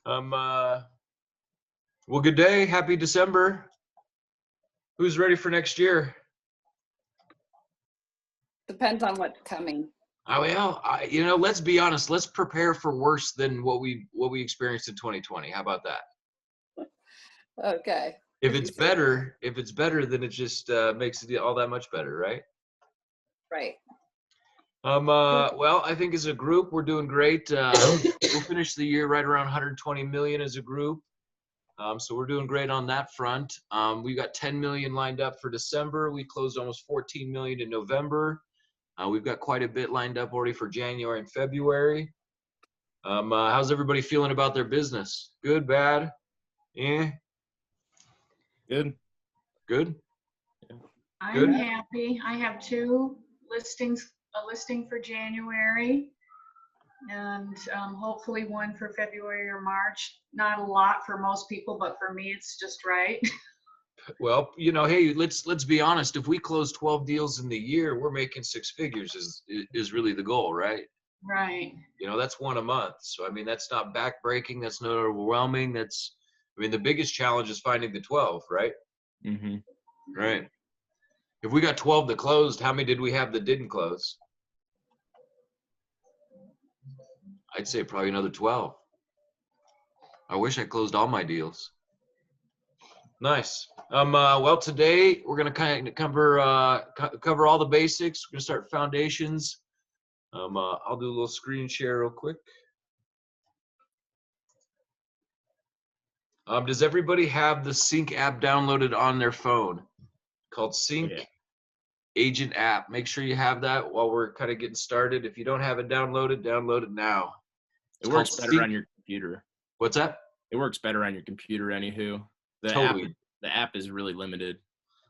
Um, well, good day. Happy December. Who's ready for next year? Depends on what's coming. Let's be honest. Let's prepare for worse than what we experienced in 2020. How about that? Okay. If it's better, then it just makes it all that much better, right? Right. Well, I think as a group, we're doing great. We'll finish the year right around 120 million as a group. So we're doing great on that front. We got 10 million lined up for December. We closed almost 14 million in November. We've got quite a bit lined up already for January and February. How's everybody feeling about their business? Good, bad? Good. Good? I'm Good. happy. I have two listings, a listing for January and hopefully one for February or March. Not a lot for most people, but for me, it's just right. Well, hey, let's be honest. If we close 12 deals in the year, we're making six figures is really the goal, right? Right. That's one a month. So, I mean, that's not backbreaking. That's not overwhelming. The biggest challenge is finding the 12, right? Mm-hmm. Right. If we got 12 that closed, how many did we have that didn't close? I'd say probably another 12. I wish I closed all my deals. Nice. Well, today we're going to kind of cover all the basics. We're going to start foundations. I'll do a little screen share real quick. Does everybody have the Sync app downloaded on their phone? Called Sync Agent app. Make sure you have that while we're kind of getting started. If you don't have it downloaded, download it now. It works better on your computer. What's that? It works better on your computer, anywho. Totally. The app is really limited.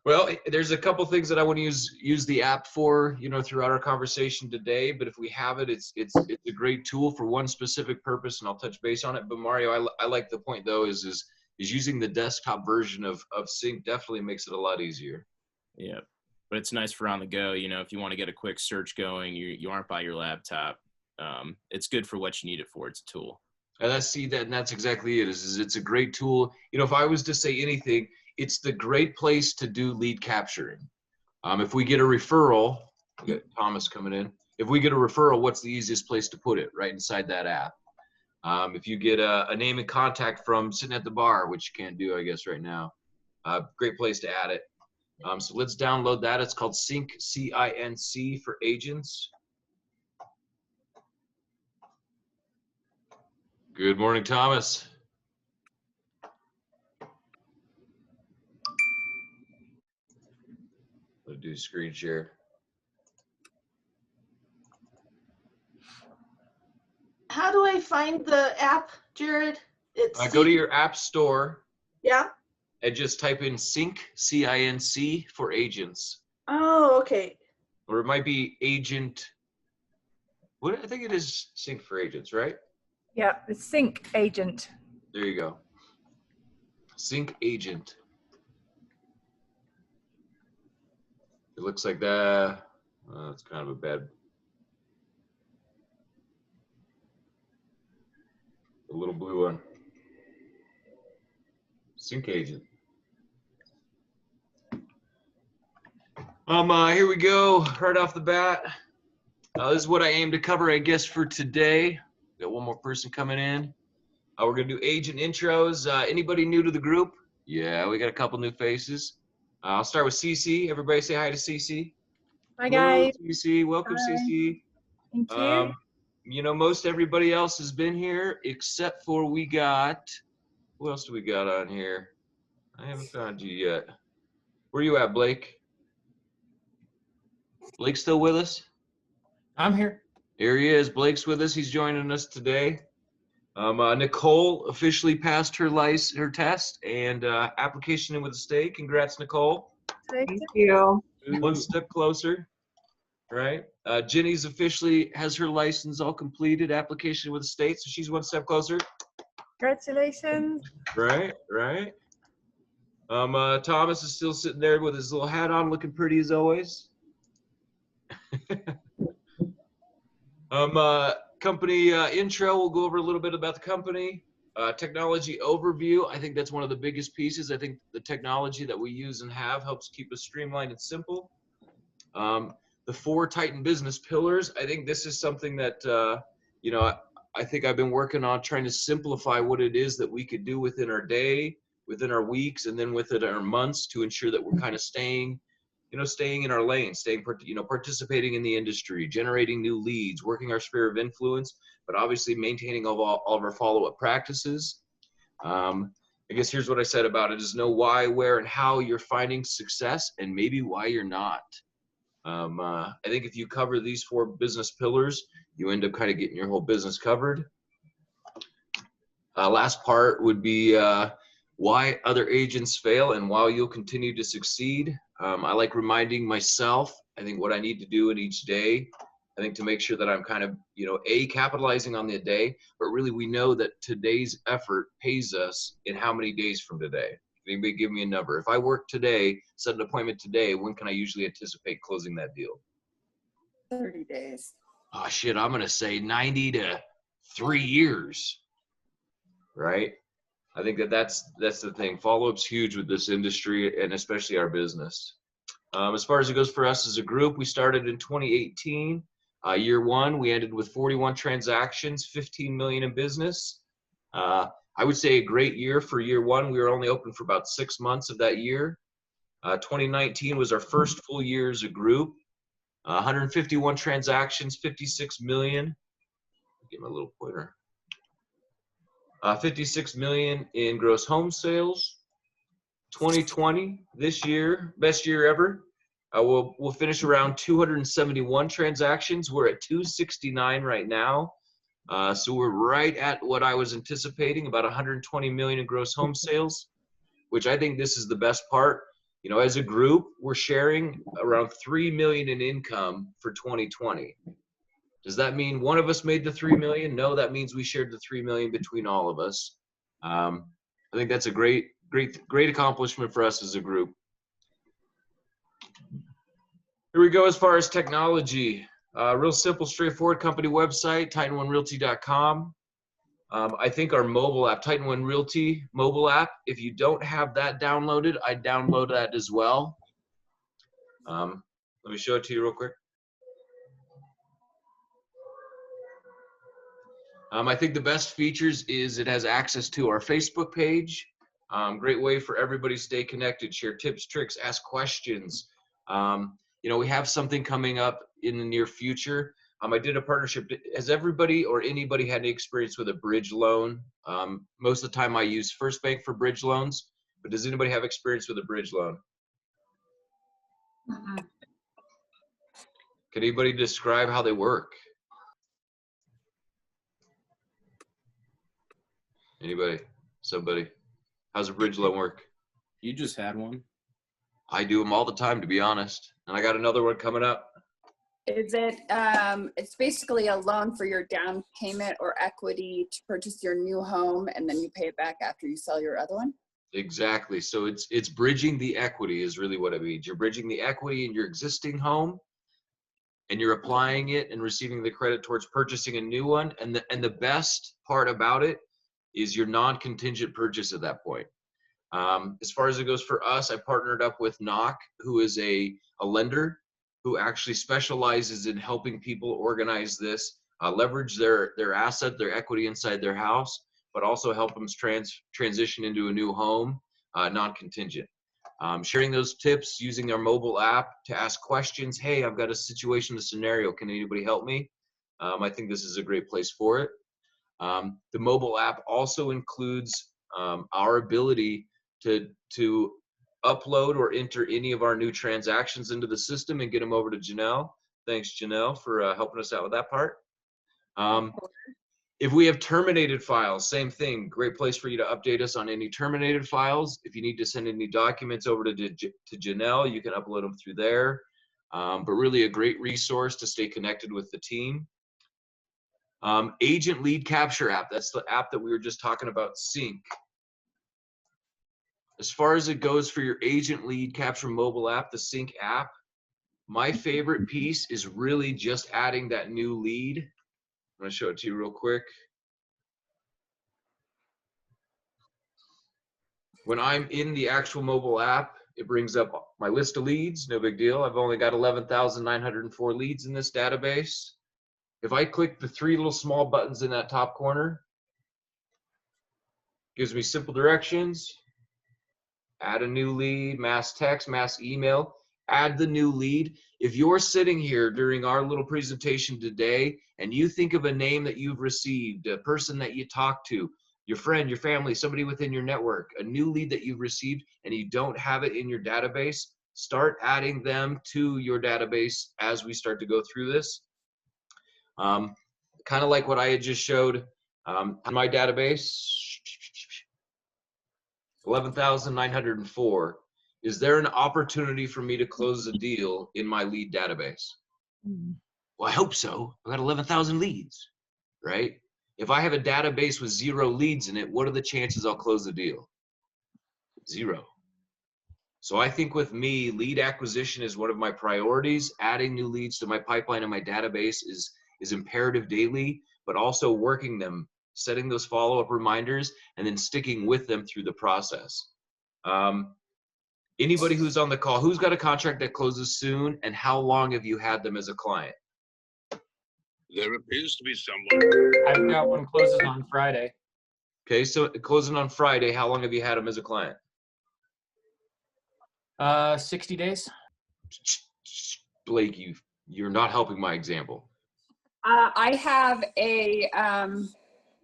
Well, there's a couple things that I want to use the app for, throughout our conversation today. But if we have it, it's a great tool for one specific purpose, and I'll touch base on it. But Mario, I like the point though is using the desktop version of Sync definitely makes it a lot easier. Yeah, but it's nice for on the go. If you want to get a quick search going, you aren't by your laptop. It's good for what you need it for. It's a tool. And that's exactly it. It's a great tool. If I was to say anything, it's the great place to do lead capturing. If we get a referral, we got Thomas coming in. If we get a referral, what's the easiest place to put it? Right inside that app. If you get a name and contact from sitting at the bar, which you can't do, I guess, right now, great place to add it. So let's download that. It's called Sync, C-I-N-C for agents. Good morning, Thomas. Let's do screen share. How do I find the app, Jared? Go to your app store. Yeah. And just type in Sync, C-I-N-C for agents. Oh, okay. Or it might be agent. I think it is Sync for agents, right? Yeah, the Sync Agent. There you go. Sync Agent. It looks like that. That's kind of a bad. The little blue one. Sync Agent. Here we go. Right off the bat. This is what I aim to cover, I guess, for today. Got one more person coming in. We're gonna do agent intros. Anybody new to the group? Yeah, we got a couple new faces. I'll start with CC. Everybody say hi to CC. Hi guys. Hello, CC. Welcome, Hi. CC. Thank you. Most everybody else has been here except for we got. Who else do we got on here? I haven't found you yet. Where you at, Blake? Blake still with us? I'm here. Here he is. Blake's with us. He's joining us today. Nicole officially passed her test and application in with the state. Congrats, Nicole. Thank you. One step closer, right? Jenny's officially has her license all completed, application with the state, so she's one step closer. Congratulations. Right. Thomas is still sitting there with his little hat on, looking pretty as always. Company intro, we'll go over a little bit about the company. Technology overview, I think that's one of the biggest pieces. I think the technology that we use and have helps keep us streamlined and simple. The 4 Titan business pillars, I think this is something that, I think I've been working on trying to simplify what it is that we could do within our day, within our weeks, and then within our months to ensure that we're kind of staying in our lane, participating in the industry, generating new leads, working our sphere of influence, but obviously maintaining all of our follow-up practices. I guess here's what I said about it is know why, where, and how you're finding success and maybe why you're not. I think if you cover these 4 business pillars, you end up kind of getting your whole business covered. Last part would be why other agents fail and why you'll continue to succeed. I like reminding myself, I think what I need to do in each day, I think to make sure that I'm kind of, capitalizing on the day, but really we know that today's effort pays us in how many days from today. Anybody give me a number? If I work today, set an appointment today, when can I usually anticipate closing that deal? 30 days. Oh shit, I'm gonna say 90 to 3 years, right? I think that's the thing. Follow-up's huge with this industry and especially our business. As far as it goes for us as a group, we started in 2018. Year 1, we ended with 41 transactions, 15 million in business. I would say a great year for year 1. We were only open for about 6 months of that year. 2019 was our first full year as a group. 151 transactions, 56 million. Get my little pointer. 56 million in gross home sales. 2020, this year, best year ever. We'll finish around 271 transactions. We're at 269 right now. So we're right at what I was anticipating, about 120 million in gross home sales, which I think this is the best part. As a group, we're sharing around 3 million in income for 2020. Does that mean one of us made the 3 million? No, that means we shared the 3 million between all of us. I think that's a great accomplishment for us as a group. Here we go as far as technology. Real simple, straightforward company website, TitanOneRealty.com. I think our mobile app, Titan One Realty mobile app, if you don't have that downloaded, I'd download that as well. Let me show it to you real quick. I think the best features is it has access to our Facebook page. Great way for everybody to stay connected, share tips, tricks, ask questions. We have something coming up in the near future. I did a partnership. Has everybody or anybody had any experience with a bridge loan? Most of the time I use First Bank for bridge loans, but does anybody have experience with a bridge loan? Can anybody describe how they work? Anybody? Somebody? How's a bridge loan work? You just had one. I do them all the time, to be honest. And I got another one coming up. Is it, it's basically a loan for your down payment or equity to purchase your new home, and then you pay it back after you sell your other one? Exactly. So it's bridging the equity is really what it means. You're bridging the equity in your existing home, and you're applying it and receiving the credit towards purchasing a new one. And the best part about it is your non-contingent purchase at that point. As far as it goes for us, I partnered up with Knock, who is a lender who actually specializes in helping people organize this, leverage their asset, their equity inside their house, but also help them transition into a new home, non-contingent. Sharing those tips using our mobile app to ask questions. Hey, I've got a situation, a scenario. Can anybody help me? I think this is a great place for it. The mobile app also includes our ability to upload or enter any of our new transactions into the system and get them over to Janelle. Thanks, Janelle, for helping us out with that part. If we have terminated files, same thing. Great place for you to update us on any terminated files. If you need to send any documents over to Janelle, you can upload them through there. But really a great resource to stay connected with the team. Agent Lead Capture app. That's the app that we were just talking about, Sync. As far as it goes for your Agent Lead Capture mobile app, the Sync app, my favorite piece is really just adding that new lead. I'm going to show it to you real quick. When I'm in the actual mobile app, it brings up my list of leads, no big deal. I've only got 11,904 leads in this database. If I click the 3 little small buttons in that top corner, gives me simple directions, add a new lead, mass text, mass email, add the new lead. If you're sitting here during our little presentation today and you think of a name that you've received, a person that you talked to, your friend, your family, somebody within your network, a new lead that you've received and you don't have it in your database, start adding them to your database as we start to go through this. Kind of like what I had just showed in my database, 11,904. Is there an opportunity for me to close a deal in my lead database? Well, I hope so. I've got 11,000 leads, right? If I have a database with 0 leads in it, what are the chances I'll close the deal? 0. So I think with me, lead acquisition is one of my priorities. Adding new leads to my pipeline and my database is imperative daily, but also working them, setting those follow-up reminders, and then sticking with them through the process. Anybody who's on the call, who's got a contract that closes soon, and how long have you had them as a client? There appears to be someone. I've got one closes on Friday. Okay, so closing on Friday, how long have you had them as a client? 60 days. Blake, you're not helping my example. I have a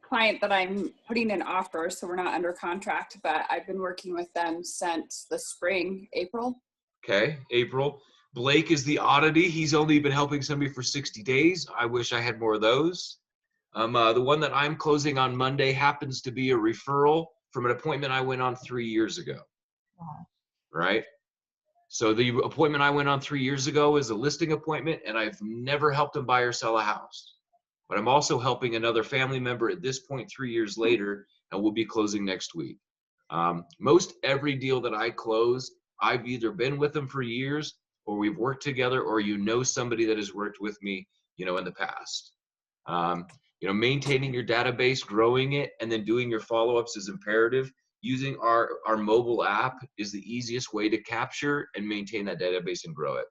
client that I'm putting in offer, so we're not under contract, but I've been working with them since the spring, April. Okay, April. Blake is the oddity. He's only been helping somebody for 60 days. I wish I had more of those. The one that I'm closing on Monday happens to be a referral from an appointment I went on 3 years ago. Wow. Right? So the appointment I went on 3 years ago is a listing appointment, and I've never helped him buy or sell a house. But I'm also helping another family member at this point 3 years later, and we'll be closing next week. Most every deal that I close, I've either been with them for years, or we've worked together, or you know somebody that has worked with me, in the past. Maintaining your database, growing it, and then doing your follow-ups is imperative. Using our mobile app is the easiest way to capture and maintain that database and grow it.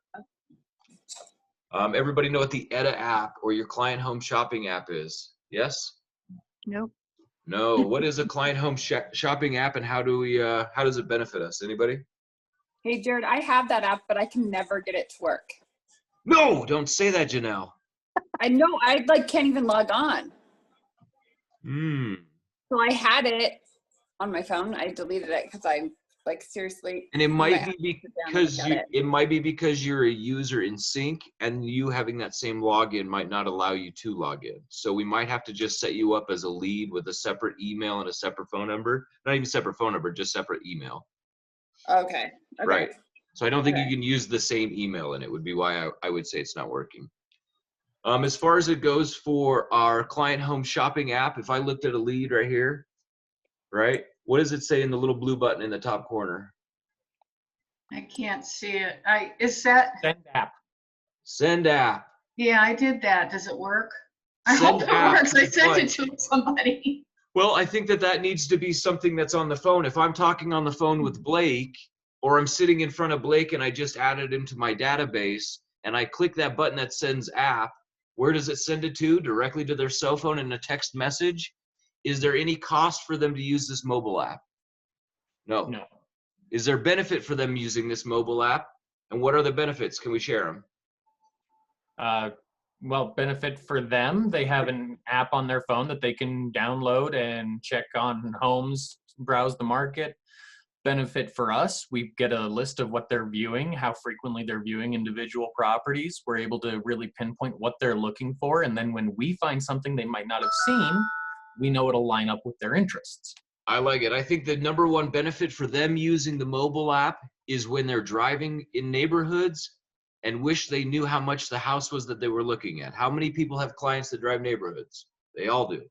Everybody know what the Etta app or your client home shopping app is? Yes? Nope. No. What is a client home shopping app, and how does it benefit us? Anybody? Hey, Jared, I have that app, but I can never get it to work. No, don't say that, Janelle. I know, I can't even log on. So I had it on my phone. I deleted it because I seriously. And it might have be to sit down and look at it might be because you're a user in Sync, and you having that same login might not allow you to log in. So we might have to just set you up as a lead with a separate email and a separate phone number. Not even separate phone number, just separate email. Okay. Right. So I don't think you can use the same email, and it would be why I would say it's not working. As far as it goes for our client home shopping app, if I looked at a lead right here, right? What does it say in the little blue button in the top corner? I can't see it. Is that? Send app. Send app. Yeah, I did that. Does it work? I Send hope it app works. I to sent it client. to somebody. Well, I think that needs to be something that's on the phone. If I'm talking on the phone with Blake, or I'm sitting in front of Blake and I just added him to my database, and I click that button that sends app, where does it send it to? Directly to their cell phone in a text message? Is there any cost for them to use this mobile app? No. Is there benefit for them using this mobile app? And what are the benefits? Can we share them? Well, benefit for them, they have an app on their phone that they can download and check on homes, browse the market. Benefit for us, we get a list of what they're viewing, how frequently they're viewing individual properties. We're able to really pinpoint what they're looking for, and then when we find something they might not have seen, we know it'll line up with their interests. I like it. I think the number one benefit for them using the mobile app is when they're driving in neighborhoods and wish they knew how much the house was that they were looking at. How many people have clients that drive neighborhoods? They all do,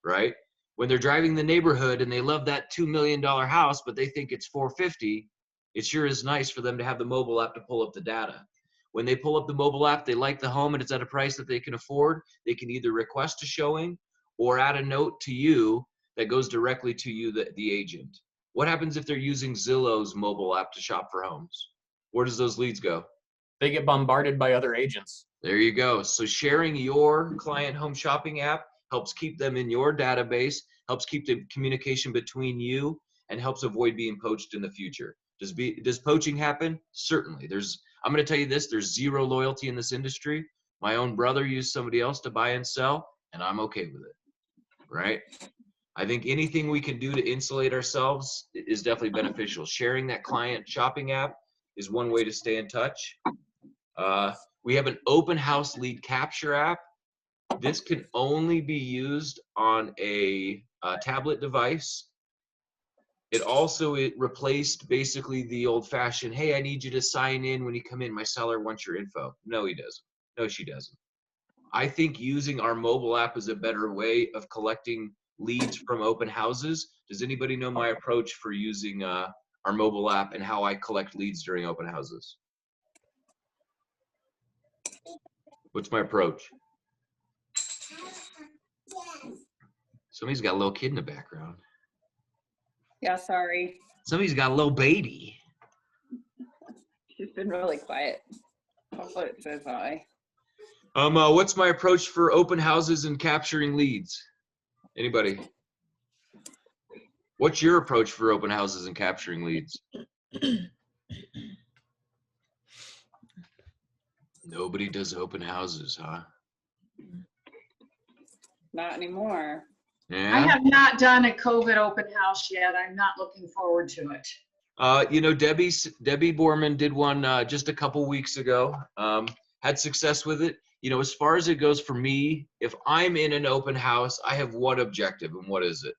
right? When they're driving the neighborhood and they love that $2 million house, but they think it's $450, it sure is nice for them to have the mobile app to pull up the data. When they pull up the mobile app, they like the home and it's at a price that they can afford, they can either request a showing or add a note to you that goes directly to you, the agent. What happens if they're using Zillow's mobile app to shop for homes? Where does those leads go? They get bombarded by other agents. There you go. So sharing your client home shopping app helps keep them in your database, helps keep the communication between you, and helps avoid being poached in the future. Does poaching happen? Certainly. I'm going to tell you this, there's zero loyalty in this industry. My own brother used somebody else to buy and sell, and I'm okay with it, right? I think anything we can do to insulate ourselves is definitely beneficial. Sharing that client shopping app is one way to stay in touch. We have an open house lead capture app. This can only be used on a tablet device. It replaced basically the old fashioned, hey, I need you to sign in when you come in. My seller wants your info. No, he doesn't. No, she doesn't. I think using our mobile app is a better way of collecting leads from open houses. Does anybody know my approach for using our mobile app and how I collect leads during open houses? What's my approach? Somebody's got a little kid in the background. Yeah, sorry. Somebody's got a little baby. She's been really quiet. Hopefully it says hi. What's my approach for open houses and capturing leads? Anybody? What's your approach for open houses and capturing leads? Nobody does open houses, huh? Not anymore. Yeah. I have not done a COVID open house yet. I'm not looking forward to it. You know, Debbie Borman did one just a couple weeks ago. Had success with it. You know, as far as it goes for me, if I'm in an open house, I have one objective, and what is it?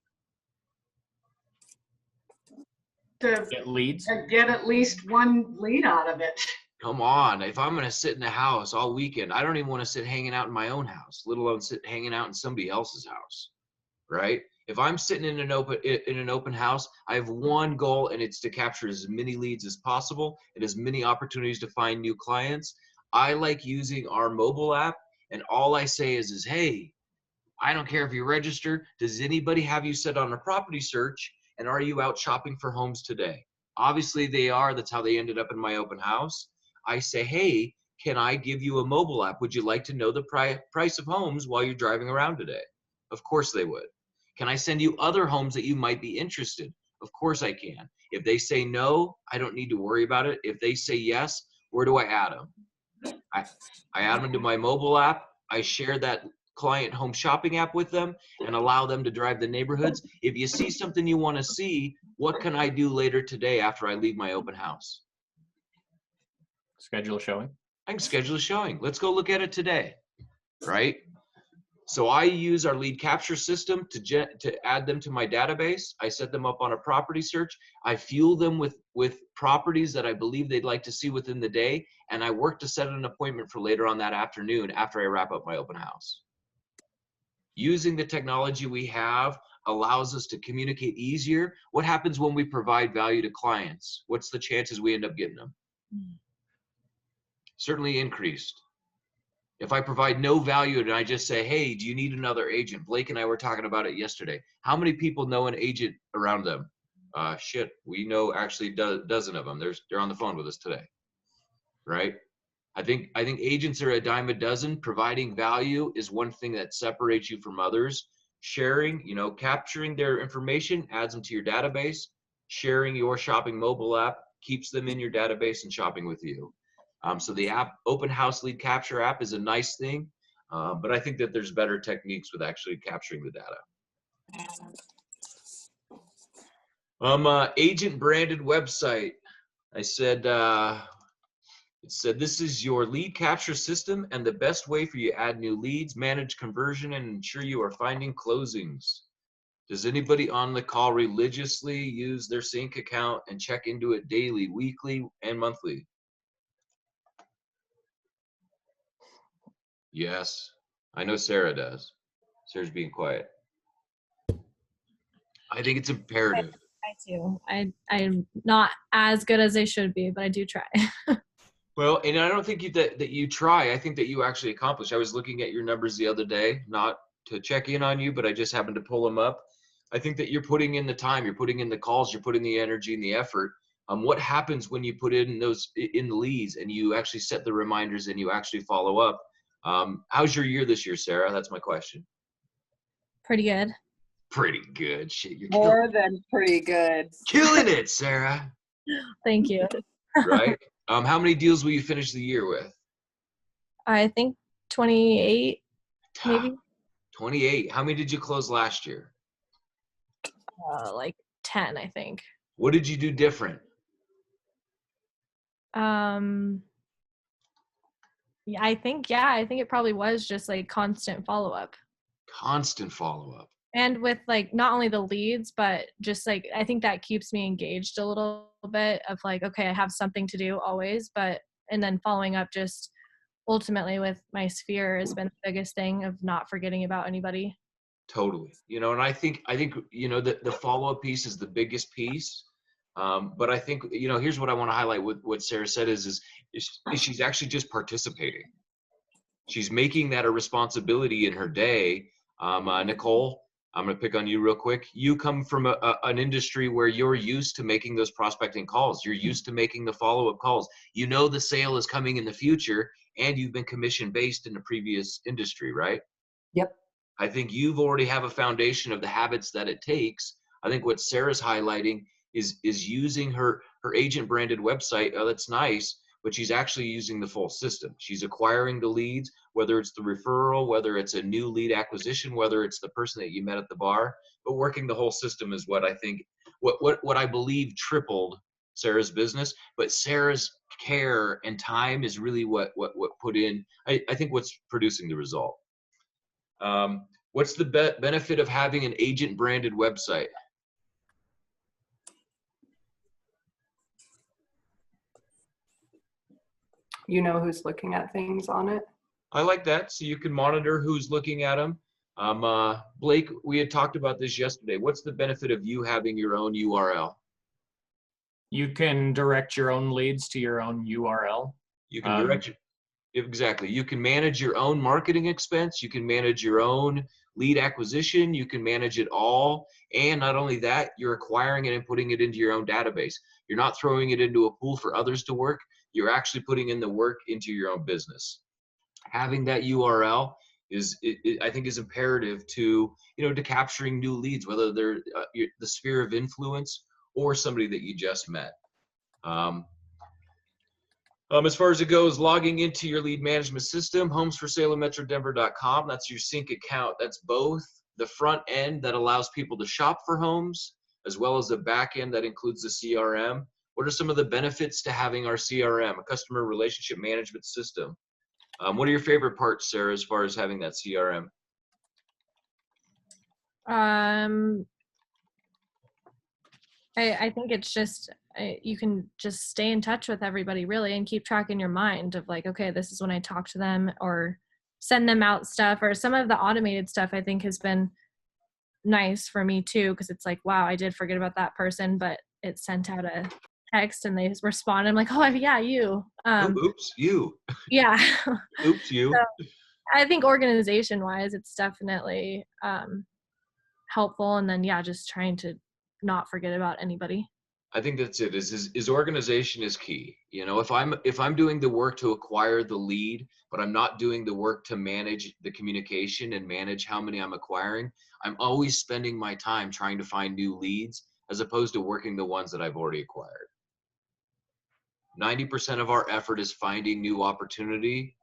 To Get leads. get at least one lead out of it. Come on, if I'm gonna sit in the house all weekend, I don't even want to sit hanging out in my own house, let alone sit hanging out in somebody else's house, right? If I'm sitting in an open house, I have one goal, and it's to capture as many leads as possible and as many opportunities to find new clients. I like using our mobile app, and all I say is hey, I don't care if you register. Does anybody have you set on a property search, and are you out shopping for homes today? Obviously they are. That's how they ended up in my open house. I say, hey, can I give you a mobile app? Would you like to know the price of homes while you're driving around today? Of course they would. Can I send you other homes that you might be interested? Of course I can. If they say no, I don't need to worry about it. If they say yes, where do I add them? I add them to my mobile app. I share that client home shopping app with them and allow them to drive the neighborhoods. If you see something you want to see, what can I do later today after I leave my open house? Schedule a showing. I can schedule a showing. Let's go look at it today, right? So I use our lead capture system to add them to my database. I set them up on a property search. I fuel them with properties that I believe they'd like to see within the day, and I work to set an appointment for later on that afternoon after I wrap up my open house. Using the technology we have allows us to communicate easier. What happens when we provide value to clients? What's the chances we end up getting them? Certainly increased. If I provide no value and I just say, hey, do you need another agent? Blake and I were talking about it yesterday. How many people know an agent around them? Shit, we know actually a dozen of them. They're on the phone with us today, right? I think agents are a dime a dozen. Providing value is one thing that separates you from others. Sharing, you know, capturing their information adds them to your database. Sharing your shopping mobile app keeps them in your database and shopping with you. So the app, Open House Lead Capture app, is a nice thing, but I think that there's better techniques with actually capturing the data. Agent branded website. I said, it said, this is your lead capture system and the best way for you to add new leads, manage conversion, and ensure you are finding closings. Does anybody on the call religiously use their sync account and check into it daily, weekly, and monthly? Yes, I know Sarah does. Sarah's being quiet. I think it's imperative. I do. I'm not as good as I should be, but I do try. Well, and I don't think that you try. I think that you actually accomplish. I was looking at your numbers the other day, not to check in on you, but I just happened to pull them up. I think that you're putting in the time, you're putting in the calls, you're putting the energy and the effort. What happens when you put in the leads and you actually set the reminders and you actually follow up? How's your year this year, Sarah? That's my question. Pretty good. Pretty good. Shit, you're More than pretty good. killing it, Sarah. Thank you. Right? How many deals will you finish the year with? I think 28, maybe 28. How many did you close last year? like 10, I think. What did you do different? Yeah, I think it probably was just like constant follow-up. Constant follow-up. And with like not only the leads, but just like I think that keeps me engaged a little bit of like, okay, I have something to do always, and then following up just ultimately with my sphere has been the biggest thing of not forgetting about anybody. Totally. And I think the follow-up piece is the biggest piece. But I think, here's what I want to highlight with what Sarah said is she's actually just participating. She's making that a responsibility in her day. Nicole, I'm going to pick on you real quick. You come from an industry where you're used to making those prospecting calls. You're used to making the follow-up calls. The sale is coming in the future, and you've been commission-based in the previous industry, right? Yep. I think you've already have a foundation of the habits that it takes. I think what Sarah's highlighting is using her agent branded website. Oh, that's nice, but she's actually using the full system. She's acquiring the leads, whether it's the referral, whether it's a new lead acquisition, whether it's the person that you met at the bar, but working the whole system is what I think, what I believe tripled Sarah's business. But Sarah's care and time is really what put in, I think what's producing the result. What's the benefit of having an agent branded website? You know who's looking at things on it. I like that. So you can monitor who's looking at them. Blake, we had talked about this yesterday. What's the benefit of you having your own URL? You can direct your own leads to your own URL. You can direct exactly. You can manage your own marketing expense. You can manage your own lead acquisition. You can manage it all. And not only that, you're acquiring it and putting it into your own database. You're not throwing it into a pool for others to work. You're actually putting in the work into your own business. Having that URL I think is imperative to, to capturing new leads, whether they're the sphere of influence or somebody that you just met. As far as it goes, logging into your lead management system, homesforsaleofmetrodenver.com, that's your sync account. That's both the front end that allows people to shop for homes, as well as the back end that includes the CRM. What are some of the benefits to having our CRM, a customer relationship management system? What are your favorite parts, Sarah, as far as having that CRM? I think it's just you can just stay in touch with everybody really and keep track in your mind of like, okay, this is when I talk to them, or send them out stuff, or some of the automated stuff I think has been nice for me too, because it's like, wow, I did forget about that person, but it sent out a text and they respond. I'm like, oh yeah, you. Oops, you. Yeah. Oops, you. So I think organization wise, it's definitely helpful. And then yeah, just trying to not forget about anybody. I think that's it. Is organization is key. If I'm doing the work to acquire the lead, but I'm not doing the work to manage the communication and manage how many I'm acquiring, I'm always spending my time trying to find new leads as opposed to working the ones that I've already acquired. 90% of our effort is finding new opportunity.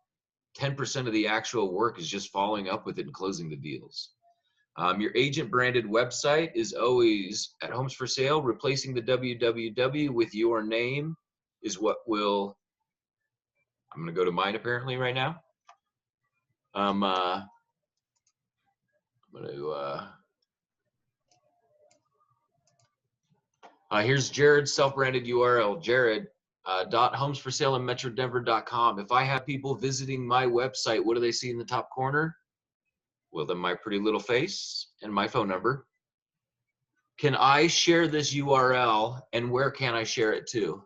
10% of the actual work is just following up with it and closing the deals. Your agent branded website is always at Homes for Sale. Replacing the www with your name is what will, I'm going to go to mine apparently right now. I'm going to, here's Jared's self-branded URL, Jared. .homesforsaleofmetrodenver.com. If I have people visiting my website, what do they see in the top corner? Well, then my pretty little face and my phone number. Can I share this URL, and where can I share it to?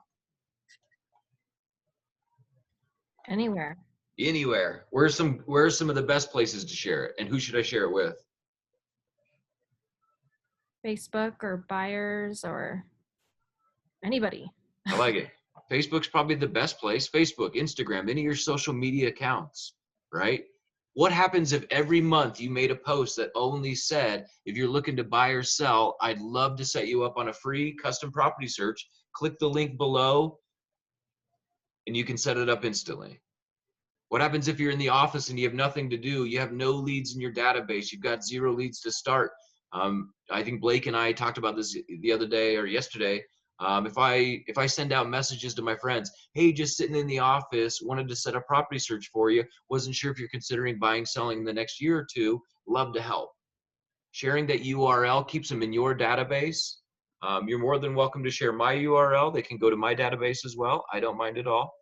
Anywhere. Anywhere. Where's some of the best places to share it, and who should I share it with? Facebook or buyers or anybody. I like it. Facebook's probably the best place. Facebook, Instagram, any of your social media accounts, right? What happens if every month you made a post that only said, if you're looking to buy or sell, I'd love to set you up on a free custom property search. Click the link below and you can set it up instantly. What happens if you're in the office and you have nothing to do? You have no leads in your database. You've got 0 leads to start. I think Blake and I talked about this the other day or yesterday. If I send out messages to my friends, hey, just sitting in the office, wanted to set a property search for you, wasn't sure if you're considering buying, selling in the next year or two, love to help. Sharing that URL keeps them in your database. You're more than welcome to share my URL. They can go to my database as well. I don't mind at all.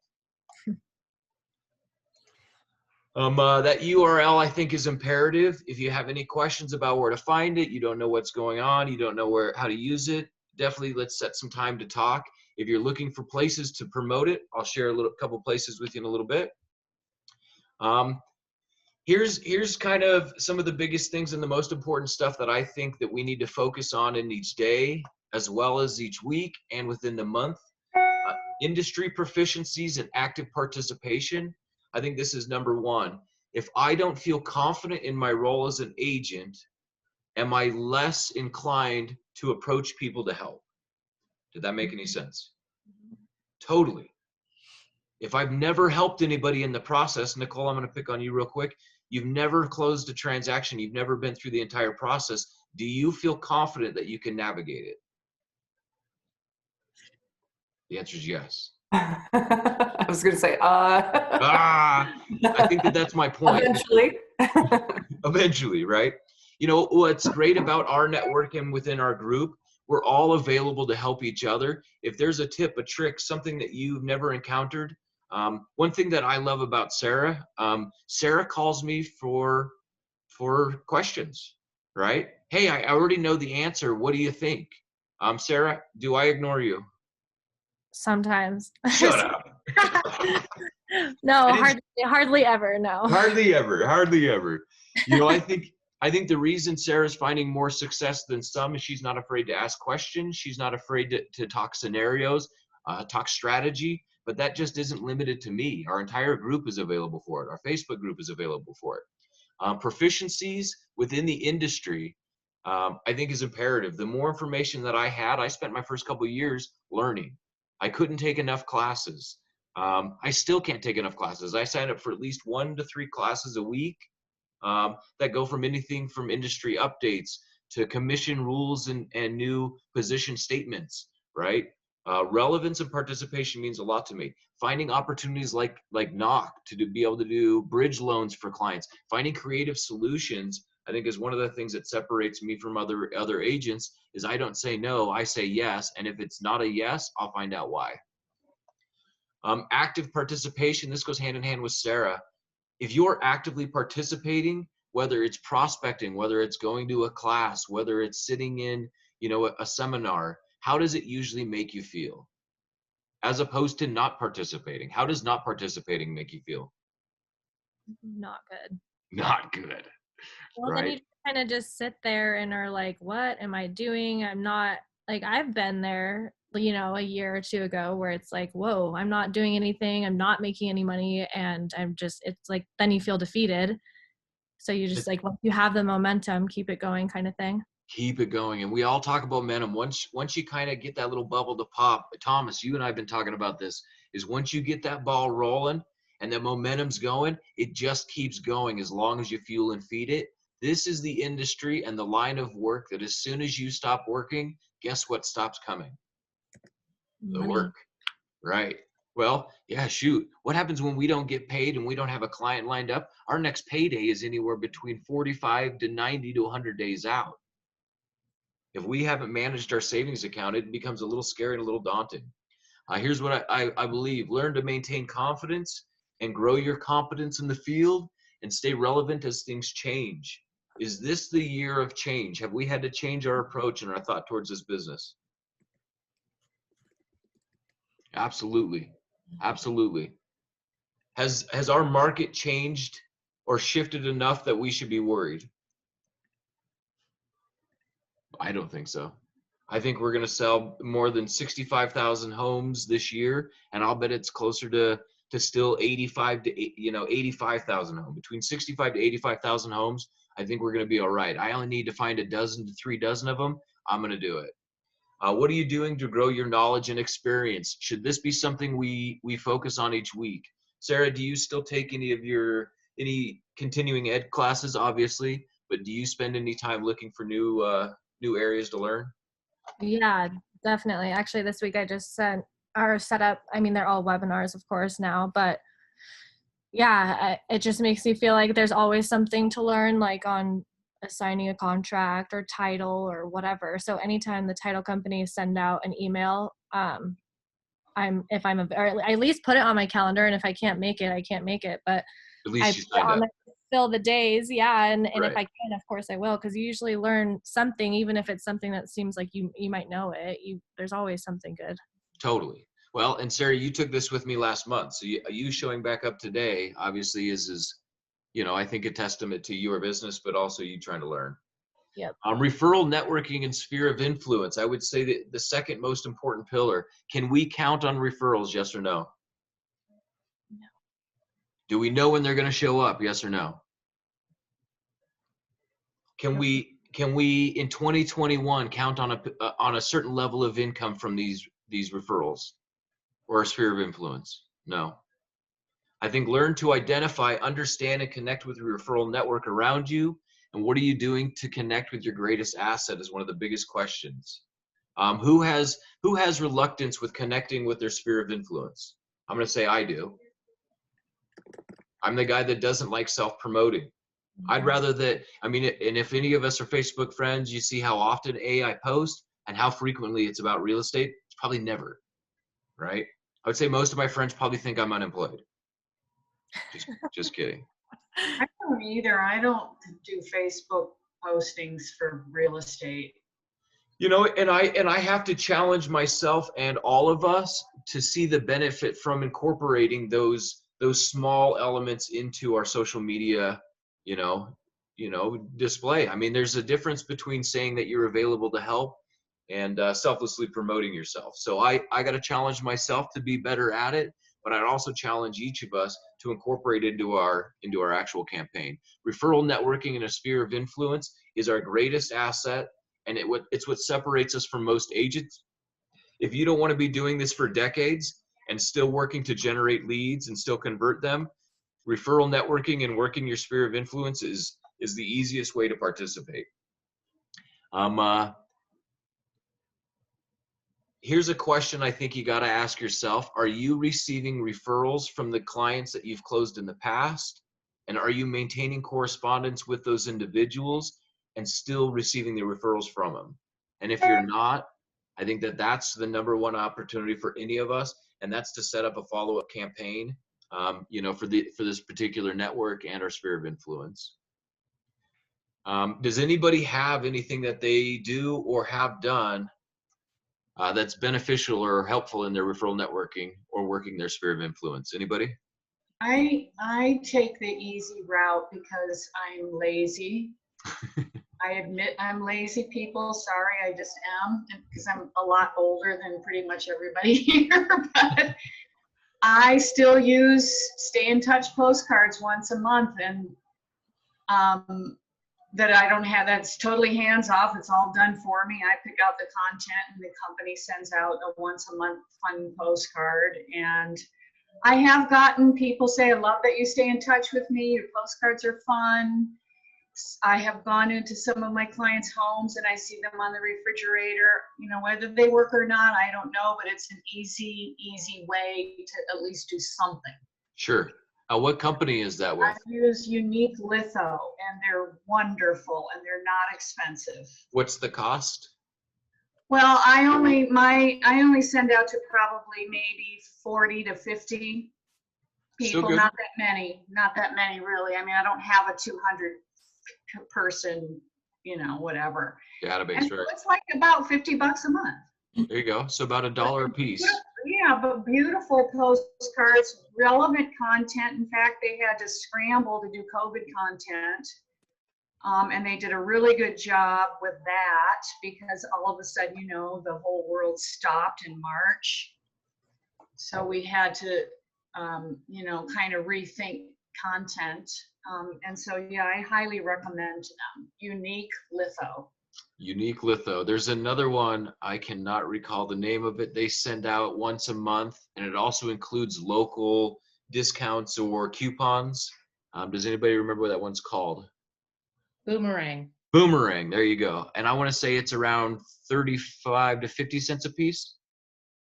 That URL I think is imperative. If you have any questions about where to find it, you don't know what's going on, you don't know how to use it, definitely let's set some time to talk. If you're looking for places to promote it, I'll share a couple places with you in a little bit. Here's kind of some of the biggest things and the most important stuff that I think that we need to focus on in each day, as well as each week and within the month. Industry proficiencies and active participation. I think this is number one. If I don't feel confident in my role as an agent, am I less inclined to approach people to help? Did that make any sense? Totally. If I've never helped anybody in the process, Nicole, I'm going to pick on you real quick. You've never closed a transaction. You've never been through the entire process. Do you feel confident that you can navigate it? The answer is yes. I was going to say, I think that's my point. Eventually. Eventually, right? You know, what's great about our network and within our group, we're all available to help each other. If there's a tip, a trick, something that you've never encountered. One thing that I love about Sarah, Sarah calls me for questions, right? Hey, I already know the answer. What do you think? Sarah, do I ignore you? Sometimes. Shut up. No, hardly ever. No. Hardly ever. You know, I think the reason Sarah's finding more success than some is she's not afraid to ask questions. She's not afraid to talk scenarios, talk strategy, but that just isn't limited to me. Our entire group is available for it. Our Facebook group is available for it. Proficiencies within the industry, I think is imperative. The more information that I had, I spent my first couple of years learning. I couldn't take enough classes. I still can't take enough classes. I sign up for at least 1 to 3 classes a week that go from anything from industry updates to commission rules and new position statements, right? Relevance and participation means a lot to me. Finding opportunities like Knock to be able to do bridge loans for clients, finding creative solutions, I think is one of the things that separates me from other agents is I don't say no, I say yes. And if it's not a yes, I'll find out why. Active participation, this goes hand in hand with Sarah. If you're actively participating, whether it's prospecting, whether it's going to a class, whether it's sitting in, you know, a seminar, how does it usually make you feel? As opposed to not participating. How does not participating make you feel? Not good. Not good. Well, right. Then you kind of just sit there and are like, what am I doing? I'm not, like, I've been there, you know, a year or two ago where it's like, whoa, I'm not doing anything. I'm not making any money. And it's like, then you feel defeated. So you just like, once you have the momentum, keep it going kind of thing. Keep it going. And we all talk about momentum. Once you kind of get that little bubble to pop, Thomas, you and I have been talking about this, is once you get that ball rolling and the momentum's going, it just keeps going as long as you fuel and feed it. This is the industry and the line of work that as soon as you stop working, guess what stops coming? The work, right? Well, yeah, shoot. What happens when we don't get paid and we don't have a client lined up? Our next payday is anywhere between 45 to 90 to 100 days out. If we haven't managed our savings account, it becomes a little scary and a little daunting. Here's what I believe. Learn to maintain confidence and grow your competence in the field and stay relevant as things change. Is this the year of change? Have we had to change our approach and our thought towards this business? Absolutely. Absolutely. Has our market changed or shifted enough that we should be worried? I don't think so. I think we're going to sell more than 65,000 homes this year, and I'll bet it's closer to still 85,000 homes. Between 65 to 85,000 homes, I think we're going to be all right. I only need to find a dozen to 3 dozen of them. I'm going to do it. What are you doing to grow your knowledge and experience? Should this be something we focus on each week? Sarah, do you still take any continuing ed classes, obviously, but do you spend any time looking for new areas to learn? Yeah, definitely. Actually, this week I just set up, I mean, they're all webinars, of course, now, but yeah, it just makes me feel like there's always something to learn, like on signing a contract or title or whatever. So anytime the title companies send out an email, or at least put it on my calendar, and if I can't make it, I can't make it, but at least I you signed up. Fill the days. Yeah. And Right. if I can, of course I will, because you usually learn something, even if it's something that seems like you might know it, there's always something good. Totally. Well, and Sarah, you took this with me last month. So you showing back up today, obviously is, I think a testament to your business, but also you trying to learn. Yep. Referral networking and sphere of influence. I would say that the second most important pillar. Can we count on referrals? Yes or no? No. Do we know when they're going to show up? Yes or no? Can we in 2021 count on a certain level of income from these referrals or a sphere of influence? No. I think learn to identify, understand, and connect with your referral network around you. And what are you doing to connect with your greatest asset is one of the biggest questions. Who has reluctance with connecting with their sphere of influence? I'm going to say I do. I'm the guy that doesn't like self-promoting. I'd rather that, and if any of us are Facebook friends, you see how often I post and how frequently it's about real estate. It's probably never, right? I would say most of my friends probably think I'm unemployed. Just kidding. I don't either. I don't do Facebook postings for real estate. And I have to challenge myself and all of us to see the benefit from incorporating those small elements into our social media, display. I mean, there's a difference between saying that you're available to help and selflessly promoting yourself. So I got to challenge myself to be better at it, but I'd also challenge each of us to incorporate into our actual campaign. Referral networking in a sphere of influence is our greatest asset, and it's what separates us from most agents. If you don't want to be doing this for decades and still working to generate leads and still convert them, referral networking and working your sphere of influence is the easiest way to participate. Here's a question I think you got to ask yourself. Are you receiving referrals from the clients that you've closed in the past? And are you maintaining correspondence with those individuals and still receiving the referrals from them? And if you're not, I think that's the number one opportunity for any of us. And that's to set up a follow-up campaign, for this particular network and our sphere of influence. Does anybody have anything that they do or have done that's beneficial or helpful in their referral networking or working their sphere of influence? Anybody? I take the easy route because I'm lazy. I admit I'm lazy, people. Sorry, I just am, because I'm a lot older than pretty much everybody here. But I still use stay in touch postcards once a month, and that I don't have, that's totally hands off. It's all done for me. I pick out the content and the company sends out a once a month fun postcard. And I have gotten people say, I love that you stay in touch with me. Your postcards are fun. I have gone into some of my clients' homes and I see them on the refrigerator. Whether they work or not, I don't know, but it's an easy way to at least do something. Sure. What company is that with? I use Unique Litho, and they're wonderful, and they're not expensive. What's the cost? Well, I only send out to probably maybe 40 to 50 people. Not that many really. I mean, I don't have a 200 person, whatever. Database, and right? So it's like about $50 a month. There you go. So about $1 a piece. Yeah, but beautiful postcards, relevant content. In fact, they had to scramble to do COVID content. And they did a really good job with that because all of a sudden, you know, the whole world stopped in March. So we had to, you know, kind of rethink content. And so, yeah, I highly recommend Unique Litho. Unique Litho. There's another one, I cannot recall the name of it. They send out once a month, and it also includes local discounts or coupons. Does anybody remember what that one's called? Boomerang. Boomerang, there you go. And I want to say it's around 35 to 50 cents a piece.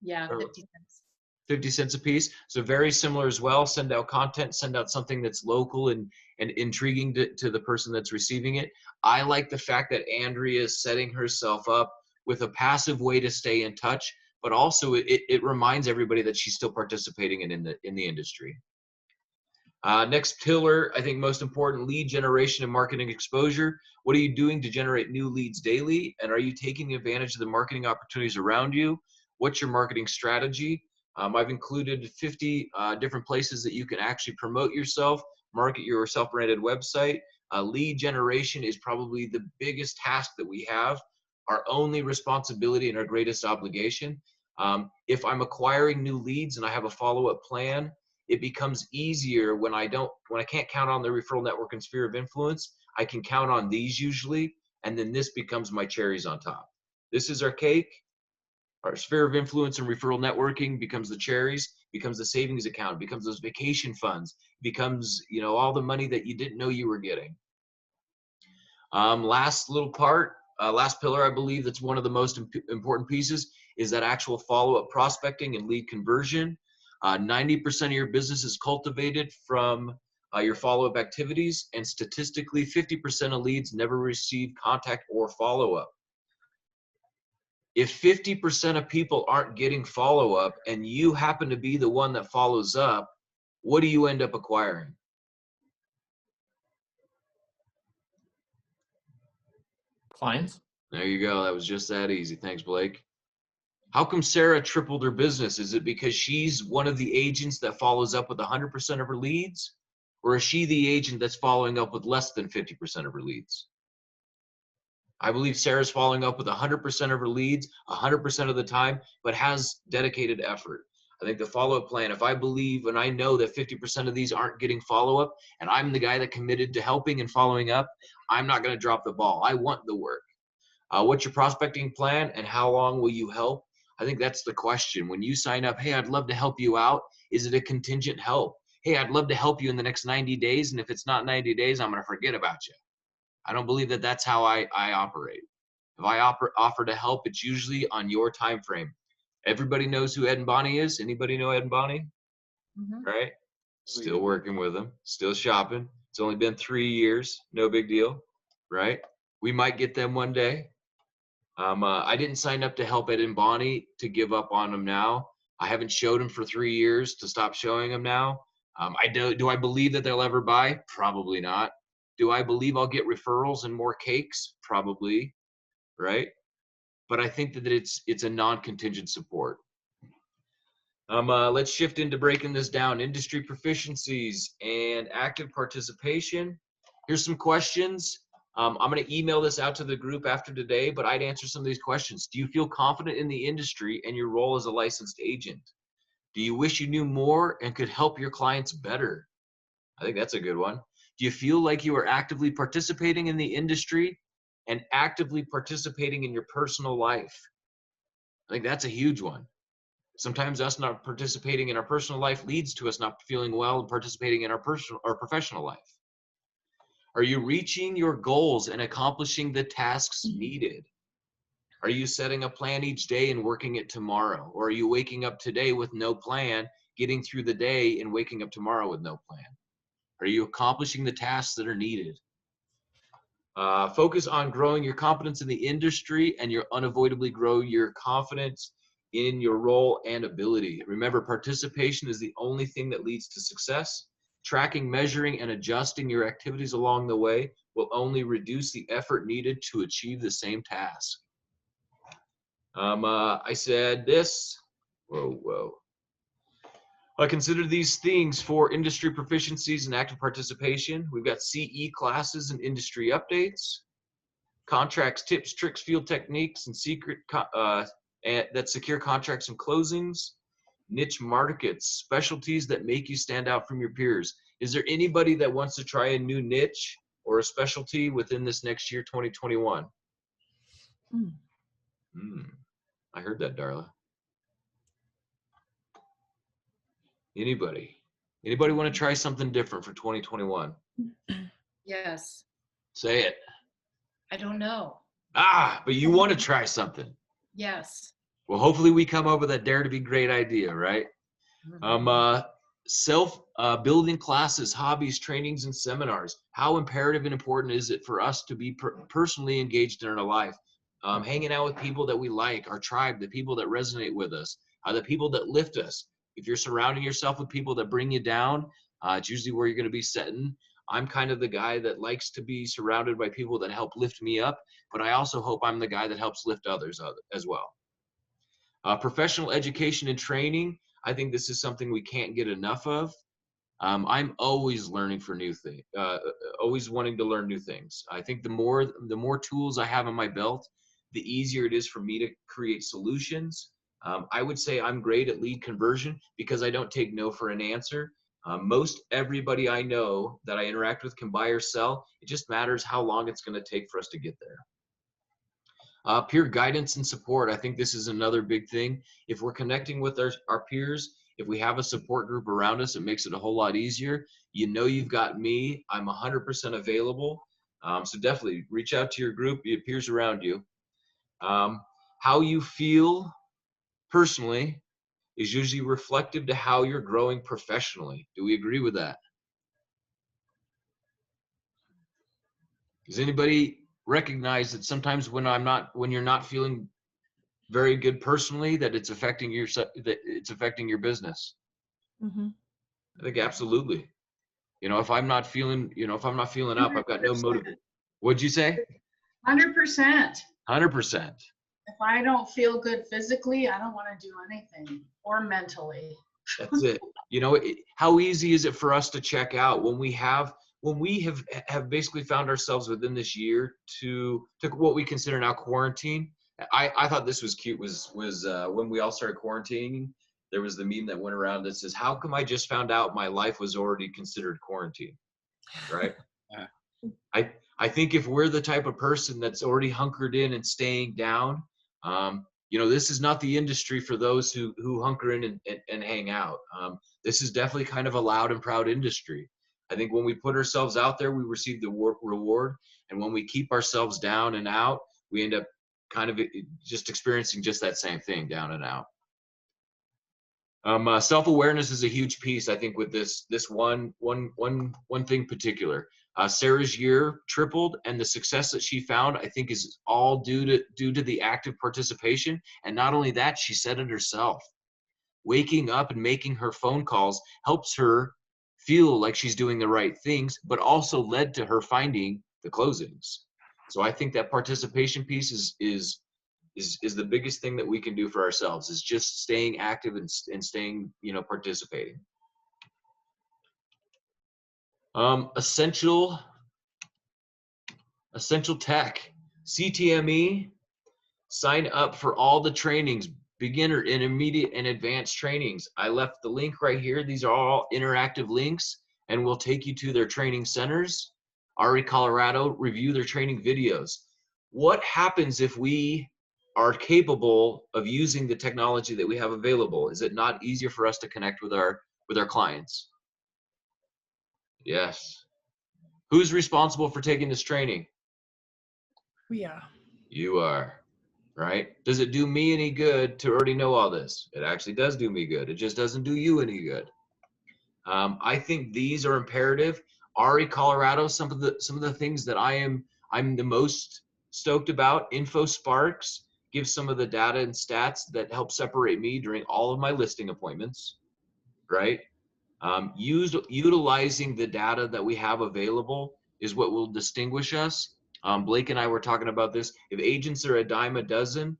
Yeah, Or 50 cents. 50 cents a piece. So very similar as well. Send out content, send out something that's local and intriguing to the person that's receiving it. I like the fact that Andrea is setting herself up with a passive way to stay in touch, but also it reminds everybody that she's still participating in the industry. Next pillar, I think most important, lead generation and marketing exposure. What are you doing to generate new leads daily? And are you taking advantage of the marketing opportunities around you? What's your marketing strategy? I've included 50 different places that you can actually promote yourself, market your self-branded website. Lead generation is probably the biggest task that we have, our only responsibility and our greatest obligation. If I'm acquiring new leads and I have a follow-up plan, it becomes easier when I can't count on the referral network and sphere of influence. I can count on these usually, and then this becomes my cherries on top. This is our cake. Our sphere of influence and referral networking becomes the cherries, becomes the savings account, becomes those vacation funds, becomes, you know, all the money that you didn't know you were getting. Last little part, last pillar, I believe that's one of the most important pieces is that actual follow-up prospecting and lead conversion. 90% of your business is cultivated from your follow-up activities, and statistically 50% of leads never receive contact or follow-up. If 50% of people aren't getting follow-up and you happen to be the one that follows up, what do you end up acquiring? Clients. There you go. That was just that easy. Thanks, Blake. How come Sarah tripled her business? Is it because she's one of the agents that follows up with 100% of her leads? Or is she the agent that's following up with less than 50% of her leads? I believe Sarah's following up with 100% of her leads, 100% of the time, but has dedicated effort. I think the follow-up plan, if I believe and I know that 50% of these aren't getting follow-up, and I'm the guy that committed to helping and following up, I'm not going to drop the ball. I want the work. What's your prospecting plan and how long will you help? I think that's the question. When you sign up, hey, I'd love to help you out. Is it a contingent help? Hey, I'd love to help you in the next 90 days. And if it's not 90 days, I'm going to forget about you. I don't believe that that's how I operate. If I offer to help, it's usually on your time frame. Everybody knows who Ed and Bonnie is. Anybody know Ed and Bonnie? Mm-hmm. Right? Still working with them. Still shopping. It's only been 3 years. No big deal. Right? We might get them one day. I didn't sign up to help Ed and Bonnie to give up on them now. I haven't showed them for 3 years to stop showing them now. Do I believe that they'll ever buy? Probably not. Do I believe I'll get referrals and more cakes? Probably, right? But I think that it's a non-contingent support. Let's shift into breaking this down. Industry proficiencies and active participation. Here's some questions. I'm going to email this out to the group after today, but I'd answer some of these questions. Do you feel confident in the industry and your role as a licensed agent? Do you wish you knew more and could help your clients better? I think that's a good one. Do you feel like you are actively participating in the industry and actively participating in your personal life? I think that's a huge one. Sometimes us not participating in our personal life leads to us not feeling well and participating in our professional life. Are you reaching your goals and accomplishing the tasks needed? Are you setting a plan each day and working it tomorrow? Or are you waking up today with no plan, getting through the day and waking up tomorrow with no plan? Are you accomplishing the tasks that are needed? Focus on growing your competence in the industry, and you'll unavoidably grow your confidence in your role and ability. Remember, participation is the only thing that leads to success. Tracking, measuring, and adjusting your activities along the way will only reduce the effort needed to achieve the same task. I said this. Whoa. Consider these things for industry proficiencies and active participation. We've got CE classes and industry updates, contracts, tips, tricks, field techniques, and that secure contracts and closings, niche markets, specialties that make you stand out from your peers. Is there anybody that wants to try a new niche or a specialty within this next year, 2021? I heard that, Darla. Anybody want to try something different for 2021? Yes. Say it. I don't know. But you want to try something. Yes. Well, hopefully we come up with that dare to be great idea, right? Building classes, hobbies, trainings, and seminars. How imperative and important is it for us to be personally engaged in our life? Hanging out with people that we like, our tribe, the people that resonate with us, the people that lift us. If you're surrounding yourself with people that bring you down, it's usually where you're going to be sitting. I'm kind of the guy that likes to be surrounded by people that help lift me up, but I also hope I'm the guy that helps lift others as well. Professional education and training. I think this is something we can't get enough of. I'm always learning for new things, always wanting to learn new things. I think the more tools I have on my belt, the easier it is for me to create solutions. I would say I'm great at lead conversion because I don't take no for an answer. Most everybody I know that I interact with can buy or sell. It just matters how long it's going to take for us to get there. Peer guidance and support. I think this is another big thing. If we're connecting with our peers, if we have a support group around us, it makes it a whole lot easier. You know you've got me. I'm 100% available. So definitely reach out to your group, your peers around you. How you feel personally is usually reflective to how you're growing professionally. Do we agree with that? Does anybody recognize that sometimes when you're not feeling very good personally, that it's affecting your business? I think absolutely. If I'm not feeling up, I've got no motive. What'd you say? 100%. 100%. If I don't feel good physically, I don't want to do anything, or mentally. That's it. How easy is it for us to check out when we have basically found ourselves within this year to what we consider now quarantine. I thought this was cute was when we all started quarantining, there was the meme that went around that says, how come I just found out my life was already considered quarantine, right? I think if we're the type of person that's already hunkered in and staying down, this is not the industry for those who hunker in and hang out. This is definitely kind of a loud and proud industry. I think when we put ourselves out there, we receive the reward. And when we keep ourselves down and out, we end up kind of just experiencing just that same thing, down and out. Self-awareness is a huge piece, I think, with this one thing particular. Sarah's year tripled, and the success that she found, I think, is all due to the active participation. And not only that, she said it herself. Waking up and making her phone calls helps her feel like she's doing the right things, but also led to her finding the closings. So I think that participation piece is the biggest thing that we can do for ourselves, is just staying active and staying, participating. Essential tech, CTME, sign up for all the trainings, beginner, intermediate, and advanced trainings. I left the link right here. These are all interactive links, and we'll take you to their training centers. RE Colorado, review their training videos. What happens if we are capable of using the technology that we have available? Is it not easier for us to connect with our clients? Yes. Who's responsible for taking this training? We are. You are. Right? Does it do me any good to already know all this? It actually does do me good. It just doesn't do you any good. I think these are imperative. RE Colorado, some of the things that I'm the most stoked about. InfoSparks gives some of the data and stats that help separate me during all of my listing appointments. Right? Utilizing the data that we have available is what will distinguish us. Blake and I were talking about this. If agents are a dime a dozen,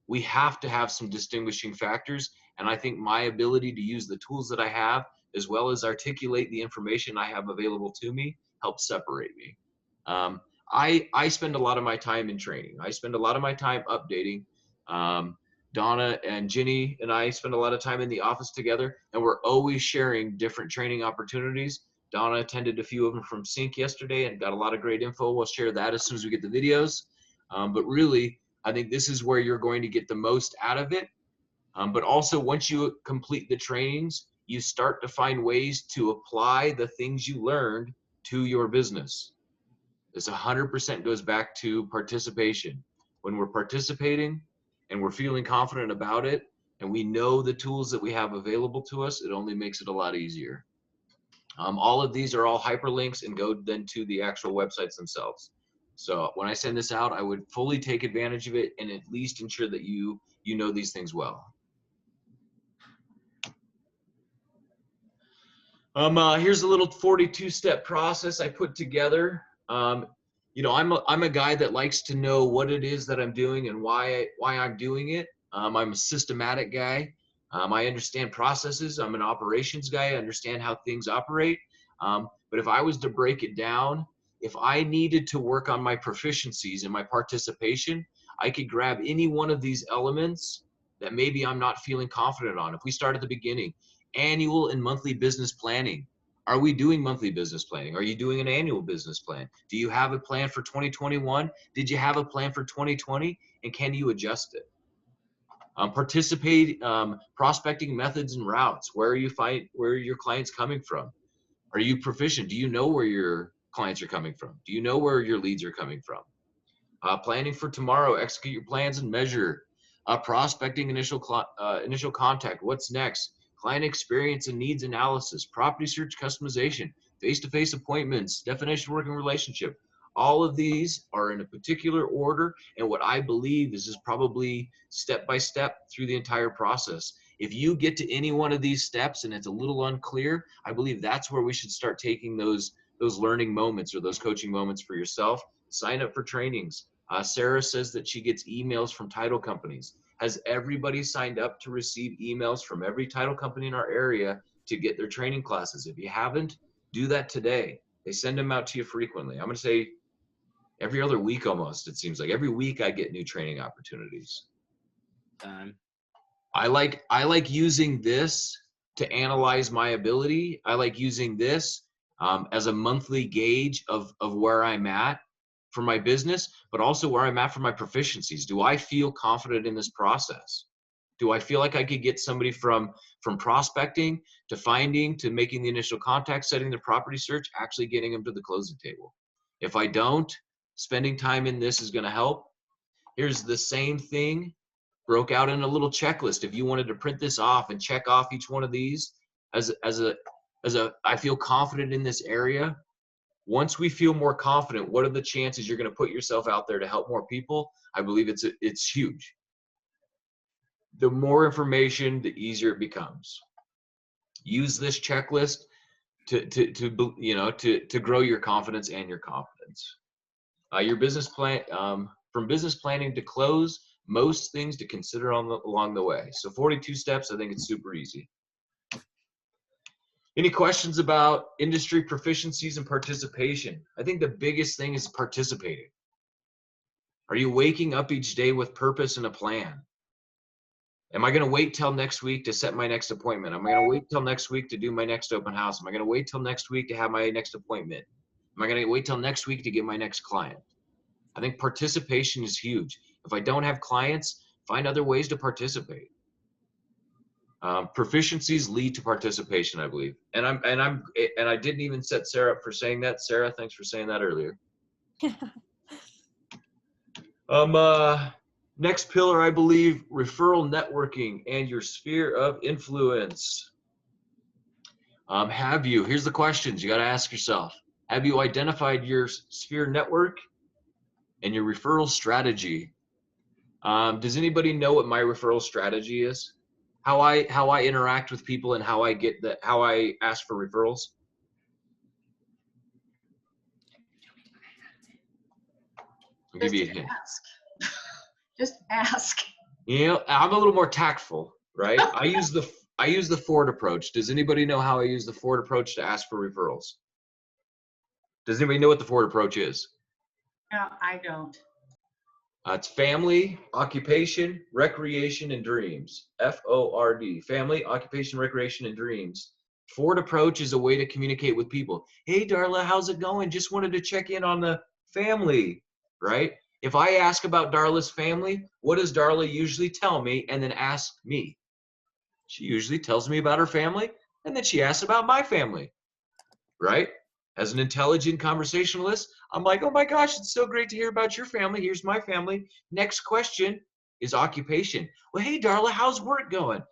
we have to have some distinguishing factors. And I think my ability to use the tools that I have, as well as articulate the information I have available to me, helps separate me. I spend a lot of my time in training. I spend a lot of my time updating. Donna and Ginny and I spend a lot of time in the office together, and we're always sharing different training opportunities. Donna attended a few of them from Sync yesterday and got a lot of great info. We'll share that as soon as we get the videos. But really, I think this is where you're going to get the most out of it. But also, once you complete the trainings, you start to find ways to apply the things you learned to your business. This 100% goes back to participation. When we're participating and we're feeling confident about it, and we know the tools that we have available to us, it only makes it a lot easier. All of these are all hyperlinks and go then to the actual websites themselves. So when I send this out, I would fully take advantage of it and at least ensure that you know these things well. Here's a little 42-step process I put together. You know, I'm a guy that likes to know what it is that I'm doing and why I'm doing it. I'm a systematic guy. I understand processes. I'm an operations guy. I understand how things operate. But if I was to break it down, if I needed to work on my proficiencies and my participation, I could grab any one of these elements that maybe I'm not feeling confident on. If we start at the beginning, annual and monthly business planning. Are we doing monthly business planning? Are you doing an annual business plan? Do you have a plan for 2021? Did you have a plan for 2020? And can you adjust it? Prospecting methods and routes. Where are your clients coming from? Are you proficient? Do you know where your clients are coming from? Do you know where your leads are coming from? Planning for tomorrow, execute your plans and measure. Prospecting initial contact. What's next? Client experience and needs analysis, property search customization, face-to-face appointments, definition of working relationship. All of these are in a particular order, and what I believe is probably step by step through the entire process. If you get to any one of these steps and it's a little unclear, I believe that's where we should start taking those learning moments or those coaching moments for yourself. Sign up for trainings. Sarah says that she gets emails from title companies. Has everybody signed up to receive emails from every title company in our area to get their training classes? If you haven't, do that today. They send them out to you frequently. I'm going to say every other week almost, it seems like. Every week I get new training opportunities. I like using this to analyze my ability. I like using this as a monthly gauge of where I'm at for my business, but also where I'm at for my proficiencies. Do I feel confident in this process? Do I feel like I could get somebody from prospecting to finding to making the initial contact, setting the property search, actually getting them to the closing table? If I don't, spending time in this is going to help. Here's the same thing broke out in a little checklist. If you wanted to print this off and check off each one of these as a I feel confident in this area. Once we feel more confident, what are the chances you're going to put yourself out there to help more people? I believe it's huge. The more information, the easier it becomes. Use this checklist to grow your confidence and your confidence. Your business plan, from business planning to close, most things to consider along the way. So 42 steps, I think it's super easy. Any questions about industry proficiencies and participation? I think the biggest thing is participating. Are you waking up each day with purpose and a plan? Am I going to wait till next week to set my next appointment? Am I going to wait till next week to do my next open house? Am I going to wait till next week to have my next appointment? Am I going to wait till next week to get my next client? I think participation is huge. If I don't have clients, find other ways to participate. Proficiencies lead to participation, I believe. And I didn't even set Sarah up for saying that. Sarah, thanks for saying that earlier. Next pillar, I believe, referral networking and your sphere of influence. Here's the questions you got to ask yourself. Have you identified your sphere network and your referral strategy? Does anybody know what my referral strategy is? How I interact with people and how I ask for referrals? I'll give you a hint. Just ask. You know, I'm a little more tactful, right? I use the Ford approach. Does anybody know how I use the Ford approach to ask for referrals? Does anybody know what the Ford approach is? No, I don't. It's family, occupation, recreation, and dreams. FORD. Family, occupation, recreation, and dreams. Ford approach is a way to communicate with people. Hey, Darla, how's it going? Just wanted to check in on the family, right? If I ask about Darla's family, what does Darla usually tell me and then ask me? She usually tells me about her family, and then she asks about my family, right? As an intelligent conversationalist, I'm like, oh my gosh, it's so great to hear about your family. Here's my family. Next question is occupation. Well, hey, Darla, how's work going?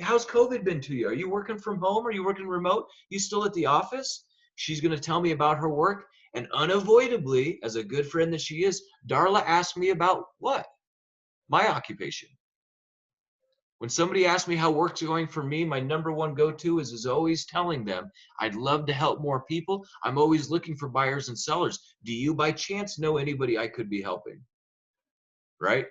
How's COVID been to you? Are you working from home? Are you working remote? You still at the office? She's going to tell me about her work. And unavoidably, as a good friend that she is, Darla asked me about what? My occupation. When somebody asks me how work's going for me, my number one go-to is always telling them, I'd love to help more people. I'm always looking for buyers and sellers. Do you by chance know anybody I could be helping? Right?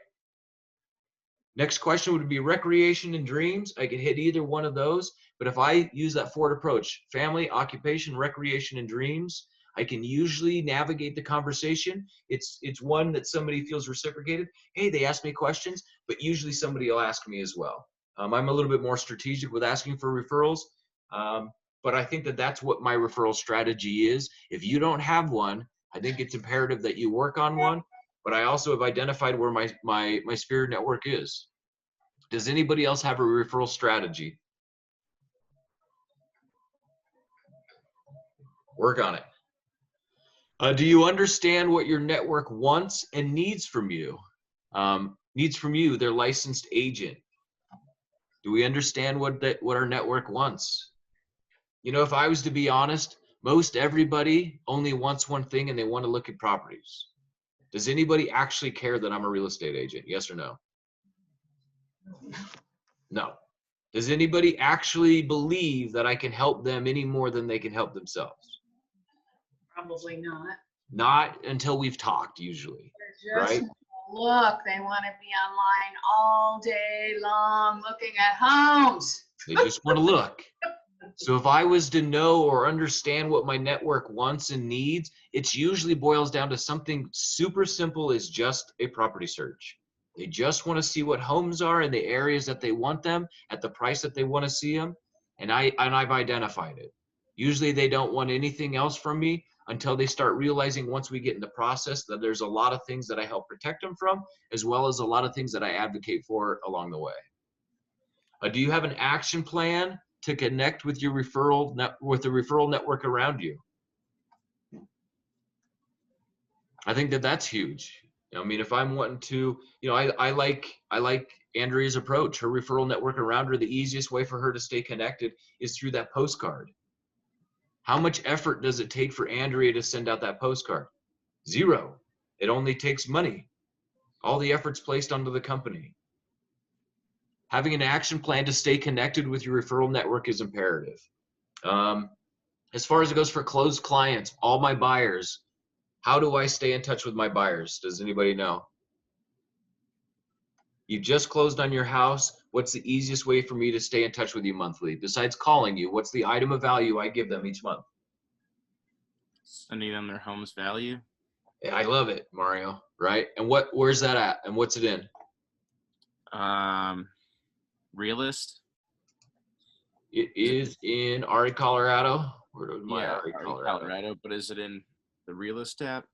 Next question would be recreation and dreams. I could hit either one of those, but if I use that Ford approach, family, occupation, recreation, and dreams, I can usually navigate the conversation. It's one that somebody feels reciprocated. Hey, they ask me questions, but usually somebody will ask me as well. I'm a little bit more strategic with asking for referrals, but I think that that's what my referral strategy is. If you don't have one, I think it's imperative that you work on one, but I also have identified where my sphere network is. Does anybody else have a referral strategy? Work on it. Do you understand what your network wants and needs from you? Their licensed agent. Do we understand what our network wants? You know, if I was to be honest, most everybody only wants one thing, and they want to look at properties. Does anybody actually care that I'm a real estate agent? Yes or no? No. Does anybody actually believe that I can help them any more than they can help themselves? Probably not. Not until we've talked, usually, right? Look, they want to be online all day long looking at homes. They just want to look. So if I was to know or understand what my network wants and needs, it usually boils down to something super simple as just a property search. They just want to see what homes are in the areas that they want them, at the price that they want to see them, and I've identified it. Usually they don't want anything else from me until they start realizing, once we get in the process, that there's a lot of things that I help protect them from, as well as a lot of things that I advocate for along the way. Do you have an action plan to connect with your referral network around you? I think that that's huge. I mean, if I'm wanting to, you know, I like Andrea's approach. Her referral network around her, the easiest way for her to stay connected is through that postcard. How much effort does it take for Andrea to send out that postcard? Zero. It only takes money. All the effort's placed onto the company. Having an action plan to stay connected with your referral network is imperative. As far as it goes for closed clients, all my buyers, how do I stay in touch with my buyers? Does anybody know? You just closed on your house. What's the easiest way for me to stay in touch with you monthly? Besides calling you, what's the item of value I give them each month? Sending them their home's value. Yeah, I love it, Mario, right? And where's that at? And what's it in? Realist. It is in Ari, Colorado. Where is my Yeah, Ari, Colorado? but is it in the Realist app?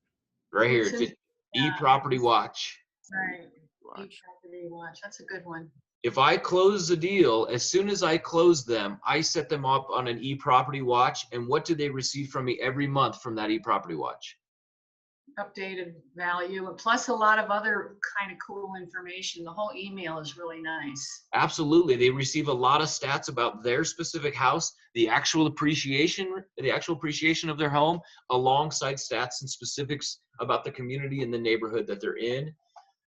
Right here. It's an eProperty Watch. Right. eProperty Watch. That's a good one. If I close the deal, as soon as I close them, I set them up on an eProperty Watch. And what do they receive from me every month from that eProperty Watch? Updated value, and plus a lot of other kind of cool information. The whole email is really nice. Absolutely. They receive a lot of stats about their specific house, the actual appreciation of their home, alongside stats and specifics about the community and the neighborhood that they're in.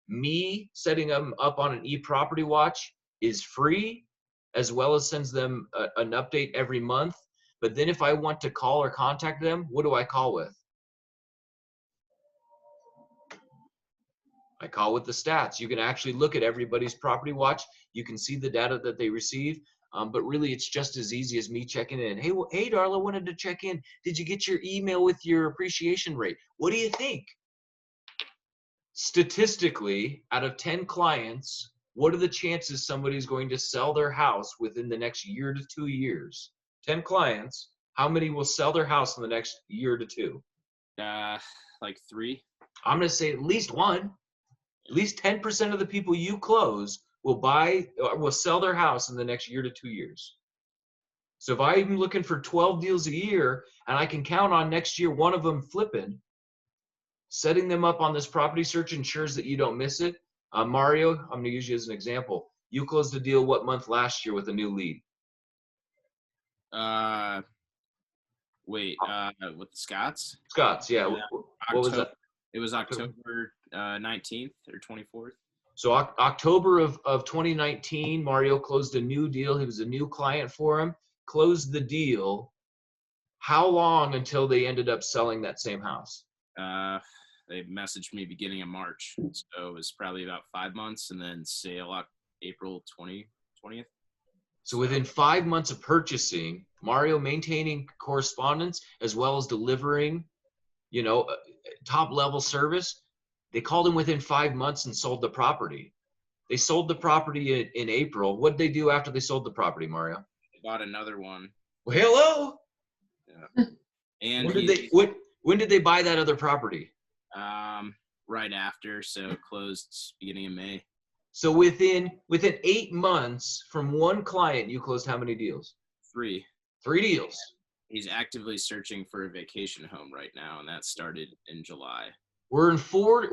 Me setting them up on an eProperty Watch is free, as well as sends them an update every month. But then if I want to call or contact them, what do I call with? I call with the stats. You can actually look at everybody's property watch. You can see the data that they receive. But really, it's just as easy as me checking in. Hey, hey, Darla, wanted to check in. Did you get your email with your appreciation rate? What do you think? Statistically, out of 10 clients, what are the chances somebody's going to sell their house within the next year to 2 years? 10 clients, how many will sell their house in the next year to 2? Like 3. I'm going to say at least 1. At least 10% of the people you close will sell their house in the next year to 2 years. So if I'm looking for 12 deals a year and I can count on next year one of them flipping, setting them up on this property search ensures that you don't miss it. Mario, I'm going to use you as an example. You closed a deal what month last year with a new lead? With the Scots? Scots, yeah. What was that? It was October 19th or 24th. So October of 2019, Mario closed a new deal. He was a new client for him, closed the deal. How long until they ended up selling that same house? They messaged me beginning of March. So it was probably about 5 months, and then sale April 20th. So within 5 months of purchasing, Mario maintaining correspondence as well as delivering, top level service, they called him within 5 months and sold the property. They sold the property in April. What did they do after they sold the property, Mario? They bought another one. Well, hello. Yeah. And when did they buy that other property? Right after, so it closed beginning of May. So within 8 months from one client, you closed how many deals? 3. 3 deals. He's actively searching for a vacation home right now, and that started in July. We're in 4.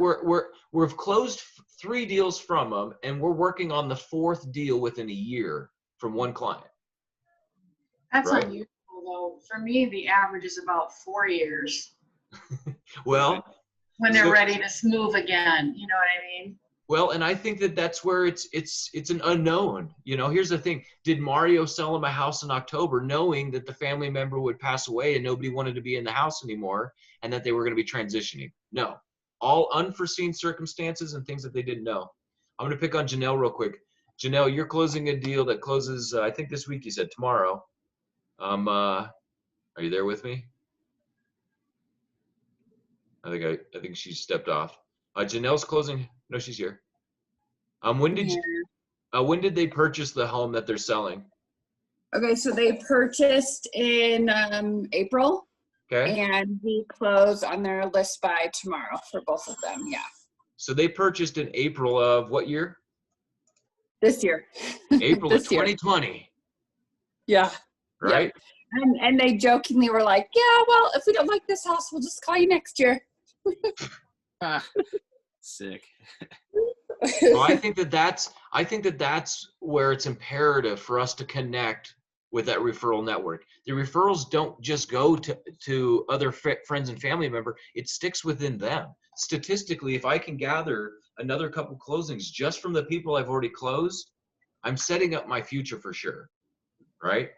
We've closed 3 deals from them, and we're working on the 4th deal within a year from one client. That's Right. unusual, though. For me, the average is about 4 years Well, when they're so- ready to move again. You know what I mean? Well, and I think that's where it's an unknown. Here's the thing. Did Mario sell him a house in October knowing that the family member would pass away and nobody wanted to be in the house anymore and that they were going to be transitioning? No. All unforeseen circumstances and things that they didn't know. I'm going to pick on Janelle real quick. Janelle, you're closing a deal that closes, I think this week, you said tomorrow. Are you there with me? I think she stepped off. Janelle's closing. No, she's here. When did they purchase the home that they're selling? Okay, so they purchased in April, Okay. and we close on their list by tomorrow for both of them. Yeah, So they purchased in April of what year? this year. April of This year. 2020, Yeah. right? And they jokingly were like, yeah, well, if we don't like this house, we'll just call you next year. Sick. So I think that's where it's imperative for us to connect with that referral network. The referrals don't just go to other friends and family member. It sticks within them. Statistically, if I can gather another couple closings just from the people I've already closed, I'm setting up my future for sure, right?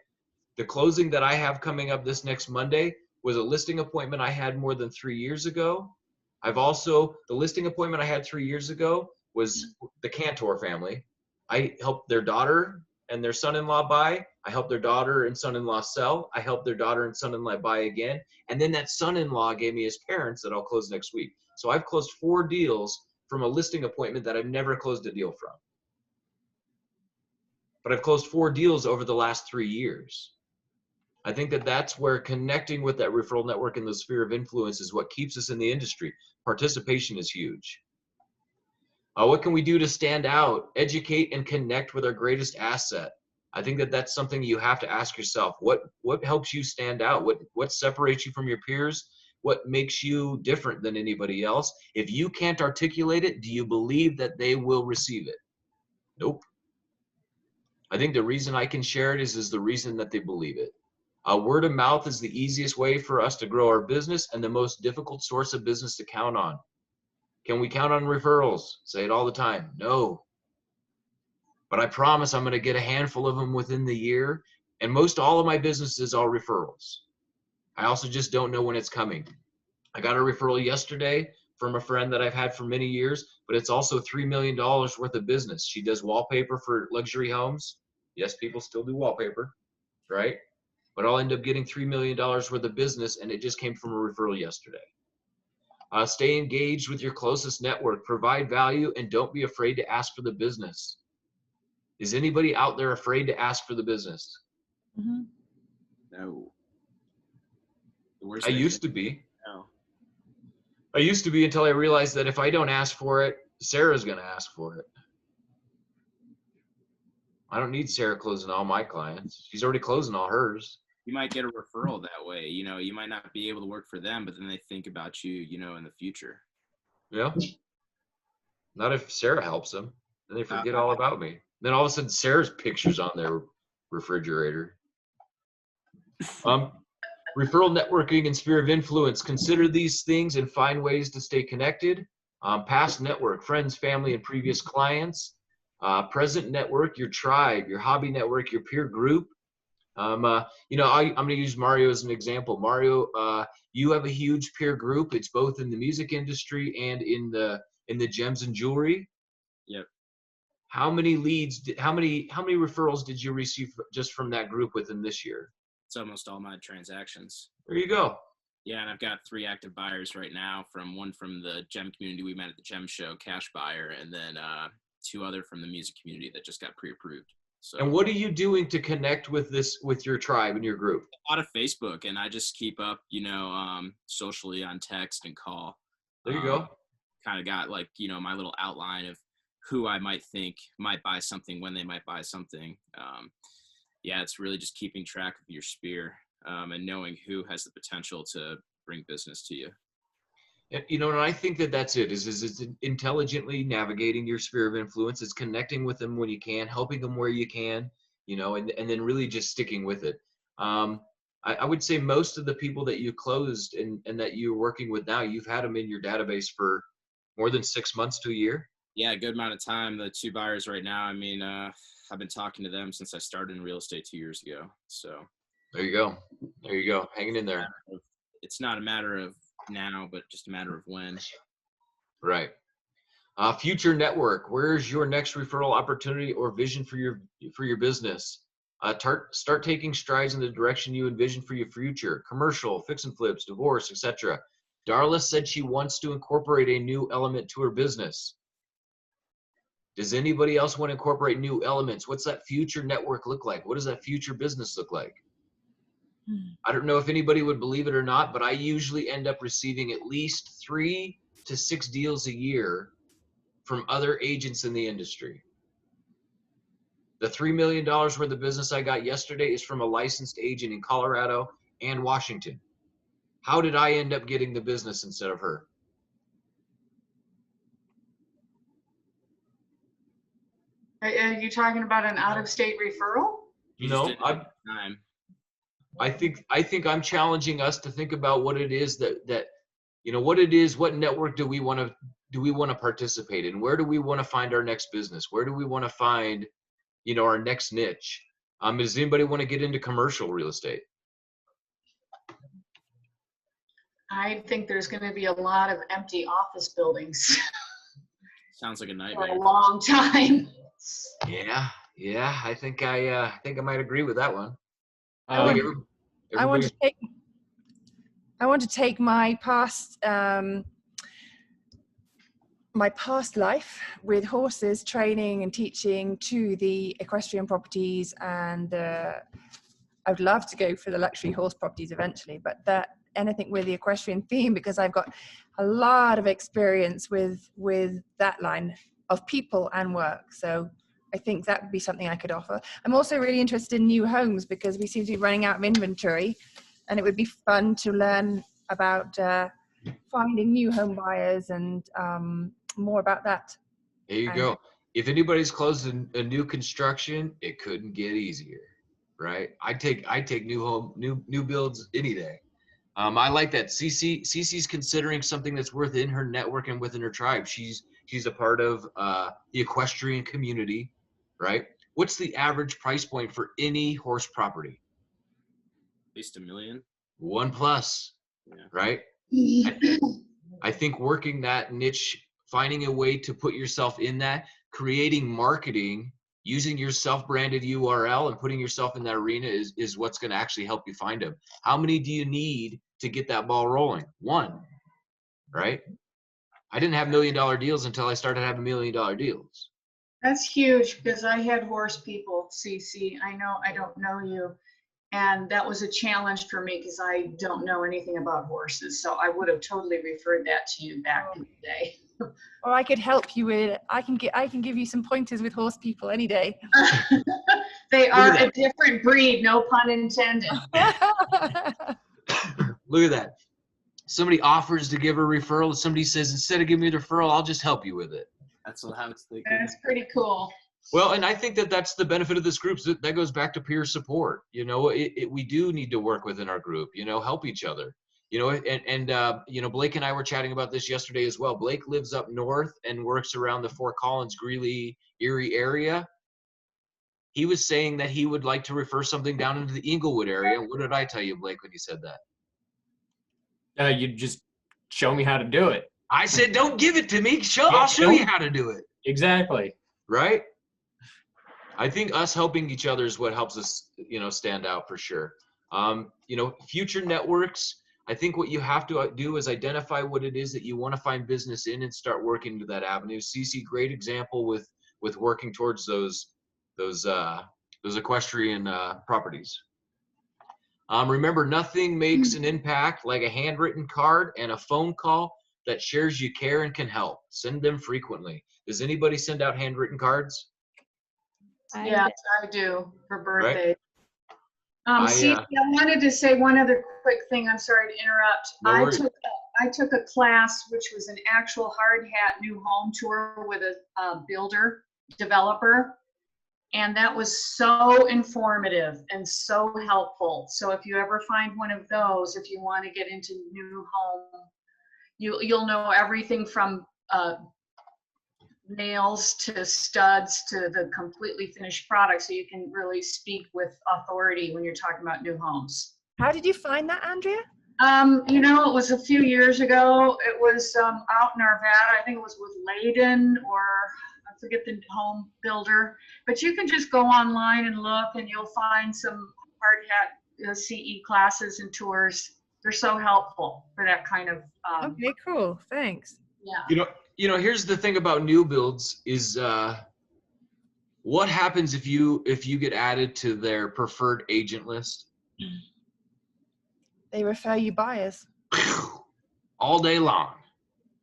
The closing that I have coming up this next Monday was a listing appointment I had more than 3 years ago. The listing appointment I had 3 years ago was the Cantor family. I helped their daughter and their son-in-law buy. I helped their daughter and son-in-law sell. I helped their daughter and son-in-law buy again. And then that son-in-law gave me his parents that I'll close next week. So I've closed 4 deals from a listing appointment that I've never closed a deal from. But I've closed 4 deals over the last 3 years. I think that's where connecting with that referral network and the sphere of influence is what keeps us in the industry. Participation is huge. What can we do to stand out, educate, and connect with our greatest asset? I think that's something you have to ask yourself. What helps you stand out? What separates you from your peers? What makes you different than anybody else? If you can't articulate it, do you believe that they will receive it? Nope. I think the reason I can share it is the reason that they believe it. Word of mouth is the easiest way for us to grow our business and the most difficult source of business to count on. Can we count on referrals? Say it all the time. No. But I promise I'm going to get a handful of them within the year. And most all of my business is all referrals. I also just don't know when it's coming. I got a referral yesterday from a friend that I've had for many years. but it's also $3 million worth of business. She does wallpaper for luxury homes. Yes, people still do wallpaper, right? But I'll end up getting $3 million worth of business, and it just came from a referral yesterday. Stay engaged with your closest network, provide value, and don't be afraid to ask for the business. Is anybody out there afraid to ask for the business? No. I used to be. No. I used to be until I realized that if I don't ask for it, Sarah's going to ask for it. I don't need Sarah closing all my clients. She's already closing all hers. You might get a referral that way. You know, you might not be able to work for them, but then they think about you, you know, in the future. Yeah. Not if Sarah helps them. Then they forget all about me. Then all of a sudden Sarah's picture's on their refrigerator. Referral networking and sphere of influence. Consider these things and find ways to stay connected. Past network, friends, family, and previous clients. Present network, your tribe, your hobby network, your peer group. You know, I'm going to use Mario as an example. Mario, you have a huge peer group. It's both in the music industry and in the gems and jewelry. Yep. How many leads? How many referrals did you receive just from that group within this year? It's almost all my transactions. There you go. Yeah, and I've got 3 active buyers right now. One from the gem community we met at the gem show, cash buyer, and then 2 other from the music community that just got pre-approved. So, and what are you doing to connect with your tribe and your group? A lot of Facebook, and I just keep up, you know, socially on text and call. There you go. Kind of got like, you know, my little outline of who I might think might buy something, when they might buy something. Yeah, it's really just keeping track of your sphere and knowing who has the potential to bring business to you. You know, and I think that's it, is it's intelligently navigating your sphere of influence. It's connecting with them when you can, helping them where you can, you know, and then really just sticking with it. I would say most of the people that you closed and that you're working with now, you've had them in your database for more than 6 months to a year. Yeah, a good amount of time. The 2 buyers right now, I mean, I've been talking to them since I started in real estate 2 years ago. So there you go. There you go. Hanging in there. It's not a matter of now, but just a matter of when. Right. Future network. Where's your next referral opportunity or vision for your business? Start taking strides in the direction you envision for your future. Commercial, fix and flips, divorce, etc. Darla said she wants to incorporate a new element to her business. Does anybody else want to incorporate new elements? What's that future network look like? What does that future business look like? I don't know if anybody would believe it or not, but I usually end up receiving at least 3 to 6 deals a year from other agents in the industry. The $3 million worth of business I got yesterday is from a licensed agent in Colorado and Washington. How did I end up getting the business instead of her? Are you talking about an out-of-state referral? No, I think I'm challenging us to think about what it is that you know, what network do we want to participate in? Where do we want to find our next business? Where do we want to find, you know, our next niche? Does anybody want to get into commercial real estate? I think there's going to be a lot of empty office buildings Sounds like a for nightmare. a long time. Yeah. I think I might agree with that one. I want to take my past life with horses, training and teaching to the equestrian properties, and I'd love to go for the luxury horse properties eventually, but anything with the equestrian theme, because I've got a lot of experience with that line of people and work. So I think that would be something I could offer. I'm also really interested in new homes because we seem to be running out of inventory, and it would be fun to learn about finding new home buyers and more about that. There you go. If anybody's closed a new construction, it couldn't get easier, right? I take new builds any day. I like that. Cece's considering something that's within her network and within her tribe. She's a part of the equestrian community, right? What's the average price point for any horse property? At least $1 million. 1+, Yeah. right? I think working that niche finding a way to put yourself in that, creating marketing, using your self-branded URL and putting yourself in that arena is what's going to actually help you find them. How many do you need to get that ball rolling? One, right? I didn't have $1 million deals until I started having $1 million deals. That's huge because I had horse people, CC. I know I don't know you. And that was a challenge for me because I don't know anything about horses. So I would have totally referred that to you back in the day. Or I could help you with, I can give you some pointers with horse people any day. They are a different breed, no pun intended. Look at that. Somebody offers to give a referral. Somebody says, instead of giving me the referral, I'll just help you with it. That's what I was thinking. That's pretty cool. Well, and I think that that's the benefit of this group. That goes back to peer support. You know, we do need to work within our group, you know, help each other. You know, and you know, Blake and I were chatting about this yesterday as well. Blake lives up north and works around the Fort Collins, Greeley, Erie area. He was saying that he would like to refer something down into the Inglewood area. What did I tell you, Blake, when you said that? You just show me how to do it. I said, don't give it to me. I'll show you how to do it. Exactly. Right? I think us helping each other is what helps us, you know, stand out for sure. You know, future networks, I think what you have to do is identify what it is that you want to find business in and start working to that avenue. CC, great example with working towards those equestrian properties. Remember, nothing makes an impact like a handwritten card and a phone call that shares you care and can help. Send them frequently. Does anybody send out handwritten cards? Yes, I do for birthdays. Right? I wanted to say one other quick thing. I'm sorry to interrupt. No worries. I took a class which was an actual hard hat new home tour with a builder, developer. And that was so informative and so helpful. So if you ever find one of those, if you want to get into new home, you'll know everything from nails to studs to the completely finished product. So you can really speak with authority when you're talking about new homes. How did you find that, Andrea? You know, it was a few years ago. It was out in Arvada. I think it was with Layden, or I forget the home builder. But you can just go online and look, and you'll find some hard hat CE classes and tours. They're so helpful for that kind of. Okay, cool. Thanks. Yeah. You know, here's the thing about new builds is what happens if you get added to their preferred agent list? They refer you buyers. All day long.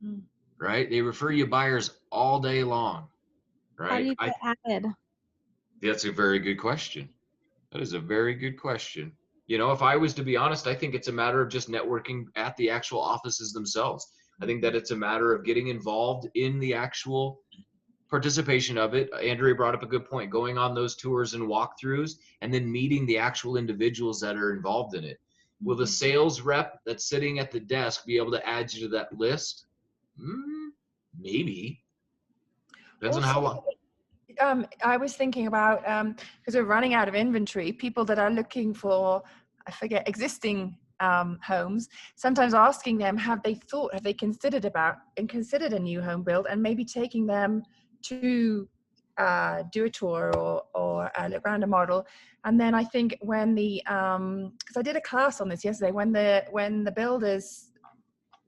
Mm. Right? They refer you buyers all day long. Right? How do you get added? That's a very good question. That is a very good question. You know, if I was to be honest, I think it's a matter of just networking at the actual offices themselves. I think that it's a matter of getting involved in the actual participation of it. Andrea brought up a good point, going on those tours and walkthroughs and then meeting the actual individuals that are involved in it. Will the sales rep that's sitting at the desk be able to add you to that list? Maybe. Depends on how long. I was thinking about, because we're running out of inventory, people that are looking for, I forget, existing homes, sometimes asking them, have they considered a new home build, and maybe taking them to do a tour or look around a model. And then I think when because I did a class on this yesterday, when the builders,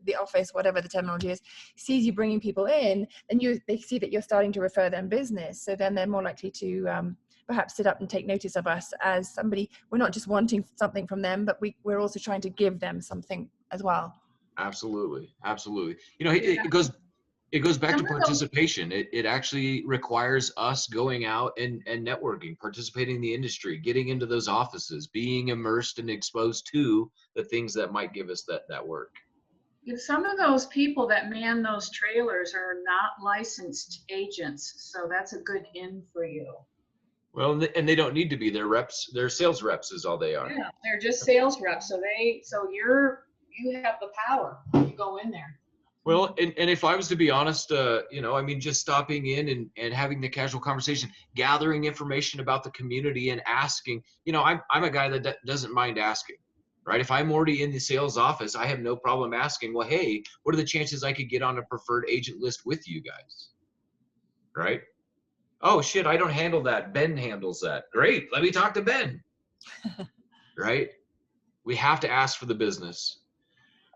the office, whatever the terminology is, sees you bringing people in, then they see that you're starting to refer them business. So then they're more likely to perhaps sit up and take notice of us as somebody. We're not just wanting something from them, but we're also trying to give them something as well. Absolutely. Absolutely. You know, it goes back to participation. It actually requires us going out and networking, participating in the industry, getting into those offices, being immersed and exposed to the things that might give us that work. Some of those people that man those trailers are not licensed agents, so that's a good in for you. Well, and they don't need to be. They're reps. They're sales reps is all they are. Yeah, they're just sales reps. So you have the power. You go in there. Well, and if I was to be honest, you know, I mean, just stopping in and having the casual conversation, gathering information about the community and asking, you know, I'm a guy that doesn't mind asking. right? If I'm already in the sales office, I have no problem asking, well, hey, what are the chances I could get on a preferred agent list with you guys, right? Oh shit, I don't handle that. Ben handles that. Great, let me talk to Ben, right? We have to ask for the business.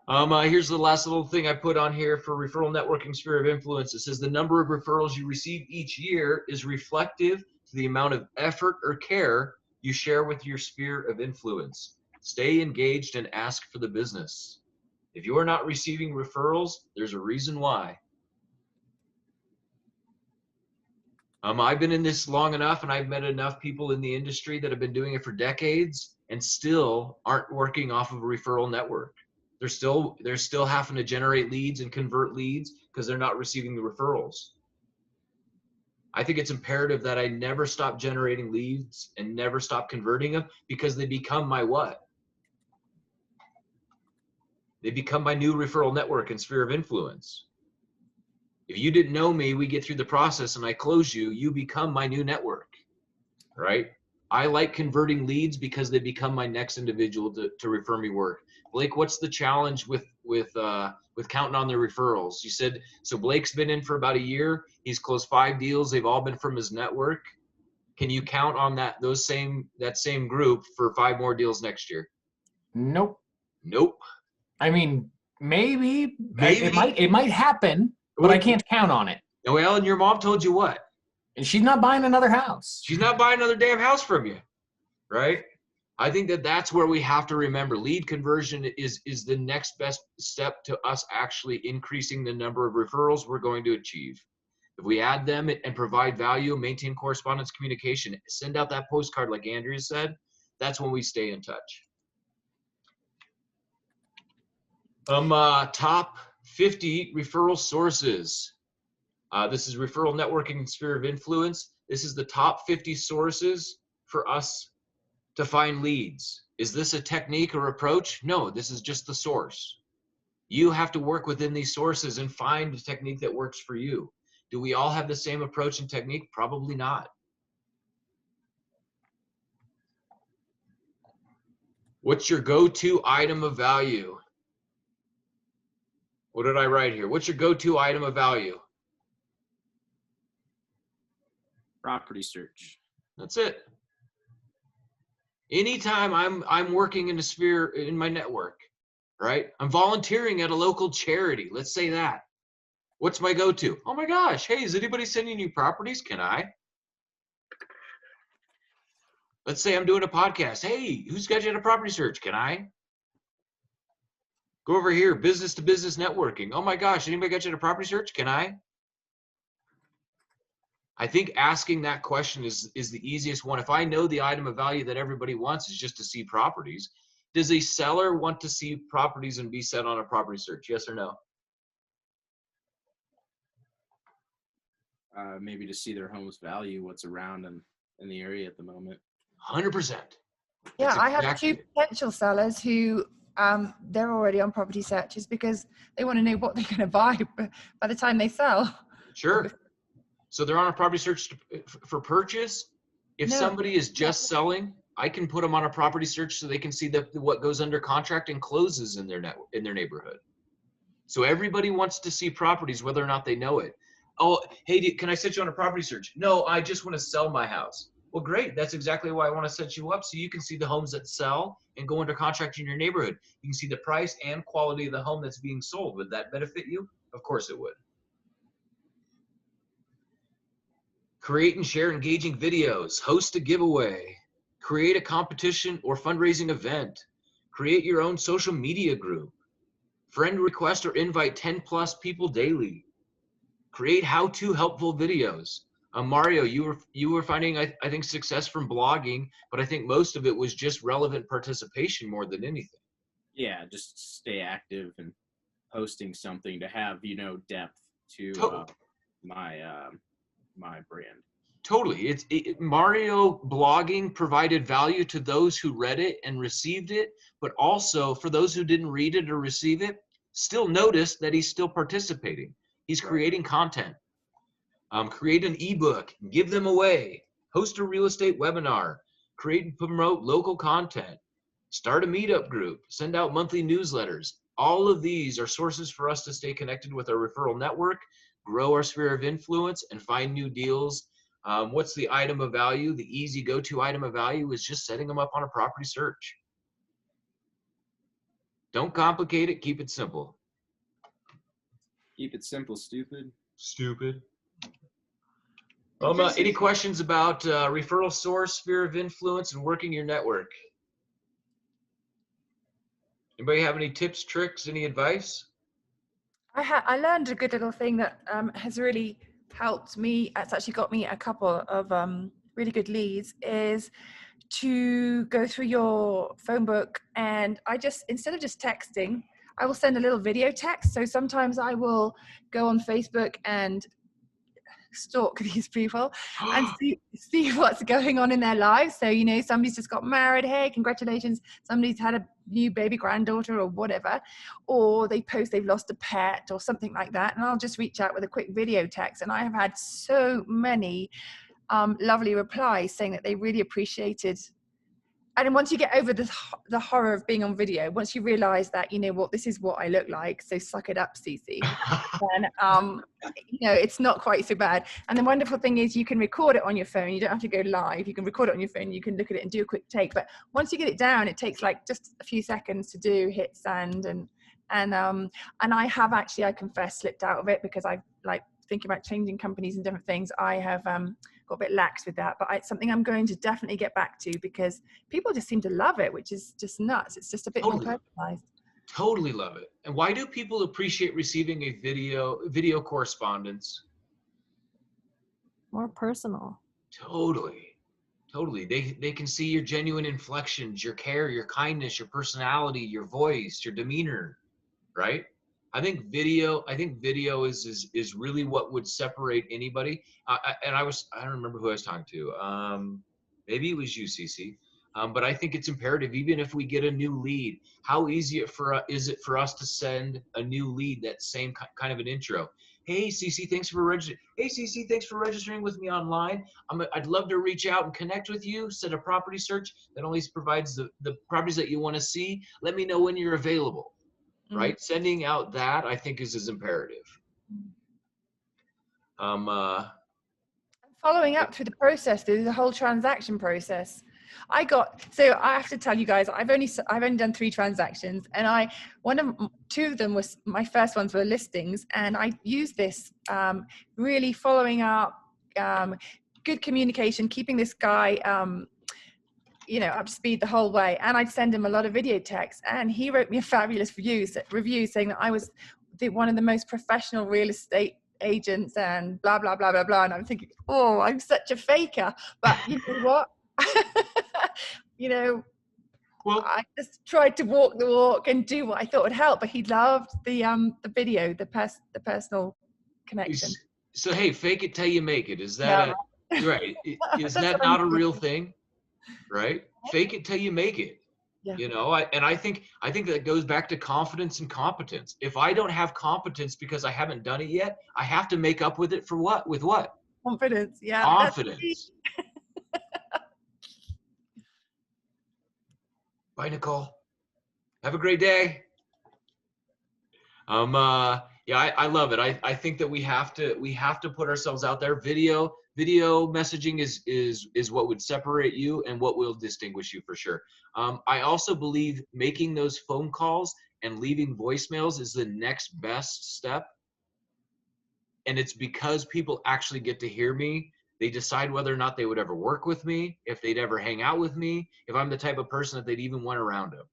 Here's the last little thing I put on here for referral networking sphere of influence. It says the number of referrals you receive each year is reflective to the amount of effort or care you share with your sphere of influence. Stay engaged and ask for the business. If you are not receiving referrals, there's a reason why. I've been in this long enough, and I've met enough people in the industry that have been doing it for decades and still aren't working off of a referral network. They're still having to generate leads and convert leads because they're not receiving the referrals. I think it's imperative that I never stop generating leads and never stop converting them, because they become my what? They become my new referral network and sphere of influence. If you didn't know me, we get through the process and I close you, you become my new network, right? I like converting leads because they become my next individual to refer me work. Blake, what's the challenge with counting on their referrals? You said, so Blake's been in for about a year. He's closed 5 deals. They've all been from his network. Can you count on that same group for 5 more deals next year? Nope. Nope. I mean, maybe. It might happen, but I can't count on it. Well, and your mom told you what? And she's not buying another house. She's not buying another damn house from you, right? I think that's where we have to remember lead conversion is the next best step to us actually increasing the number of referrals we're going to achieve. If we add them and provide value, maintain correspondence communication, send out that postcard like Andrea said, that's when we stay in touch. Top 50 referral sources. This is referral networking and sphere of influence. This is the top 50 sources for us to find leads. Is this a technique or approach? No, this is just the source. You have to work within these sources and find a technique that works for you. Do we all have the same approach and technique? Probably not. What's your go-to item of value? What did I write here? What's your go-to item of value? Property search. That's it. Anytime I'm working in a sphere in my network, right? I'm volunteering at a local charity. Let's say that. What's my go-to? Oh my gosh, hey, is anybody sending you properties? Can I? Let's say I'm doing a podcast. Hey, who's got you at a property search? Can I? Go over here, business to business networking. Oh my gosh, anybody got you at a property search? Can I? I think asking that question is the easiest one. If I know the item of value that everybody wants is just to see properties, does a seller want to see properties and be set on a property search? Yes or no? Maybe to see their home's value, what's around in the area at the moment. 100%. Yeah, That's I have exactly 2 potential sellers who they're already on property searches because they want to know what they're going to buy by the time they sell. Sure. So they're on a property search for purchase. If somebody is just selling, I can put them on a property search so they can see what goes under contract and closes in their neighborhood. So everybody wants to see properties, whether or not they know it. Oh, hey, can I set you on a property search? No, I just want to sell my house. Well, great. That's exactly why I want to set you up, so you can see the homes that sell and go under contract in your neighborhood. You can see the price and quality of the home that's being sold. Would that benefit you? Of course it would. Create and share engaging videos, host a giveaway, create a competition or fundraising event, create your own social media group, friend request or invite 10 plus people daily, create how-to helpful videos. Mario, you were finding, I think, success from blogging, but I think most of it was just relevant participation more than anything. Yeah, just stay active and posting something to have, depth to my brand. Totally. Mario blogging provided value to those who read it and received it, but also for those who didn't read it or receive it, still notice that he's still participating. He's creating content. Create an ebook, give them away, host a real estate webinar, create and promote local content, Start a meetup group, send out monthly newsletters. All of these are sources for us to stay connected with our referral network, grow our sphere of influence, and find new deals. What's the item of value? The easy go-to item of value is just setting them up on a property search. Don't complicate it, keep it simple. Keep it simple, stupid. Stupid. Any questions about referral source, sphere of influence, and working your network? Anybody have any tips, tricks, any advice? I learned a good little thing that has really helped me. It's actually got me a couple of really good leads. Is to go through your phone book, and I just, instead of just texting, I will send a little video text. So sometimes I will go on Facebook and stalk these people and see what's going on in their lives. So, you know, somebody's just got married, hey, congratulations. Somebody's had a new baby granddaughter or whatever, or they post they've lost a pet or something like that, and I'll just reach out with a quick video text. And I have had so many lovely replies saying that they really appreciated. And then once you get over the horror of being on video, once you realize that, you know what, this is what I look like, so suck it up, Cece, then, you know, it's not quite so bad. And the wonderful thing is you can record it on your phone. You don't have to go live. You can record it on your phone. You can look at it and do a quick take. But once you get it down, it takes like just a few seconds to do, hit send. And I have actually, I confess, slipped out of it because I like thinking about changing companies and different things. I have got a bit lax with that, but it's something I'm going to definitely get back to because people just seem to love it, which is just nuts. It's just a bit more personalized. Totally love it. And why do people appreciate receiving a video correspondence? More personal. Totally. They can see your genuine inflections, your care, your kindness, your personality, your voice, your demeanor, right? I think video is really what would separate anybody. I don't remember who I was talking to. Maybe it was you, Cece. But I think it's imperative, even if we get a new lead, how easy is it for us to send a new lead that same kind of an intro? Hey, Cece, thanks for registering. Hey, Cece, thanks for registering with me online. I'd love to reach out and connect with you. Set a property search that only provides the properties that you want to see. Let me know when you're available. Right? Sending out that, I think, is imperative. Following up through the process, through the whole transaction process. So I have to tell you guys, I've only done 3 transactions, and two of them was, my first ones were listings, and I used this really following up, good communication, keeping this guy you know, up to speed the whole way. And I'd send him a lot of video texts, and he wrote me a fabulous review saying that I was one of the most professional real estate agents and blah, blah, blah, blah, blah. And I'm thinking, oh, I'm such a faker. But you know what? You know, well, I just tried to walk the walk and do what I thought would help. But he loved the video, the personal connection. So, hey, fake it till you make it. Is that right? Is that not a real thing? Right? Fake it till you make it. Yeah. You know, I think that goes back to confidence and competence. If I don't have competence because I haven't done it yet, I have to make up with it for what? With what? Confidence. Yeah. Confidence. Bye, Nicole. Have a great day. Yeah, I love it. I think that we have to put ourselves out there. Video messaging is what would separate you and what will distinguish you for sure. I also believe making those phone calls and leaving voicemails is the next best step. And it's because people actually get to hear me. They decide whether or not they would ever work with me, if they'd ever hang out with me, if I'm the type of person that they'd even want around them.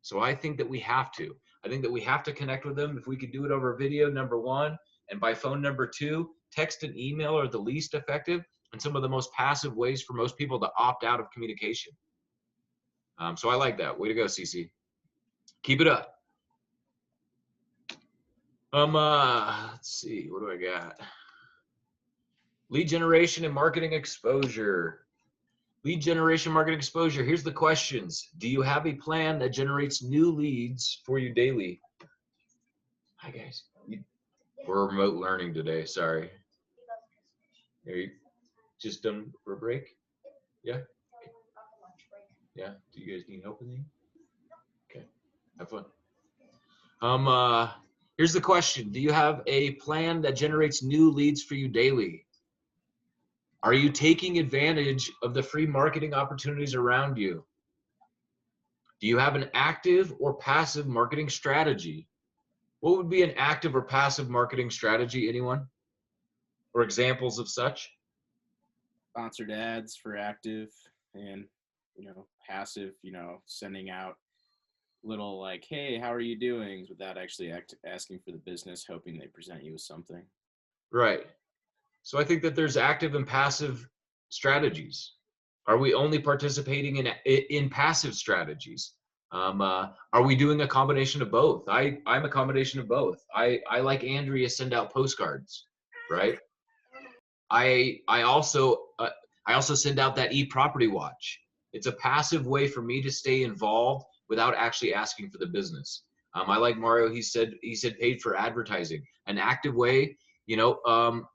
So I think that we have to. I think that we have to connect with them. If we could do it over video, number 1, and by phone, number 2, text and email are the least effective and some of the most passive ways for most people to opt out of communication. So I like that. Way to go, Cece. Keep it up. Let's see, what do I got? Lead generation and marketing exposure. Lead generation, marketing exposure. Here's the questions. Do you have a plan that generates new leads for you daily? Hi, guys. We're remote learning today. Sorry. Are you just done for a break? Yeah? Yeah? Do you guys need help with anything? Have fun. Here's the question. Do you have a plan that generates new leads for you daily? Are you taking advantage of the free marketing opportunities around you? Do you have an active or passive marketing strategy? What would be an active or passive marketing strategy, anyone? Or examples of such? Sponsored ads for active, and passive, sending out little like, hey, how are you doing, without actually asking for the business, hoping they present you with something. Right. So I think that there's active and passive strategies. Are we only participating in passive strategies? Are we doing a combination of both? I'm a combination of both. I like Andrea send out postcards, right? I also send out that e-property watch. It's a passive way for me to stay involved without actually asking for the business. I like Mario. He said paid for advertising. An active way, I'm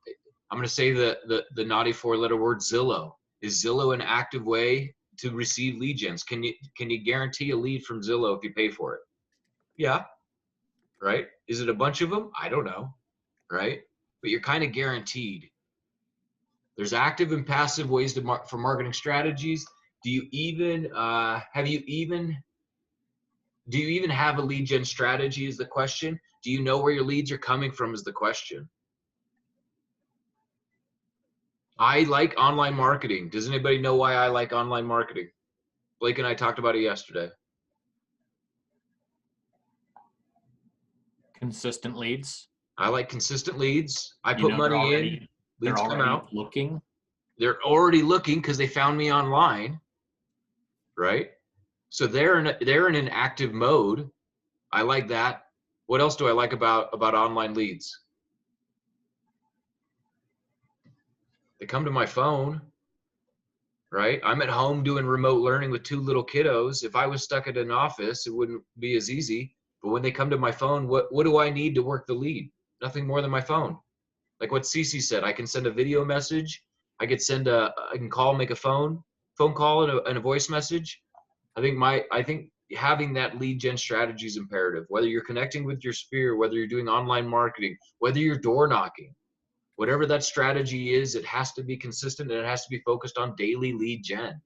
going to say the naughty 4-letter word Zillow. Is Zillow an active way to receive lead gens? Can you guarantee a lead from Zillow if you pay for it? Yeah. Right. Is it a bunch of them? I don't know. Right. But you're kind of guaranteed. There's active and passive ways for marketing strategies. Do you even have a lead gen strategy is the question. Do you know where your leads are coming from is the question. I like online marketing. Does anybody know why I like online marketing? Blake and I talked about it yesterday. Consistent leads. I like consistent leads. I put money in. Leads come out. Looking. They're already looking because they found me online, right? So they're in an active mode. I like that. What else do I like about online leads? They come to my phone, right? I'm at home doing remote learning with 2 little kiddos. If I was stuck at an office, it wouldn't be as easy. But when they come to my phone, what do I need to work the lead? Nothing more than my phone. Like what Cece said, I can send a video message. I can call, make a phone call and a voice message. I think having that lead gen strategy is imperative. Whether you're connecting with your sphere, whether you're doing online marketing, whether you're door knocking, whatever that strategy is, it has to be consistent and it has to be focused on daily lead gen.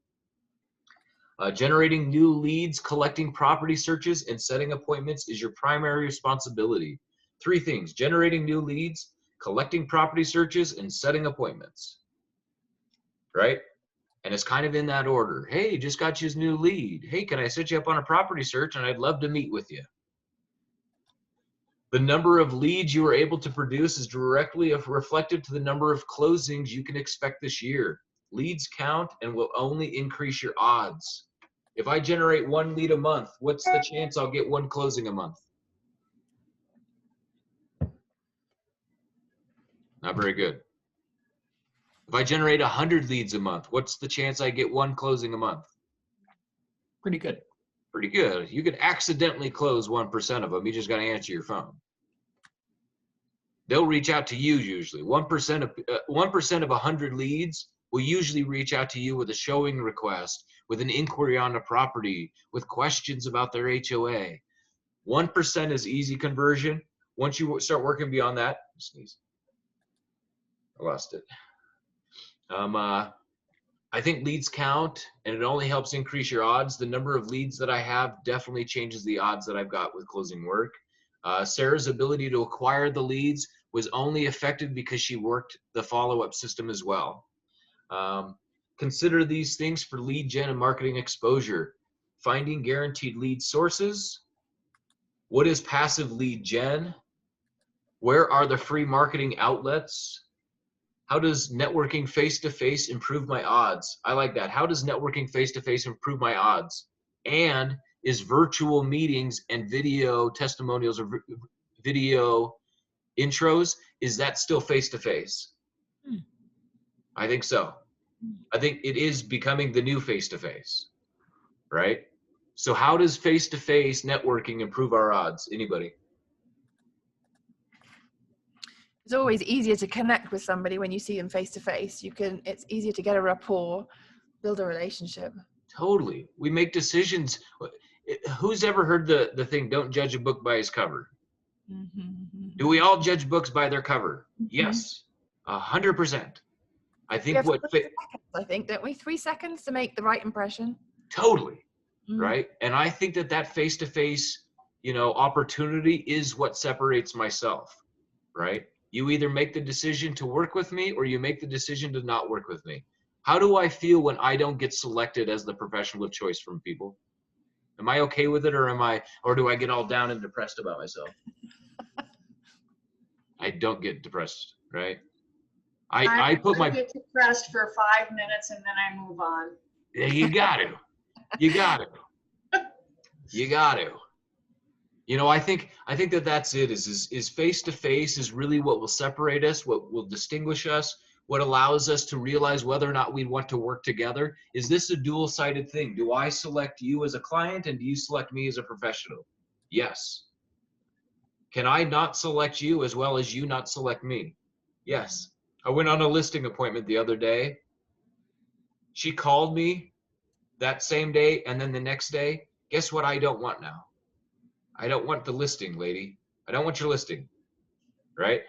Generating new leads, collecting property searches, and setting appointments is your primary responsibility. 3 things: generating new leads, collecting property searches, and setting appointments. Right? And it's kind of in that order. Hey, just got you his new lead. Hey, can I set you up on a property search? And I'd love to meet with you. The number of leads you are able to produce is directly reflected to the number of closings you can expect this year. Leads count and will only increase your odds. If I generate 1 lead a month, what's the chance I'll get 1 closing a month? Not very good. If I generate 100 leads a month, what's the chance I get 1 closing a month? Pretty good. Pretty good. You could accidentally close 1% of them. You just got to answer your phone. They'll reach out to you usually. 1% of 100 leads will usually reach out to you with a showing request, with an inquiry on a property, with questions about their HOA. 1% is easy conversion. Once you start working beyond that, sneeze. I lost it. I think leads count, and it only helps increase your odds. The number of leads that I have definitely changes the odds that I've got with closing work. Sarah's ability to acquire the leads was only affected because she worked the follow-up system as well. Consider these things for lead gen and marketing exposure. Finding guaranteed lead sources. What is passive lead gen? Where are the free marketing outlets? How does networking face-to-face improve my odds? I like that. How does networking face-to-face improve my odds? And is virtual meetings and video testimonials or video intros, is that still face-to-face? I think so. I think it is becoming the new face-to-face, right? So how does face-to-face networking improve our odds? Anybody? It's always easier to connect with somebody when you see them face to face. It's easier to get a rapport, build a relationship. Totally. We make decisions. who's ever heard the thing, don't judge a book by its cover? Mm-hmm. Do we all judge books by their cover? Yes, 100%. I We think have what 3 seconds, I think, don't we? 3 seconds to make the right impression. totally, Mm. right? And I think that face-to-face, opportunity is what separates myself, right? You either make the decision to work with me or you make the decision to not work with me. How do I feel when I don't get selected as the professional of choice from people? Am I okay with it, or do I get all down and depressed about myself? I don't get depressed, right? I put my, get depressed for 5 minutes and then I move on. yeah, you got to. I think that's it, is face to face is really what will separate us, what will distinguish us, what allows us to realize whether or not we want to work together. Is this a dual-sided thing? Do I select you as a client and do you select me as a professional? Yes. Can I not select you as well as you not select me? Yes. I went on a listing appointment the other day. She called me that same day, and then the next day, guess what I don't want now? I don't want the listing, lady. I don't want your listing, right?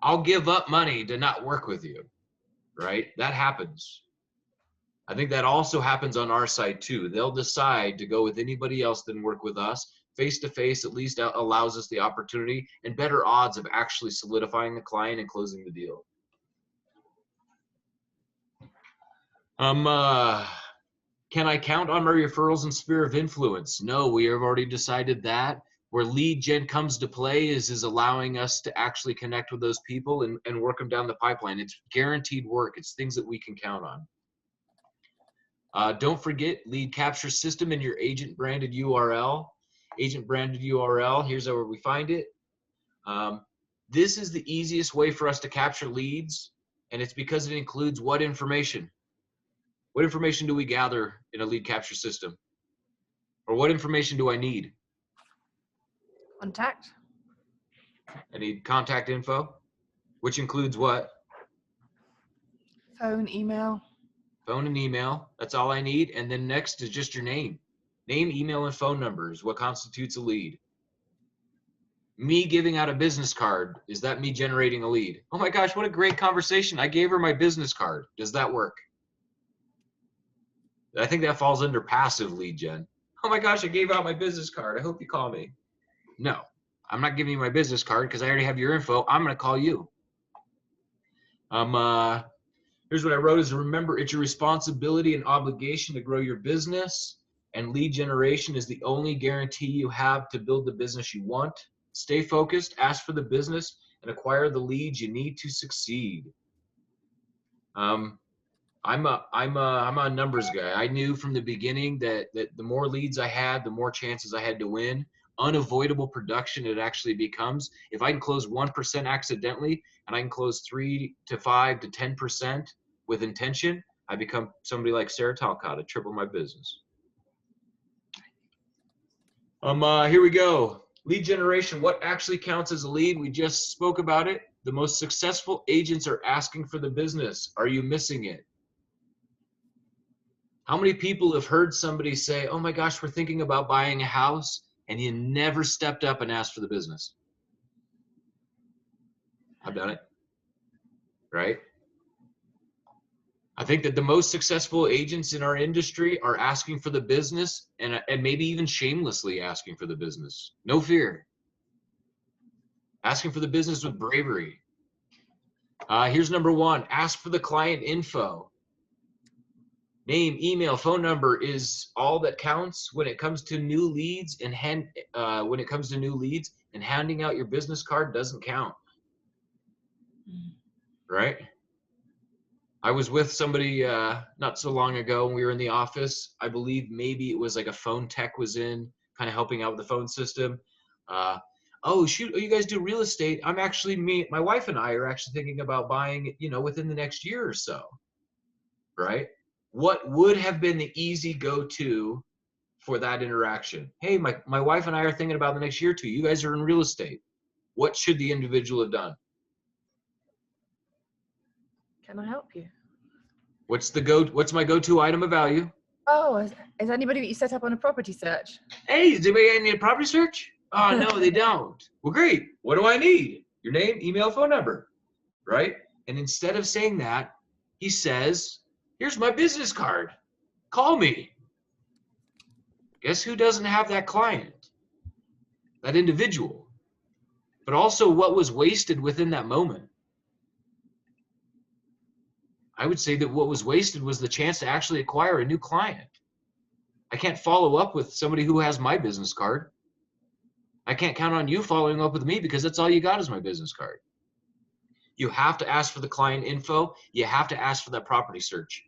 I'll give up money to not work with you, right? That happens. I think that also happens on our side too. They'll decide to go with anybody else than work with us. Face-to-face at least allows us the opportunity and better odds of actually solidifying the client and closing the deal. Can I count on my referrals and sphere of influence? No, we have already decided that. Where lead gen comes to play is allowing us to actually connect with those people and work them down the pipeline. It's guaranteed work. It's things that we can count on. Don't forget lead capture system in your agent branded URL. Agent branded URL, here's where we find it. This is the easiest way for us to capture leads, and it's because it includes what information? What information do we gather in a lead capture system? Or what information do I need? Contact. I need contact info, which includes what? Phone, email. Phone and email, that's all I need. And then next is just your name. Name, email, and phone numbers, what constitutes a lead. Me giving out a business card, is that me generating a lead? Oh my gosh, what a great conversation. I gave her my business card. Does that work? I think that falls under passive lead gen. Oh my gosh, I gave out my business card. I hope you call me. No, I'm not giving you my business card because I already have your info. I'm going to call you. Here's what I wrote is, remember, it's your responsibility and obligation to grow your business, and lead generation is the only guarantee you have to build the business you want. Stay focused, ask for the business, and acquire the leads you need to succeed. I'm a numbers guy. I knew from the beginning that the more leads I had, the more chances I had to win. Unavoidable production it actually becomes. If I can close 1% accidentally, and I can close 3 to 5 to 10% with intention, I become somebody like Sarah Talcott, triple my business. Here we go. Lead generation, what actually counts as a lead? We just spoke about it. The most successful agents are asking for the business. Are you missing it? How many people have heard somebody say, oh my gosh, we're thinking about buying a house, and you never stepped up and asked for the business? I've done it, right? I think that the most successful agents in our industry are asking for the business, and maybe even shamelessly asking for the business. No fear. Asking for the business with bravery. Here's number 1, ask for the client info. Name, email, phone number is all that counts when it comes to new leads, and handing out your business card doesn't count. Right? I was with somebody not so long ago when we were in the office. I believe maybe it was like a phone tech was in, kind of helping out with the phone system. Oh shoot, oh, you guys do real estate. My wife and I are actually thinking about buying, within the next year or so. Right? What would have been the easy go-to for that interaction? Hey, my wife and I are thinking about the next year or two. You guys are in real estate. What should the individual have done? Can I help you? What's my go-to item of value? Oh, is anybody that you set up on a property search? Hey, does anybody need a property search? Oh, no, they don't. Well, great. What do I need? Your name, email, phone number, right? And instead of saying that, he says, here's my business card. Call me. Guess who doesn't have that client? That individual. But also what was wasted within that moment. I would say that what was wasted was the chance to actually acquire a new client. I can't follow up with somebody who has my business card. I can't count on you following up with me because that's all you got is my business card. You have to ask for the client info. You have to ask for that property search.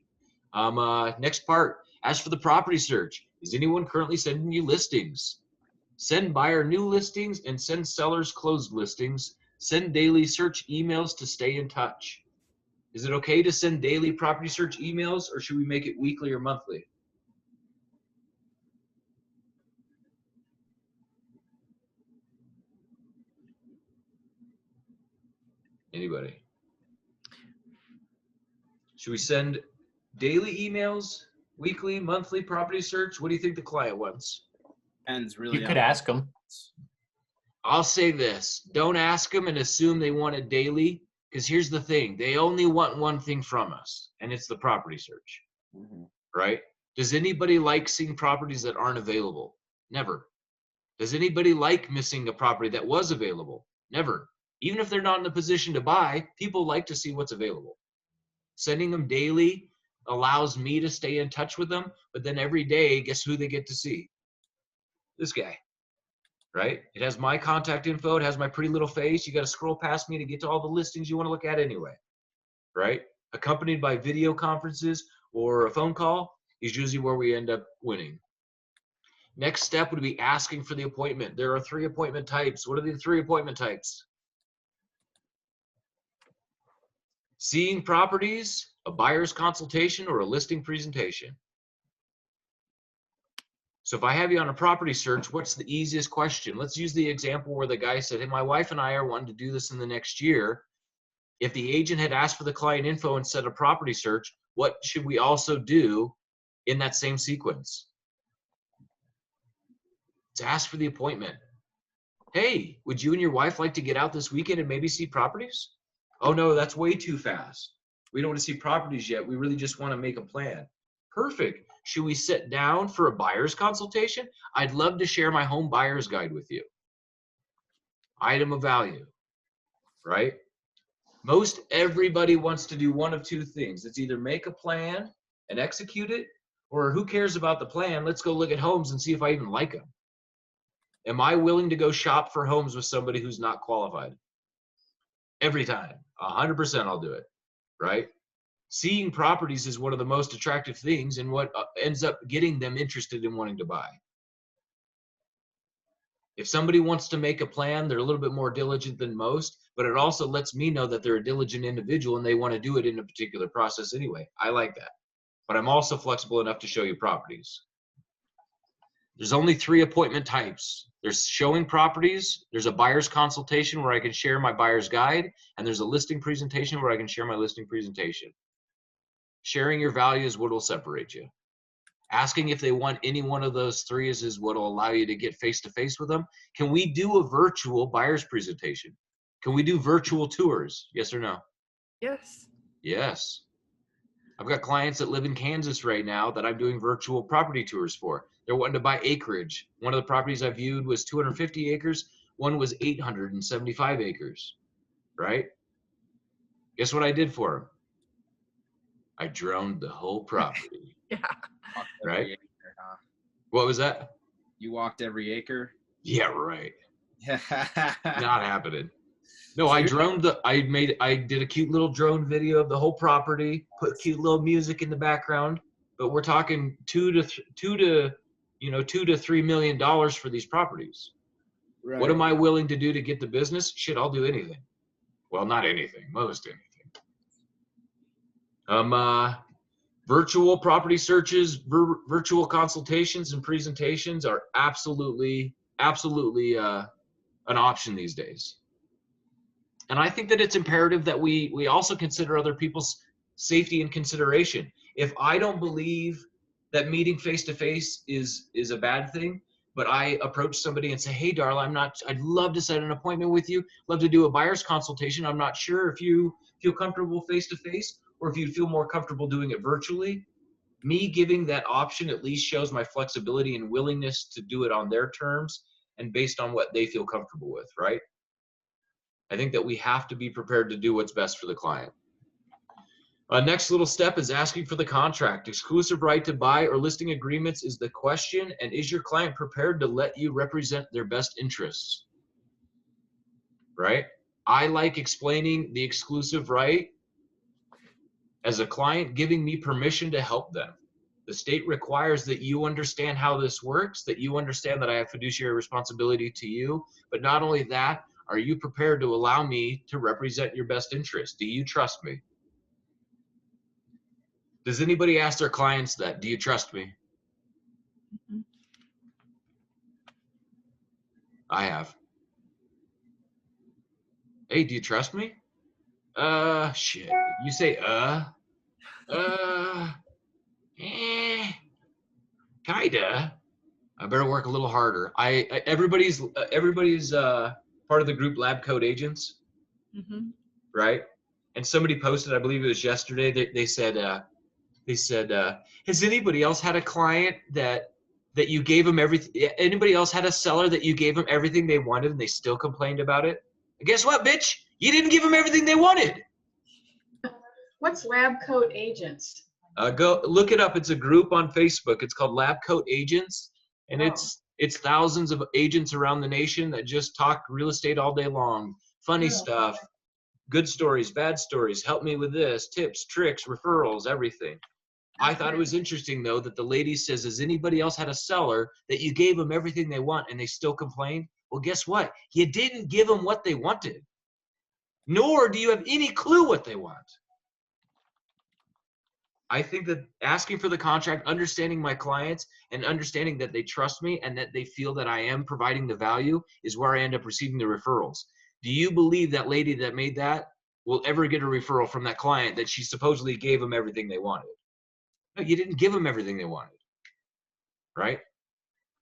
Next part, ask for the property search. Is anyone currently sending you listings? Send buyer new listings and send sellers closed listings. Send daily search emails to stay in touch. Is it okay to send daily property search emails, or should we make it weekly or monthly? Anybody? Should we send daily emails, weekly, monthly property search? What do you think the client wants? Depends really. You could ask them. I'll say this. Don't ask them and assume they want it daily, because here's the thing. They only want one thing from us, and it's the property search, right? Does anybody like seeing properties that aren't available? Never. Does anybody like missing a property that was available? Never. Even if they're not in a position to buy, people like to see what's available. Sending them daily allows me to stay in touch with them, but then every day, guess who they get to see? This guy, right? It has my contact info. It has my pretty little face. You got to scroll past me to get to all the listings you want to look at anyway, right? Accompanied by video conferences or a phone call is usually where we end up winning. Next step would be asking for the appointment. There are 3 appointment types. What are the 3 appointment types? Seeing properties, a buyer's consultation, or a listing presentation. So if I have you on a property search, what's the easiest question? Let's use the example where the guy said, hey, my wife and I are wanting to do this in the next year. If the agent had asked for the client info and said a property search, what should we also do in that same sequence? To ask for the appointment. Hey, would you and your wife like to get out this weekend and maybe see properties? Oh no, that's way too fast. We don't want to see properties yet. We really just want to make a plan. Perfect. Should we sit down for a buyer's consultation? I'd love to share my home buyer's guide with you. Item of value, right? Most everybody wants to do one of 2 things. It's either make a plan and execute it, or who cares about the plan? Let's go look at homes and see if I even like them. Am I willing to go shop for homes with somebody who's not qualified? Every time, 100% I'll do it, right? Seeing properties is one of the most attractive things and what ends up getting them interested in wanting to buy. If somebody wants to make a plan, they're a little bit more diligent than most, but it also lets me know that they're a diligent individual and they want to do it in a particular process anyway. I like that. But I'm also flexible enough to show you properties. There's only 3 appointment types. There's showing properties, there's a buyer's consultation where I can share my buyer's guide, and there's a listing presentation where I can share my listing presentation. Sharing your value is what will separate you. Asking if they want any one of those 3 is what will allow you to get face-to-face with them. Can we do a virtual buyer's presentation? Can we do virtual tours? Yes or no? Yes. Yes. I've got clients that live in Kansas right now that I'm doing virtual property tours for. They're wanting to buy acreage. One of the properties I viewed was 250 acres. One was 875 acres, right? Guess what I did for them? I droned the whole property. Yeah. Right? Acre, huh? What was that? You walked every acre? Yeah, right. Yeah. Not happening. No, I did a cute little drone video of the whole property, put cute little music in the background, but we're talking $2 to $3 million for these properties. Right. What am I willing to do to get the business? Shit, I'll do anything. Well, not anything, most anything. Virtual property searches, virtual consultations and presentations are absolutely an option these days. And I think that it's imperative that we also consider other people's safety and consideration. If I don't believe that meeting face to face is a bad thing, but I approach somebody and say, hey, Darla, I'd love to set an appointment with you. Love to do a buyer's consultation. I'm not sure if you feel comfortable face to face or if you feel more comfortable doing it virtually. Me giving that option at least shows my flexibility and willingness to do it on their terms and based on what they feel comfortable with, right? I think that we have to be prepared to do what's best for the client. Next little step is asking for the contract. Exclusive right to buy or listing agreements is the question, and is your client prepared to let you represent their best interests? Right? I like explaining the exclusive right as a client giving me permission to help them. The state requires that you understand how this works, that you understand that I have fiduciary responsibility to you, but not only that, are you prepared to allow me to represent your best interest? Do you trust me? Does anybody ask their clients that? Do you trust me? Mhm. I have. Hey, do you trust me? Shit. You say, kinda. I better work a little harder. Everybody's part of the group Lab Coat Agents, Mhm. right? And somebody posted, I believe it was yesterday, they said, has anybody else had a client that you gave them everything? Anybody else had a seller that you gave them everything they wanted and they still complained about it? And guess what, bitch? You didn't give them everything they wanted. What's Lab Coat Agents? Go look it up. It's a group on Facebook. It's called Lab Coat Agents, and it's thousands of agents around the nation that just talk real estate all day long. Funny stuff, good stories, bad stories. Help me with this, tips, tricks, referrals, everything. I thought it was interesting though that the lady says, has anybody else had a seller that you gave them everything they want and they still complain? Well, guess what? You didn't give them what they wanted, nor do you have any clue what they want. I think that asking for the contract, understanding my clients and understanding that they trust me and that they feel that I am providing the value is where I end up receiving the referrals. Do you believe that lady that made that will ever get a referral from that client that she supposedly gave them everything they wanted? No, you didn't give them everything they wanted, right?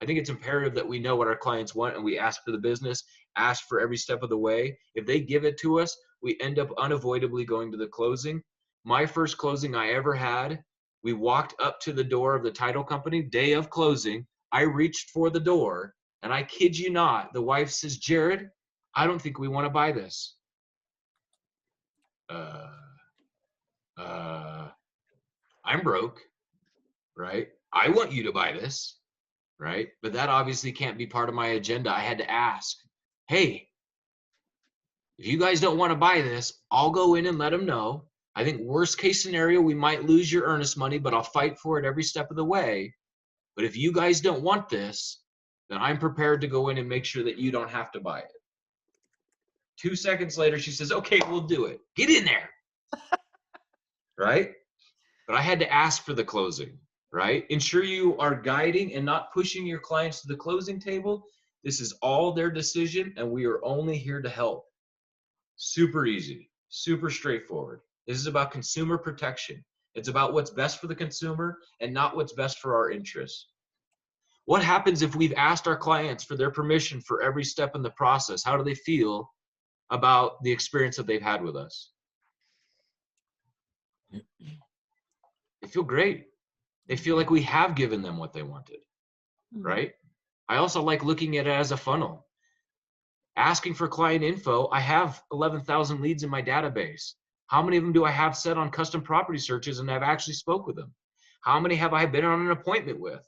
I think it's imperative that we know what our clients want and we ask for the business, ask for every step of the way. If they give it to us, we end up unavoidably going to the closing. My first closing I ever had, we walked up to the door of the title company, day of closing. I reached for the door, and I kid you not, the wife says, Jared, I don't think we want to buy this. I'm broke, right? I want you to buy this, right? But that obviously can't be part of my agenda. I had to ask, hey, if you guys don't want to buy this, I'll go in and let them know. I think worst case scenario, we might lose your earnest money, but I'll fight for it every step of the way. But if you guys don't want this, then I'm prepared to go in and make sure that you don't have to buy it. 2 seconds later, she says, okay, we'll do it. Get in there. Right? But I had to ask for the closing, right? Ensure you are guiding and not pushing your clients to the closing table. This is all their decision, and we are only here to help. Super easy, super straightforward. This is about consumer protection. It's about what's best for the consumer and not what's best for our interests. What happens if we've asked our clients for their permission for every step in the process? How do they feel about the experience that they've had with us? They feel great. They feel like we have given them what they wanted, right? I also like looking at it as a funnel. Asking for client info, I have 11,000 leads in my database. How many of them do I have set on custom property searches and I've actually spoke with them? How many have I been on an appointment with?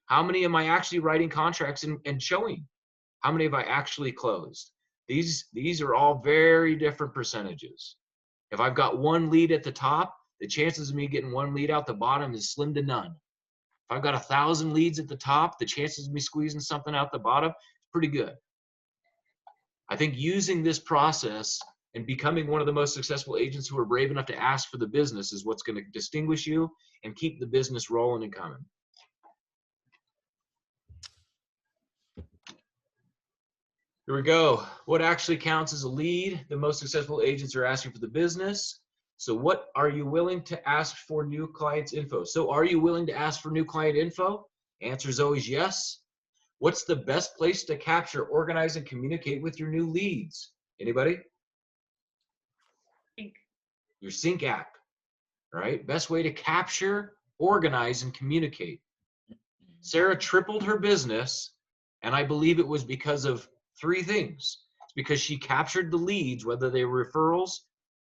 How many am I actually writing contracts and showing? How many have I actually closed? These are all very different percentages. If I've got one lead at the top, the chances of me getting one lead out the bottom is slim to none. If I've got 1,000 leads at the top, the chances of me squeezing something out the bottom is pretty good. I think using this process and becoming one of the most successful agents who are brave enough to ask for the business is what's going to distinguish you and keep the business rolling and coming. Here we go. What actually counts as a lead? The most successful agents are asking for the business. So what are you willing to ask for new clients info? So are you willing to ask for new client info? Answer is always yes. What's the best place to capture, organize, and communicate with your new leads? Anybody? Think. Your Sync app, right? Best way to capture, organize, and communicate. Sarah tripled her business, and I believe it was because of 3 things. It's because she captured the leads, whether they were referrals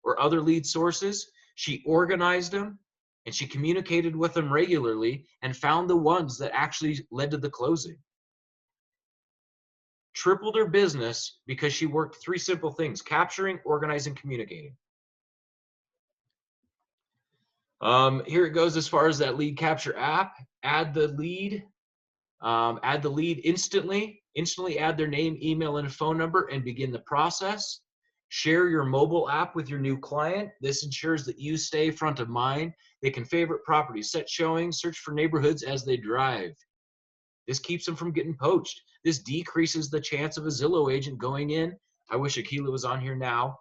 or other lead sources. She organized them, and she communicated with them regularly and found the ones that actually led to the closing. Tripled her business because she worked 3 simple things: capturing, organizing, communicating. Here it goes as far as that lead capture app. Add the lead instantly add their name, email, and phone number and begin the process. Share your mobile app with your new client. This ensures that you stay front of mind. They can favorite properties, set showings, search for neighborhoods as they drive. This keeps them from getting poached. This decreases the chance of a Zillow agent going in. I wish Akila was on here now.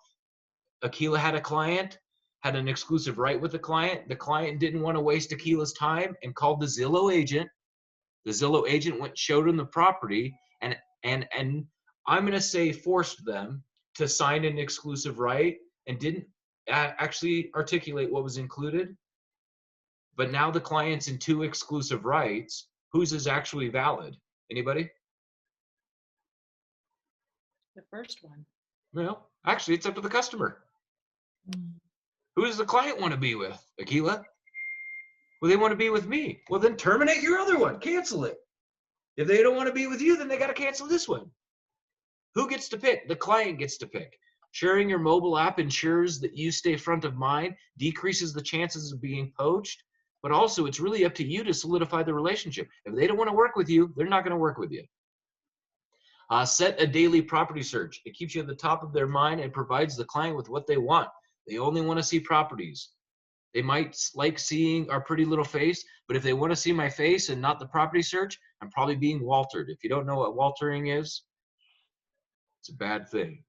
Akila had a client, had an exclusive right with the client. The client didn't want to waste Akila's time and called the Zillow agent. The Zillow agent went, showed him the property, and I'm going to say forced them to sign an exclusive right and didn't actually articulate what was included. But now the client's in 2 exclusive rights. Whose is actually valid? Anybody? The first one. Well, actually, it's up to the customer. Who does the client want to be with? Akila? Well, they want to be with me. Well, then terminate your other one. Cancel it. If they don't want to be with you, then they got to cancel this one. Who gets to pick? The client gets to pick. Sharing your mobile app ensures that you stay front of mind, decreases the chances of being poached, but also it's really up to you to solidify the relationship. If they don't want to work with you, they're not going to work with you. Set a daily property search. It keeps you at the top of their mind and provides the client with what they want. They only want to see properties. They might like seeing our pretty little face, but if they want to see my face and not the property search, I'm probably being Waltered. If you don't know what Waltering is, it's a bad thing.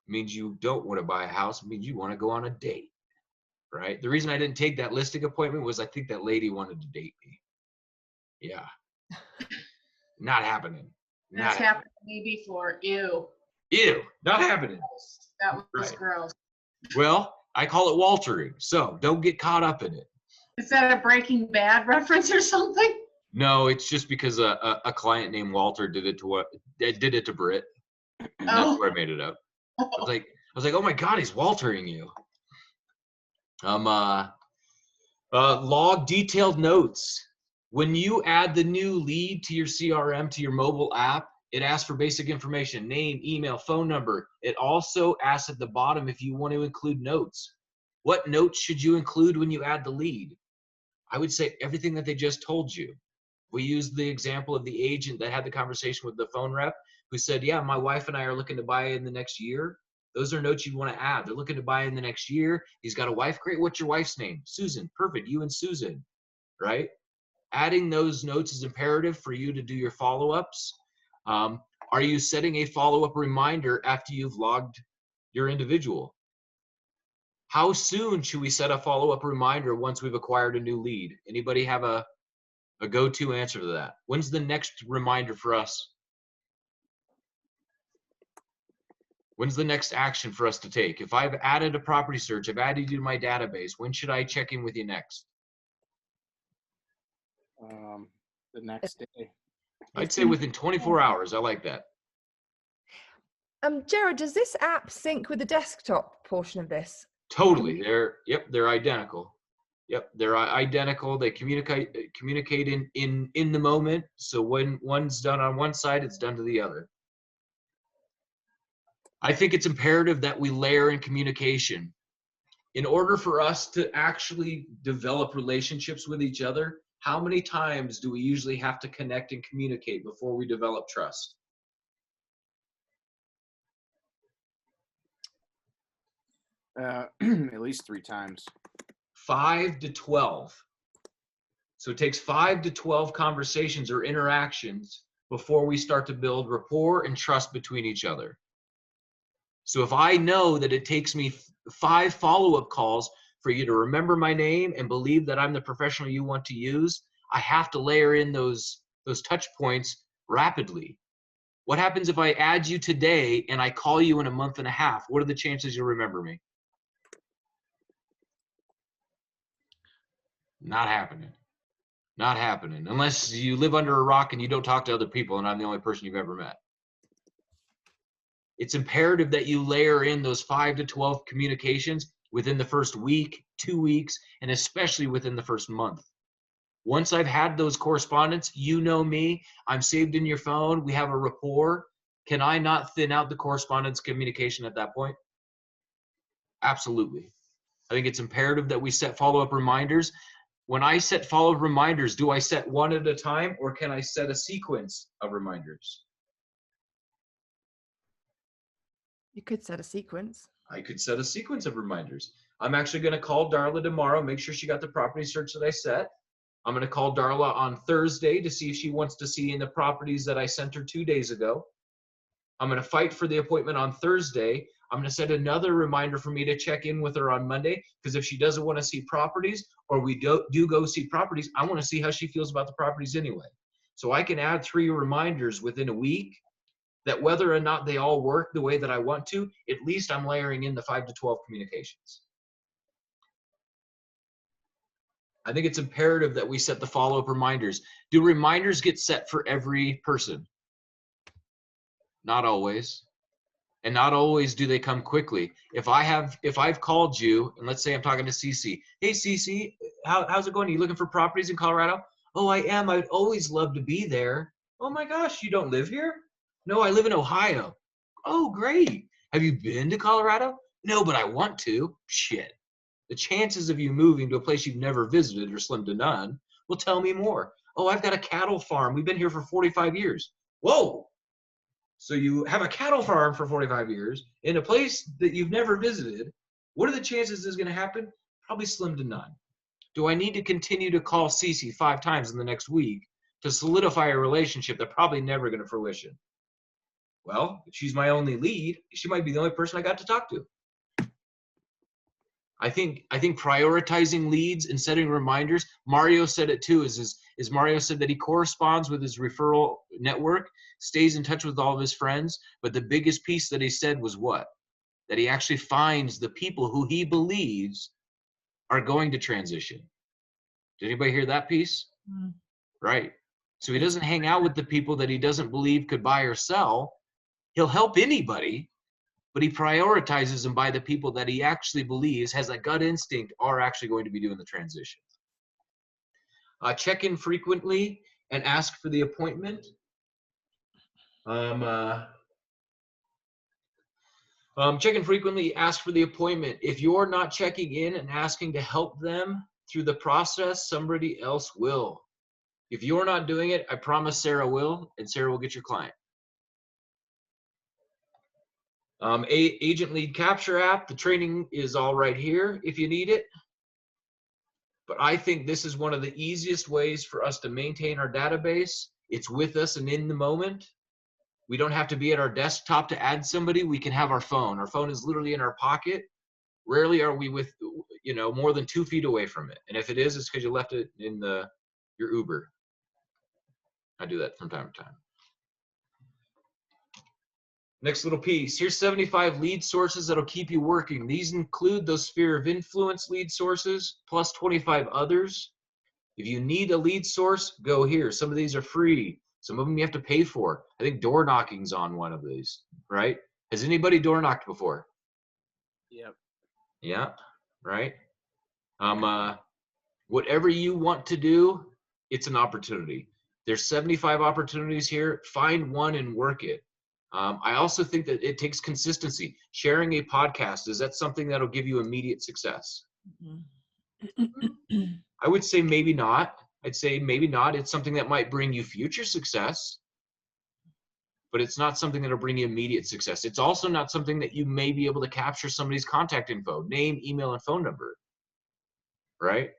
It means you don't want to buy a house. It means you want to go on a date, right? The reason I didn't take that listing appointment was I think that lady wanted to date me. Yeah. Not happening. That's happened to me before. Ew. Ew. Not happening. That was Right. gross. Well, I call it Waltering, so don't get caught up in it. Is that a Breaking Bad reference or something? No, it's just because a client named Walter did it to Britt. That's where I made it up. I was like, oh my God, he's Waltering you. Log detailed notes. When you add the new lead to your CRM, to your mobile app, it asks for basic information: name, email, phone number. It also asks at the bottom if you want to include notes. What notes should you include when you add the lead? I would say everything that they just told you. We used the example of the agent that had the conversation with the phone rep who said, yeah, my wife and I are looking to buy in the next year. Those are notes you'd want to add. They're looking to buy in the next year. He's got a wife. Great. What's your wife's name? Susan. Perfect. You and Susan, right? Adding those notes is imperative for you to do your follow-ups. Are you setting a follow-up reminder after you've logged your individual? How soon should we set a follow-up reminder once we've acquired a new lead? Anybody have a go-to answer to that? When's the next reminder for us? When's the next action for us to take? If I've added a property search, I've added you to my database, when should I check in with you next? The next day. I'd say within 24 hours. I like that. Jared, does this app sync with the desktop portion of this? Totally. They're identical. Yep, they're identical. They communicate in the moment. So when one's done on one side, it's done to the other. I think it's imperative that we layer in communication. In order for us to actually develop relationships with each other, how many times do we usually have to connect and communicate before we develop trust? At least 3 times. 5 to 12. So it takes 5 to 12 conversations or interactions before we start to build rapport and trust between each other. So if I know that it takes me 5 follow-up calls for you to remember my name and believe that I'm the professional you want to use, I have to layer in those touch points rapidly. What happens if I add you today and I call you in a month and a half? What are the chances you'll remember me? Not happening. Not happening. Unless you live under a rock and you don't talk to other people and I'm the only person you've ever met. It's imperative that you layer in those 5 to 12 communications within the first week, 2 weeks, and especially within the first month. Once I've had those correspondence, you know me, I'm saved in your phone, we have a rapport. Can I not thin out the correspondence communication at that point? Absolutely. I think it's imperative that we set follow-up reminders. When I set follow-up reminders, do I set one at a time or can I set a sequence of reminders? You could set a sequence. I could set a sequence of reminders. I'm actually going to call Darla tomorrow, make sure she got the property search that I set. I'm going to call Darla on Thursday to see if she wants to see in the properties that I sent her 2 days ago. I'm going to fight for the appointment on Thursday. I'm going to set another reminder for me to check in with her on Monday, because if she doesn't want to see properties or we do go see properties, I want to see how she feels about the properties anyway. So I can add 3 reminders within a week that whether or not they all work the way that I want to, at least I'm layering in the 5 to 12 communications. I think it's imperative that we set the follow-up reminders. Do reminders get set for every person? Not always. And not always do they come quickly. If I've called you, and let's say I'm talking to Cece. Hey Cece, how's it going? Are you looking for properties in Colorado? Oh, I am. I'd always love to be there. Oh my gosh, you don't live here? No, I live in Ohio. Oh, great. Have you been to Colorado? No, but I want to. Shit. The chances of you moving to a place you've never visited are slim to none. Well, tell me more. Oh, I've got a cattle farm. We've been here for 45 years. Whoa. So you have a cattle farm for 45 years in a place that you've never visited. What are the chances this is going to happen? Probably slim to none. Do I need to continue to call Cece 5 times in the next week to solidify a relationship that's probably never going to fruition? Well, if she's my only lead, she might be the only person I got to talk to. I think prioritizing leads and setting reminders, Mario said it too, is Mario said that he corresponds with his referral network, stays in touch with all of his friends, but the biggest piece that he said was what? That he actually finds the people who he believes are going to transition. Did anybody hear that piece? Mm. Right. So he doesn't hang out with the people that he doesn't believe could buy or sell. He'll help anybody, but he prioritizes them by the people that he actually believes, has a gut instinct, are actually going to be doing the transition. Check in frequently and ask for the appointment. Check in frequently, ask for the appointment. If you're not checking in and asking to help them through the process, somebody else will. If you're not doing it, I promise Sarah will, and Sarah will get your client. Agent Lead Capture app, the training is all right here if you need it. But I think this is one of the easiest ways for us to maintain our database. It's with us and in the moment. We don't have to be at our desktop to add somebody. We can have our phone. Our phone is literally in our pocket. Rarely are we with, more than 2 feet away from it. And if it is, it's because you left it in your Uber. I do that from time to time. Next little piece. Here's 75 lead sources that'll keep you working. These include those sphere of influence lead sources, plus 25 others. If you need a lead source, go here. Some of these are free. Some of them you have to pay for. I think door knocking's on one of these, right? Has anybody door knocked before? Yep. Yeah, right? Whatever you want to do, it's an opportunity. There's 75 opportunities here. Find one and work it. I also think that it takes consistency. Sharing a podcast, is that something that'll give you immediate success? Mm-hmm. I would say maybe not. I'd say maybe not. It's something that might bring you future success, but it's not something that'll bring you immediate success. It's also not something that you may be able to capture somebody's contact info, name, email, and phone number, right?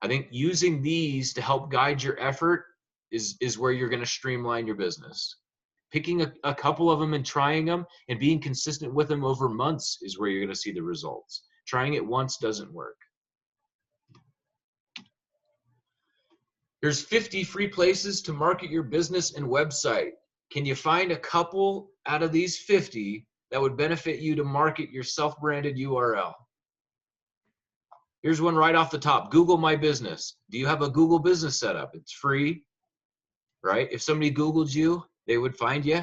I think using these to help guide your effort is where you're going to streamline your business. Picking a couple of them and trying them and being consistent with them over months is where you're going to see the results. Trying it once doesn't work. There's 50 free places to market your business and website. Can you find a couple out of these 50 that would benefit you to market your self-branded URL? Here's one right off the top. Google My Business. Do you have a Google business setup? It's free, right? If somebody Googled you, they would find you.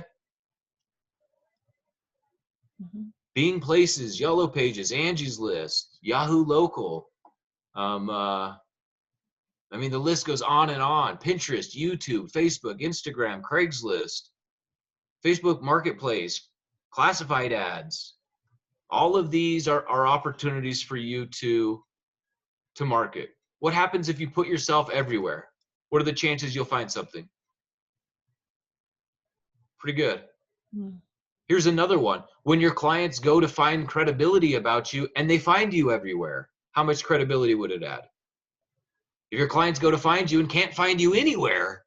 Bing Places, Yellow Pages, Angie's List, Yahoo Local. I mean, the list goes on and on. Pinterest, YouTube, Facebook, Instagram, Craigslist, Facebook Marketplace, classified ads. All of these are opportunities for you to market. What happens if you put yourself everywhere? What are the chances you'll find something? Pretty good. Here's another one. When your clients go to find credibility about you and they find you everywhere, how much credibility would it add? If your clients go to find you and can't find you anywhere,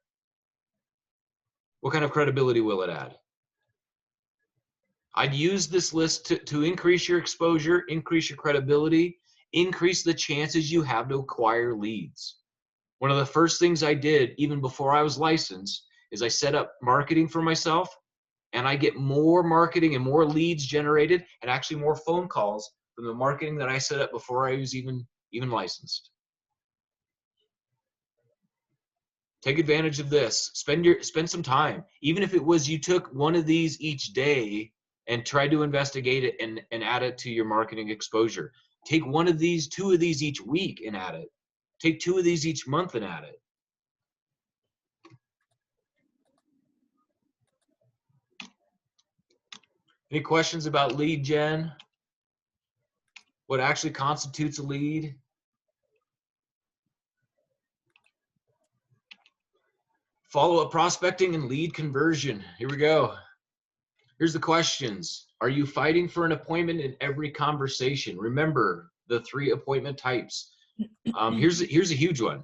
what kind of credibility will it add? I'd use this list to increase your exposure, increase your credibility, increase the chances you have to acquire leads. One of the first things I did, even before I was licensed, is I set up marketing for myself, and I get more marketing and more leads generated and actually more phone calls from the marketing that I set up before I was even licensed. Take advantage of this. Spend some time. Even if it was you took one of these each day and tried to investigate it and add it to your marketing exposure. Take one of these, 2 of these each week and add it. Take 2 of these each month and add it. Any questions about lead gen? What actually constitutes a lead? Follow-up prospecting and lead conversion. Here we go. Here's the questions. Are you fighting for an appointment in every conversation? Remember the 3 appointment types. Here's a huge one.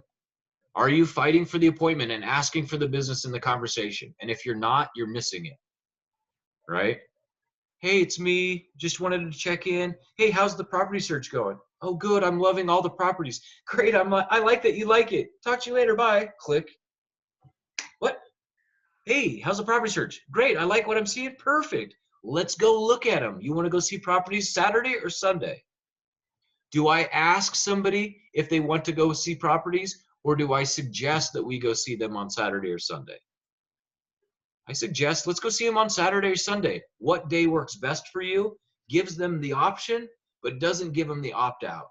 Are you fighting for the appointment and asking for the business in the conversation? And if you're not, you're missing it, right? Hey, it's me. Just wanted to check in. Hey, how's the property search going? Oh, good. I'm loving all the properties. Great. I like that you like it. Talk to you later. Bye. Click. What? Hey, how's the property search? Great. I like what I'm seeing. Perfect. Let's go look at them. You want to go see properties Saturday or Sunday? Do I ask somebody if they want to go see properties, or do I suggest that we go see them on Saturday or Sunday? I suggest let's go see them on Saturday or Sunday. What day works best for you? Gives them the option, but doesn't give them the opt-out.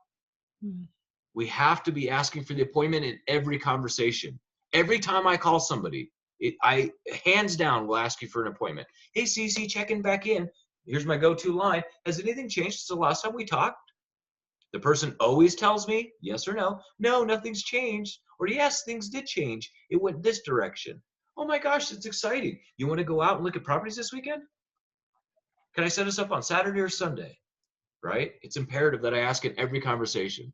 We have to be asking for the appointment in every conversation. Every time I call somebody, I hands down will ask you for an appointment. Hey, Cece, checking back in. Here's my go-to line. Has anything changed since the last time we talked? The person always tells me yes or no. No, nothing's changed. Or yes, things did change. It went this direction. Oh my gosh, it's exciting. You want to go out and look at properties this weekend? Can I set us up on Saturday or Sunday? Right? It's imperative that I ask in every conversation.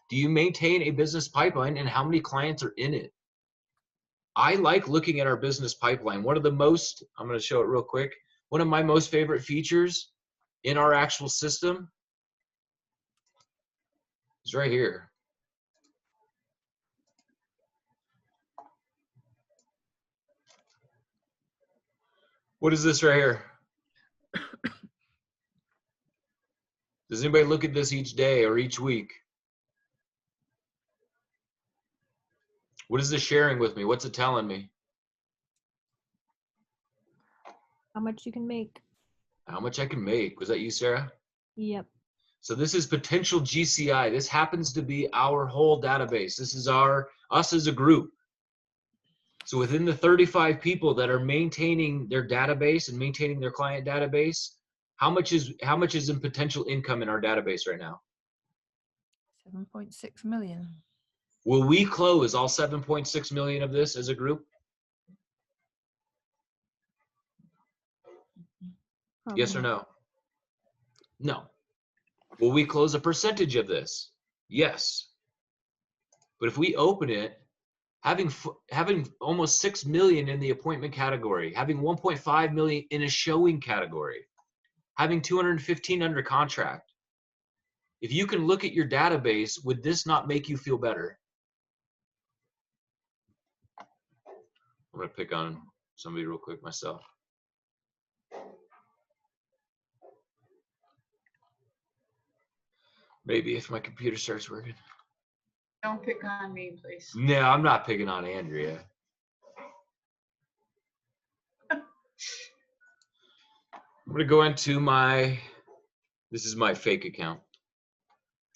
Do you maintain a business pipeline, and how many clients are in it? I like looking at our business pipeline. One of the most, I'm going to show it real quick. One of my most favorite features in our actual system is right here. What is this right here? Does anybody look at this each day or each week? What is this sharing with me? What's it telling me? How much you can make. How much I can make. Was that you, Sarah? Yep. So this is potential GCI. This happens to be our whole database. This is us as a group. So within the 35 people that are maintaining their database and maintaining their client database, how much is in potential income in our database right now? 7.6 million. Will we close all 7.6 million of this as a group? Yes or no? No. Will we close a percentage of this? Yes. But if we open it, having almost 6 million in the appointment category, having 1.5 million in a showing category, having 215 under contract, If you can look at your database, would this not make you feel better? I'm going to pick on somebody real quick myself. Maybe if my computer starts working. Don't pick on me, please. No, I'm not picking on Andrea. I'm going to go into this is my fake account.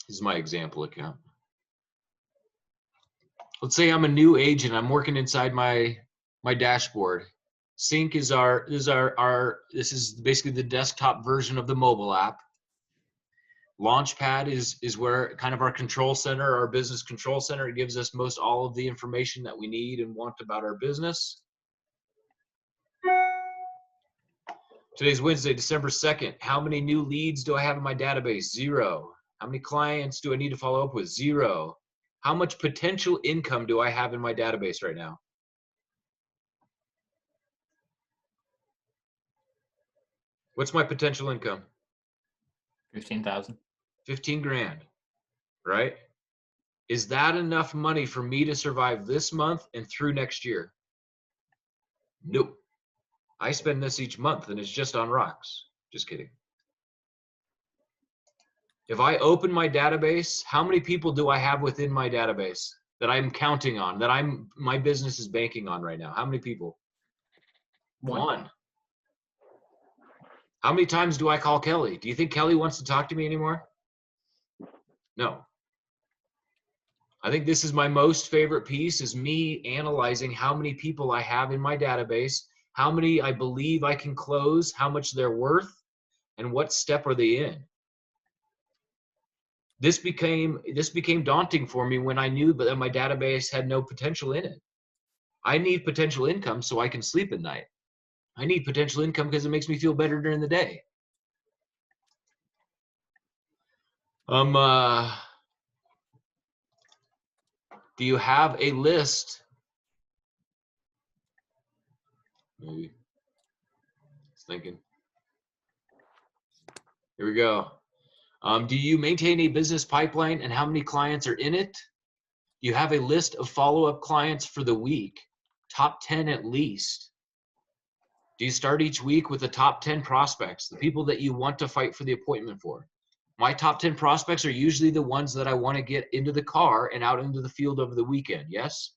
This is my example account. Let's say I'm a new agent. I'm working inside my dashboard. Sync is this is basically the desktop version of the mobile app. Launchpad is where kind of our control center, our business control center. It gives us most all of the information that we need and want about our business. Today's Wednesday, December 2nd. How many new leads do I have in my database? 0. How many clients do I need to follow up with? 0. How much potential income do I have in my database right now? What's my potential income? 15,000. 15 grand, right? Is that enough money for me to survive this month and through next year? Nope. I spend this each month and it's just on rocks. Just kidding. If I open my database, how many people do I have within my database that I'm counting on, that my business is banking on right now? How many people? One. How many times do I call Kelly? Do you think Kelly wants to talk to me anymore? No. I think this is my most favorite piece, is me analyzing how many people I have in my database, how many I believe I can close, how much they're worth, and what step are they in. This became daunting for me when I knew that my database had no potential in it. I need potential income so I can sleep at night. I need potential income because it makes me feel better during the day. Do you have a list? Maybe. Just thinking. Here we go. Do you maintain a business pipeline and how many clients are in it? Do you have a list of follow-up clients for the week? Top 10 at least. Do you start each week with the top 10 prospects, the people that you want to fight for the appointment for? My top 10 prospects are usually the ones that I want to get into the car and out into the field over the weekend, yes?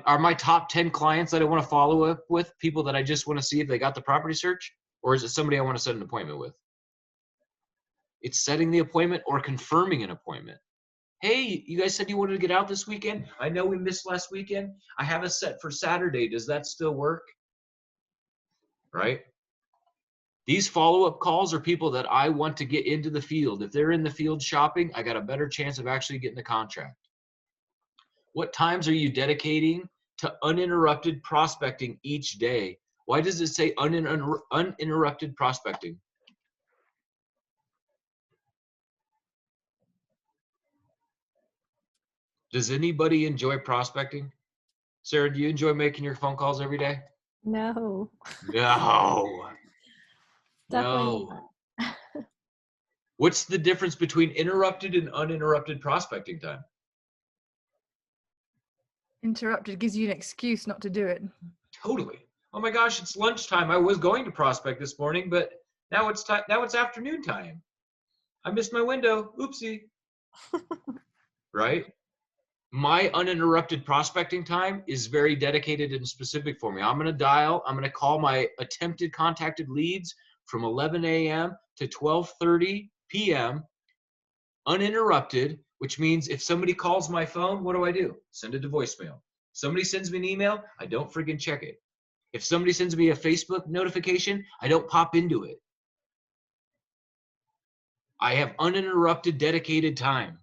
Are my top 10 clients that I want to follow up with people that I just want to see if they got the property search? Or is it somebody I want to set an appointment with? It's setting the appointment or confirming an appointment. Hey, you guys said you wanted to get out this weekend. I know we missed last weekend. I have a set for Saturday. Does that still work? Right? These follow-up calls are people that I want to get into the field. If they're in the field shopping, I got a better chance of actually getting the contract. What times are you dedicating to uninterrupted prospecting each day? Why does it say uninterrupted prospecting? Does anybody enjoy prospecting? Sarah, do you enjoy making your phone calls every day? No. No. Definitely No. What's the difference between interrupted and uninterrupted prospecting time? Interrupted gives you an excuse not to do it. Totally. Oh my gosh, it's lunchtime. I was going to prospect this morning, but now it's time. Now it's afternoon time. I missed my window. Oopsie. Right? My uninterrupted prospecting time is very dedicated and specific for me. I'm going to call my attempted contacted leads from 11 a.m. to 12:30 p.m. uninterrupted, which means if somebody calls my phone, what do? Send it to voicemail. Somebody sends me an email, I don't friggin' check it. If somebody sends me a Facebook notification, I don't pop into it. I have uninterrupted, dedicated time.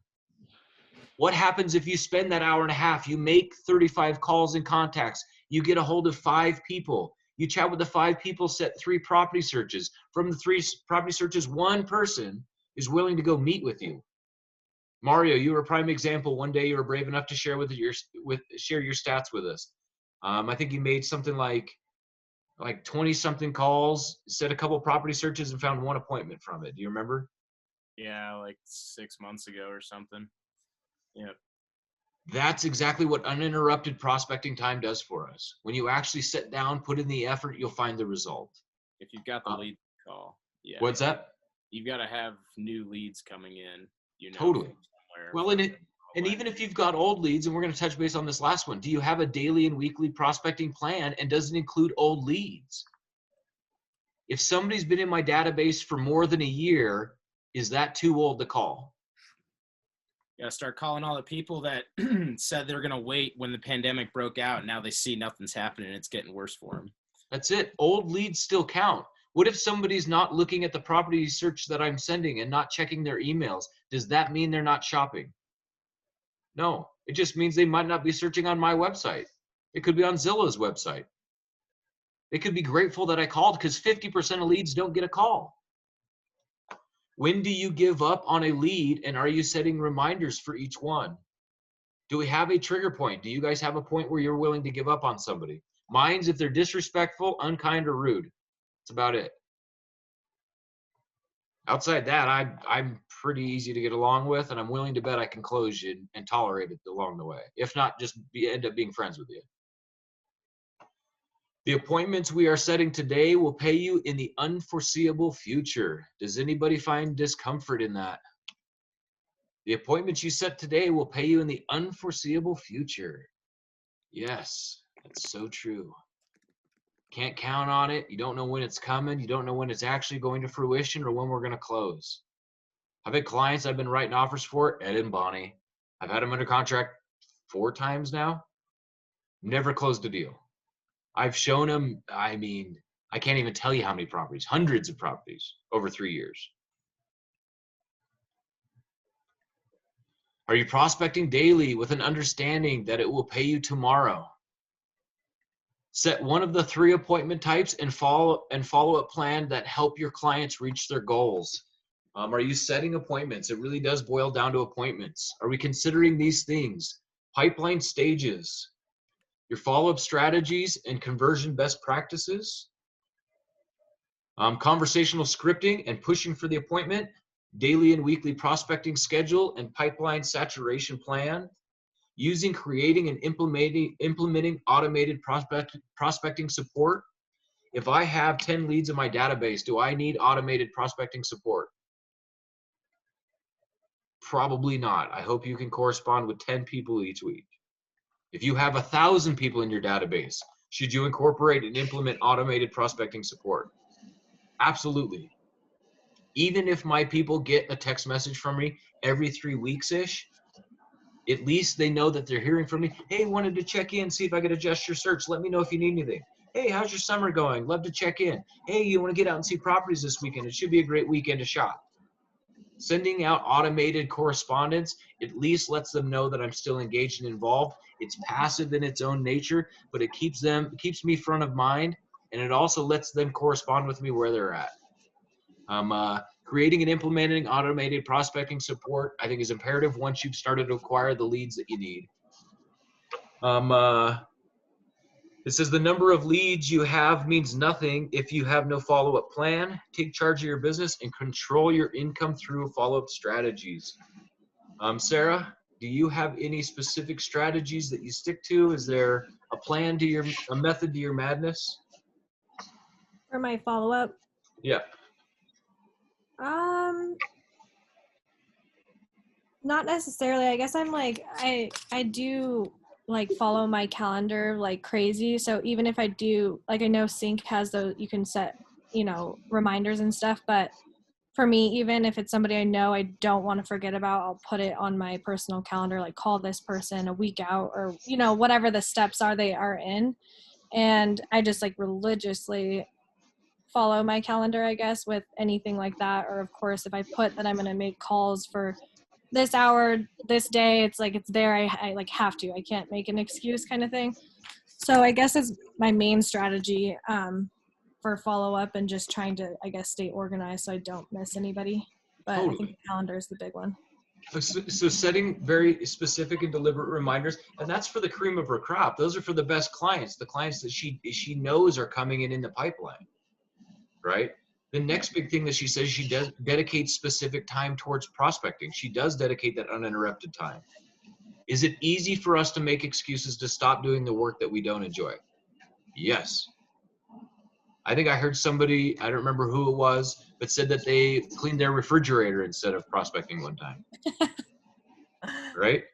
What happens if you spend that hour and a half? You make 35 calls and contacts. You get a hold of 5 people. You chat with the 5 people, set 3 property searches. From the 3 property searches, 1 person is willing to go meet with you. Mario, you were a prime example. One day you were brave enough to share share your stats with us. I think you made something like 20 something calls, set a couple property searches, and found 1 appointment from it. Do you remember? Yeah, like 6 months ago or something. Yep. That's exactly what uninterrupted prospecting time does for us. When you actually sit down, put in the effort, you'll find the result. If you've got the lead call. Yeah. What's that? You've got to have new leads coming in, you know. Totally. somewhere Well, from and away. even if you've got old leads, and we're going to touch base on this last one, do you have a daily and weekly prospecting plan, and does it include old leads? If somebody's been in my database for more than a year, is that too old to call? You gotta start calling all the people that said they're gonna wait when the pandemic broke out, and now they see nothing's happening. It's getting worse for them. That's it. Old leads still count. What if somebody's not looking at the property search that I'm sending and not checking their emails? Does that mean they're not shopping? No, it just means they might not be searching on my website. It could be on Zillow's website. They could be grateful that I called, because 50% of leads don't get a call. When do you give up on a lead, and are you setting reminders for each one? Do we have a trigger point? Do you guys have a point where you're willing to give up on somebody? Mine's if they're disrespectful, unkind, or rude. That's about it. Outside that, I'm pretty easy to get along with, and I'm willing to bet I can close you and tolerate it along the way. If not, just end up being friends with you. The appointments we are setting today will pay you in the unforeseeable future. Does anybody find discomfort in that? The appointments you set today will pay you in the unforeseeable future. Yes, that's so true. Can't count on it. You don't know when it's coming. You don't know when it's actually going to fruition or when we're going to close. I've had clients I've been writing offers for, Ed and Bonnie. I've had them under contract 4 times now. Never closed a deal. I've shown them, I can't even tell you how many properties, hundreds of properties over 3 years. Are you prospecting daily with an understanding that it will pay you tomorrow? Set one of the 3 appointment types and follow-up plan that help your clients reach their goals. Are you setting appointments? It really does boil down to appointments. Are we considering these things? Pipeline stages, your follow-up strategies and conversion best practices, conversational scripting and pushing for the appointment, daily and weekly prospecting schedule and pipeline saturation plan, creating and implementing automated prospecting support. If I have 10 leads in my database, do I need automated prospecting support? Probably not. I hope you can correspond with 10 people each week. If you have 1,000 people in your database, should you incorporate and implement automated prospecting support? Absolutely. Even if my people get a text message from me every 3 weeks-ish, at least they know that they're hearing from me. Hey, wanted to check in, see if I could adjust your search. Let me know if you need anything. Hey, how's your summer going? Love to check in. Hey, you want to get out and see properties this weekend? It should be a great weekend to shop. Sending out automated correspondence at least lets them know that I'm still engaged and involved. It's passive in its own nature, but it keeps me front of mind, and it also lets them correspond with me where they're at. Creating and implementing automated prospecting support, I think, is imperative once you've started to acquire the leads that you need. It says the number of leads you have means nothing if you have no follow-up plan. Take charge of your business and control your income through follow-up strategies. Sarah, do you have any specific strategies that you stick to? Is there a plan to a method to your madness? For my follow-up? Yeah. Not necessarily. I guess I'm like, I do like follow my calendar like crazy. So even if I do, like, I know Sync has those, you can set, reminders and stuff, but for me, even if it's somebody I know I don't want to forget about, I'll put it on my personal calendar, like call this person a week out, or, whatever the steps are they are in. And I just like religiously follow my calendar, I guess, with anything like that. Or of course, if I put that I'm going to make calls for this hour, this day, it's like, it's there. I like have to, I can't make an excuse kind of thing. So I guess it's my main strategy for follow-up and just trying to, I guess, stay organized so I don't miss anybody. But totally. I think the calendar is the big one. So setting very specific and deliberate reminders, and that's for the cream of her crop. Those are for the best clients, the clients that she knows are coming in the pipeline, right? The next big thing that she says, she does dedicate specific time towards prospecting. She does dedicate that uninterrupted time. Is it easy for us to make excuses to stop doing the work that we don't enjoy? Yes. I think I heard somebody, I don't remember who it was, but said that they cleaned their refrigerator instead of prospecting one time. Right?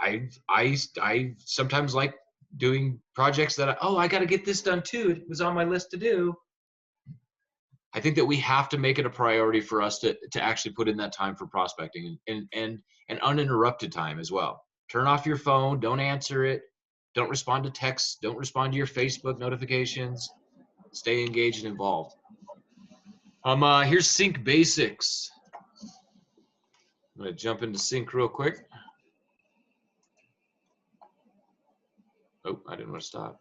I sometimes like doing projects that I got to get this done too. It was on my list to do. I think that we have to make it a priority for us to actually put in that time for prospecting and uninterrupted time as well. Turn off your phone. Don't answer it. Don't respond to texts. Don't respond to your Facebook notifications. Stay engaged and involved. Here's Sync Basics. I'm going to jump into Sync real quick. Oh, I didn't want to stop.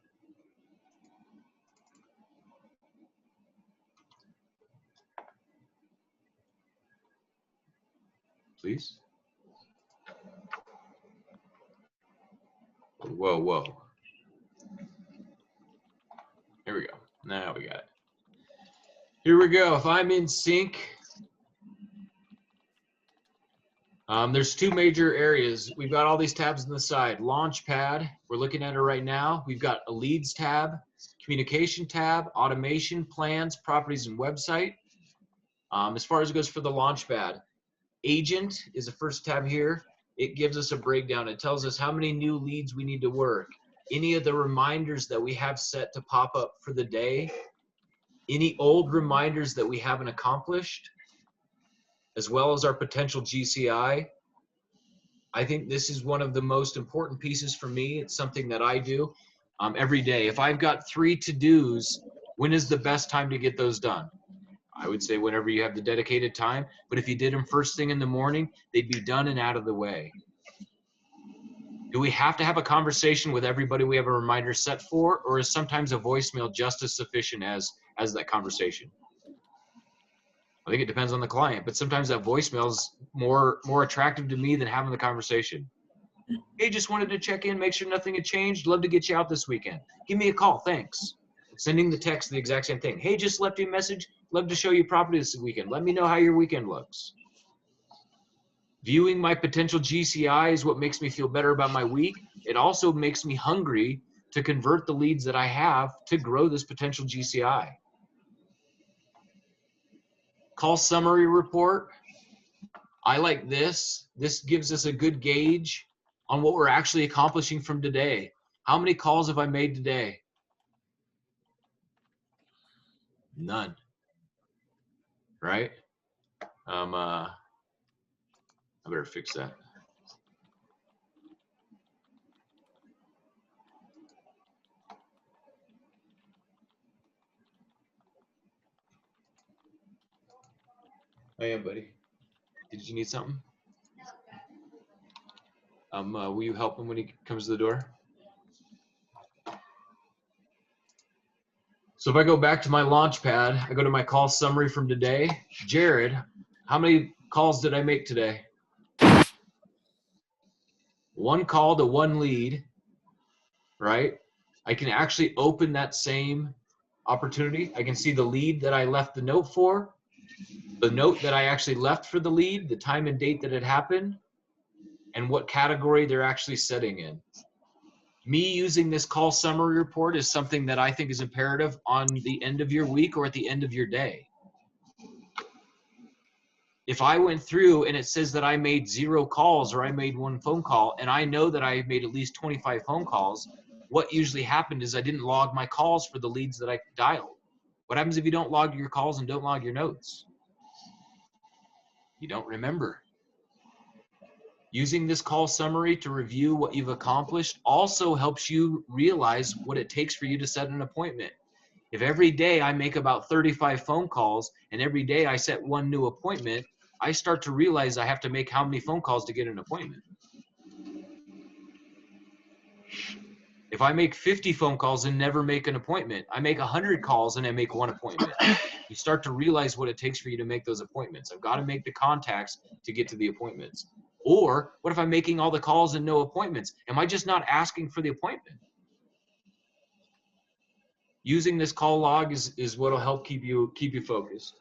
Please. Whoa, whoa. Here we go. Now we got it. Here we go. If I'm in Sync, there's two major areas. We've got all these tabs on the side. Launchpad, we're looking at it right now. We've got a Leads tab, Communication tab, Automation, Plans, Properties, and Website. As far as it goes for the Launchpad, Agent is the first tab here. It gives us a breakdown. It tells us how many new leads we need to work, any of the reminders that we have set to pop up for the day, any old reminders that we haven't accomplished, as well as our potential GCI. I think this is one of the most important pieces for me. It's something that I do every day. If I've got 3 to-dos, when is the best time to get those done? I would say whenever you have the dedicated time, but if you did them first thing in the morning, they'd be done and out of the way. Do we have to have a conversation with everybody we have a reminder set for, or is sometimes a voicemail just as sufficient as that conversation? I think it depends on the client, but sometimes that voicemail is more attractive to me than having the conversation. Hey, just wanted to check in, make sure nothing had changed. Love to get you out this weekend. Give me a call, thanks. Sending the text, the exact same thing. Hey, just left you a message. Love to show you property this weekend. Let me know how your weekend looks. Viewing my potential GCI is what makes me feel better about my week. It also makes me hungry to convert the leads that I have to grow this potential GCI. Call summary report. I like this. This gives us a good gauge on what we're actually accomplishing from today. How many calls have I made today? None. Right? I better fix that. I am, buddy. Did you need something? Will you help him when he comes to the door? So if I go back to my Launchpad, I go to my call summary from today. Jared, how many calls did I make today? 1 call to 1 lead, right? I can actually open that same opportunity. I can see the lead that I left the note for, the note that I actually left for the lead, the time and date that it happened, and what category they're actually setting in. Me using this call summary report is something that I think is imperative on the end of your week or at the end of your day. If I went through and it says that I made 0 calls or I made 1 phone call, and I know that I made at least 25 phone calls, what usually happened is I didn't log my calls for the leads that I dialed. What happens if you don't log your calls and don't log your notes? You don't remember. Using this call summary to review what you've accomplished also helps you realize what it takes for you to set an appointment. If every day I make about 35 phone calls and every day I set 1 new appointment, I start to realize I have to make how many phone calls to get an appointment. If I make 50 phone calls and never make an appointment, I make 100 calls and I make 1 appointment. You start to realize what it takes for you to make those appointments. I've got to make the contacts to get to the appointments. Or what if I'm making all the calls and no appointments? Am I just not asking for the appointment? Using this call log is what'll help keep you focused.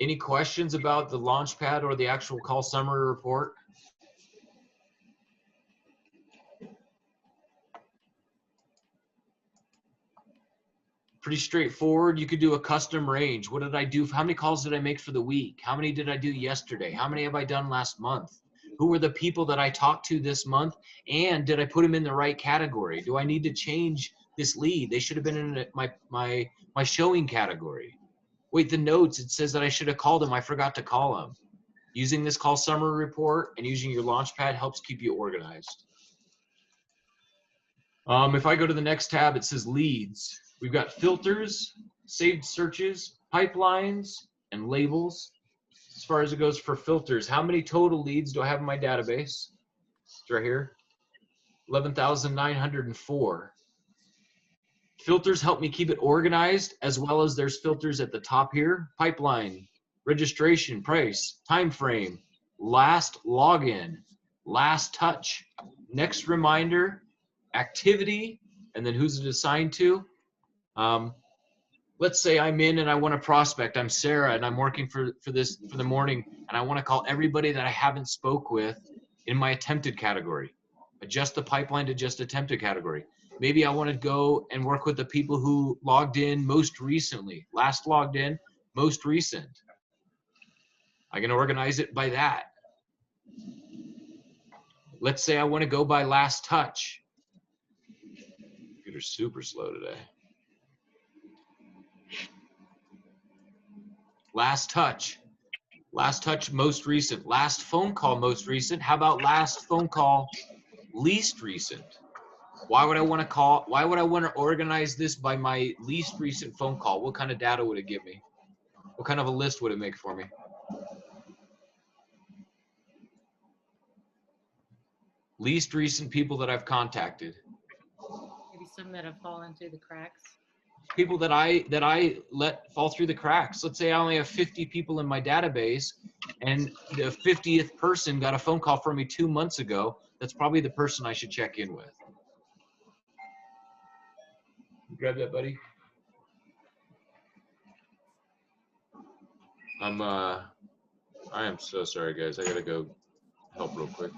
Any questions about the Launchpad or the actual call summary report? Pretty straightforward. You could do a custom range. What did I do? How many calls did I make for the week? How many did I do yesterday? How many have I done last month? Who were the people that I talked to this month? And did I put them in the right category? Do I need to change this lead? They should have been in my showing category. Wait, the notes, it says that I should have called them. I forgot to call them. Using this call summary report and using your Launchpad helps keep you organized. If I go to the next tab, it says leads. We've got filters, saved searches, pipelines, and labels. As far as it goes for filters, how many total leads do I have in my database? It's right here, 11,904. Filters help me keep it organized, as well as there's filters at the top here: pipeline, registration, price, time frame, last login, last touch, next reminder, activity, and then who's it assigned to. Let's say I'm in and I want to prospect. I'm Sarah and I'm working for the morning, and I want to call everybody that I haven't spoke with in my attempted category. Adjust the pipeline to just attempted category. Maybe I want to go and work with the people who logged in most recently. Last logged in, most recent. I can organize it by that. Let's say I want to go by last touch. Computer's super slow today. Last touch, most recent. Last phone call, most recent. How about last phone call, least recent? Why would I want to organize this by my least recent phone call? What kind of data would it give me? What kind of a list would it make for me? Least recent people that I've contacted. Maybe some that have fallen through the cracks. People that I let fall through the cracks. Let's say I only have 50 people in my database, and the 50th person got a phone call from me 2 months ago. That's probably the person I should check in with. Grab that, buddy. I am so sorry, guys. I gotta go help real quick.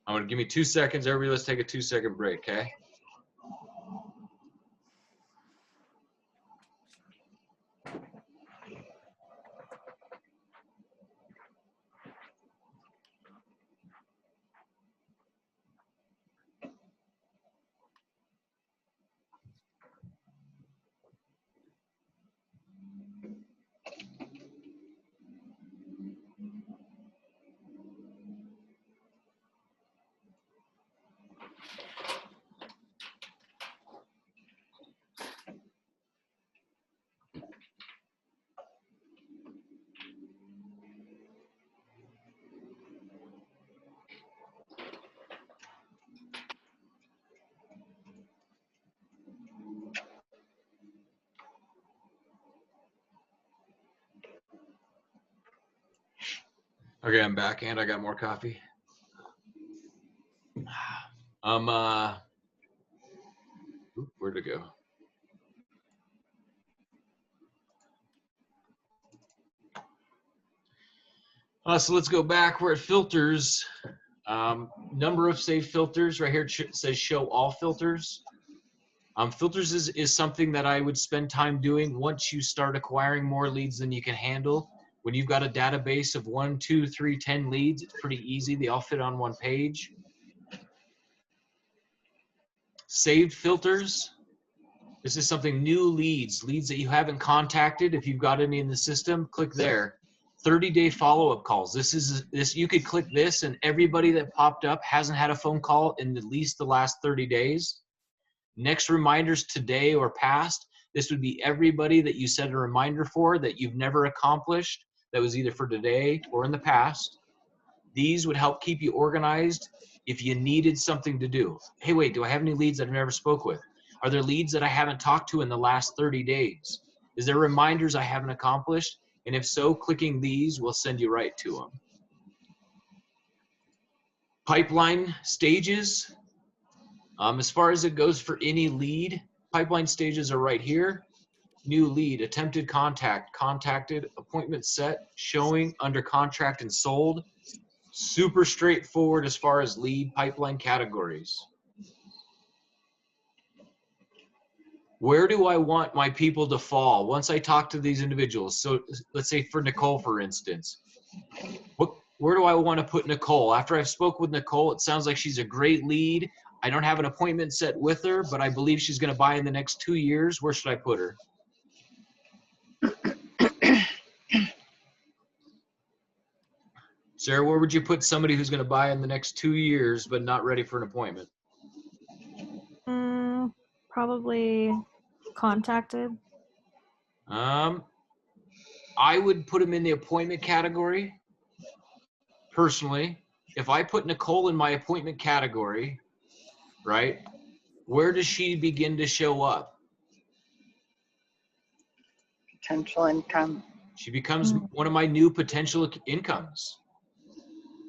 I'm gonna give me 2 seconds. Everybody, let's take a 2-second break, okay? Okay, I'm back and I got more coffee. Where'd it go? So let's go back. We're at filters. Number of saved filters right here says show all filters. Filters is something that I would spend time doing once you start acquiring more leads than you can handle. When you've got a database of 1, 2, 3, 10 leads, it's pretty easy. They all fit on one page. Saved filters. This is something new: leads that you haven't contacted. If you've got any in the system, click there. 30-day follow-up calls. This you could click this, and everybody that popped up hasn't had a phone call in at least the last 30 days. Next reminders today or past. This would be everybody that you set a reminder for that you've never accomplished, that was either for today or in the past. These would help keep you organized if you needed something to do. Hey, wait, do I have any leads that I've never spoke with? Are there leads that I haven't talked to in the last 30 days? Is there reminders I haven't accomplished? And if so, clicking these will send you right to them. Pipeline stages. As far as it goes for any lead, pipeline stages are right here. New lead, attempted contact, contacted, appointment set, showing, under contract, and sold. Super straightforward as far as lead pipeline categories. Where do I want my people to fall once I talk to these individuals? So let's say for Nicole, for instance, where do I want to put Nicole? After I've spoke with Nicole, it sounds like she's a great lead. I don't have an appointment set with her, but I believe she's going to buy in the next 2 years. Where should I put her? Sarah, where would you put somebody who's going to buy in the next 2 years, but not ready for an appointment? Probably contacted. I would put them in the appointment category. Personally, if I put Nicole in my appointment category, right, where does she begin to show up? Potential income. She becomes one of my new potential incomes.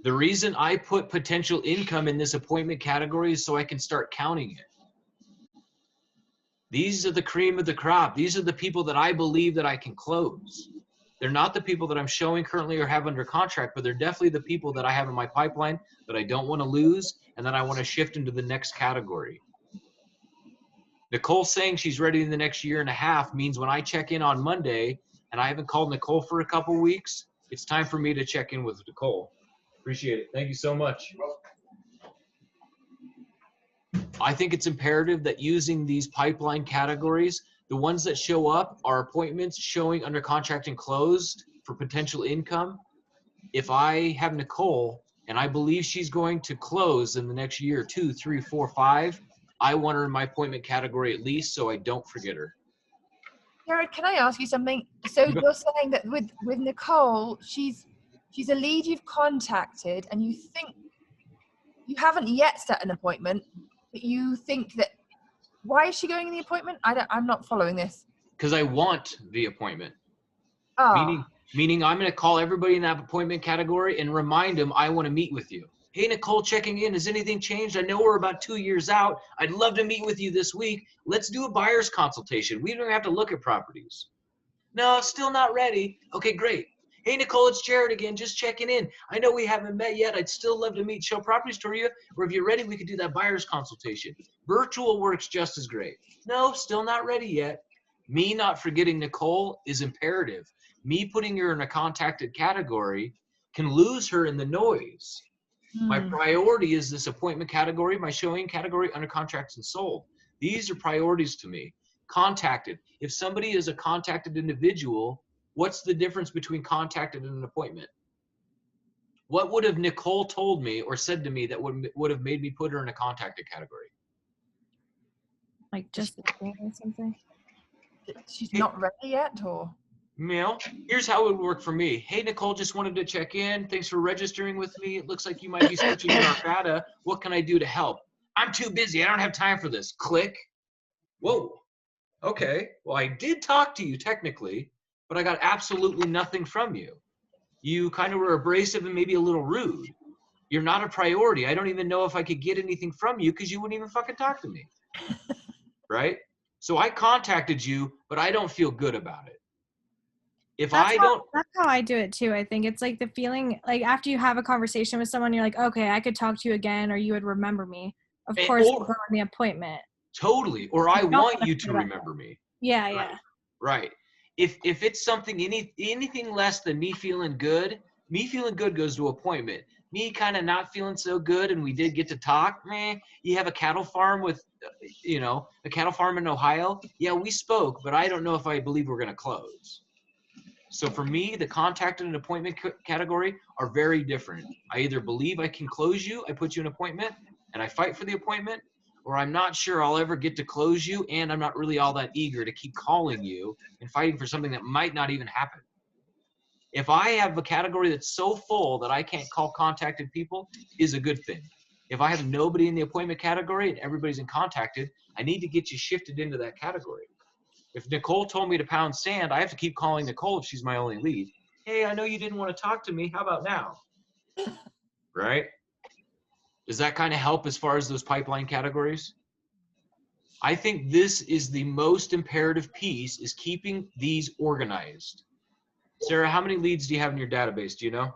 The reason I put potential income in this appointment category is so I can start counting it. These are the cream of the crop. These are the people that I believe that I can close. They're not the people that I'm showing currently or have under contract, but they're definitely the people that I have in my pipeline that I don't want to lose and that I want to shift into the next category. Nicole saying she's ready in the next year and a half means when I check in on Monday and I haven't called Nicole for a couple weeks, it's time for me to check in with Nicole. Appreciate it. Thank you so much. I think it's imperative that using these pipeline categories, the ones that show up are appointments showing under contract and closed for potential income. If I have Nicole and I believe she's going to close in the next year, 2, 3, 4, 5, I want her in my appointment category at least so I don't forget her. Jared, can I ask you something? So you're saying that with Nicole, she's a lead you've contacted and you think you haven't yet set an appointment, but you think that, why is she going in the appointment? I'm not following this. Because I want the appointment. Oh. Meaning I'm going to call everybody in that appointment category and remind them I want to meet with you. Hey, Nicole, checking in. Has anything changed? I know we're about 2 years out. I'd love to meet with you this week. Let's do a buyer's consultation. We don't have to look at properties. No, still not ready. Okay, great. Hey, Nicole, it's Jared again, just checking in. I know we haven't met yet. I'd still love to meet, show properties to you, or if you're ready, we could do that buyer's consultation. Virtual works just as great. No, still not ready yet. Me not forgetting Nicole is imperative. Me putting her in a contacted category can lose her in the noise. My priority is this appointment category, my showing category, under contracts and sold. These are priorities to me. Contacted. If somebody is a contacted individual, what's the difference between contacted and an appointment? What would have Nicole told me or said to me that would have made me put her in a contacted category? Like just or something. She's not ready yet, or? Mel, here's how it would work for me. Hey, Nicole, just wanted to check in. Thanks for registering with me. It looks like you might be searching in our data. What can I do to help? I'm too busy. I don't have time for this. Click. Whoa. Okay. Well, I did talk to you technically, but I got absolutely nothing from you. You kind of were abrasive and maybe a little rude. You're not a priority. I don't even know if I could get anything from you because you wouldn't even fucking talk to me. Right? So I contacted you, but I don't feel good about it. If that's how I do it too. I think it's like the feeling, like after you have a conversation with someone, you're like, okay, I could talk to you again, or you would remember me. Of course, we'll go on the appointment. Totally. Or I want you to remember me. Yeah, right? yeah. Right. If it's something, anything less than me feeling good goes to appointment. Me kind of not feeling so good, and we did get to talk. You have a cattle farm with, a cattle farm in Ohio. Yeah, we spoke, but I don't know if I believe we're going to close. So for me, the contacted and appointment category are very different. I either believe I can close you, I put you in an appointment, and I fight for the appointment, or I'm not sure I'll ever get to close you, and I'm not really all that eager to keep calling you and fighting for something that might not even happen. If I have a category that's so full that I can't call contacted people, is a good thing. If I have nobody in the appointment category and everybody's in contacted, I need to get you shifted into that category. If Nicole told me to pound sand, I have to keep calling Nicole if she's my only lead. Hey, I know you didn't want to talk to me. How about now? Right? Does that kind of help as far as those pipeline categories? I think this is the most imperative piece, is keeping these organized. Sarah, how many leads do you have in your database? Do you know?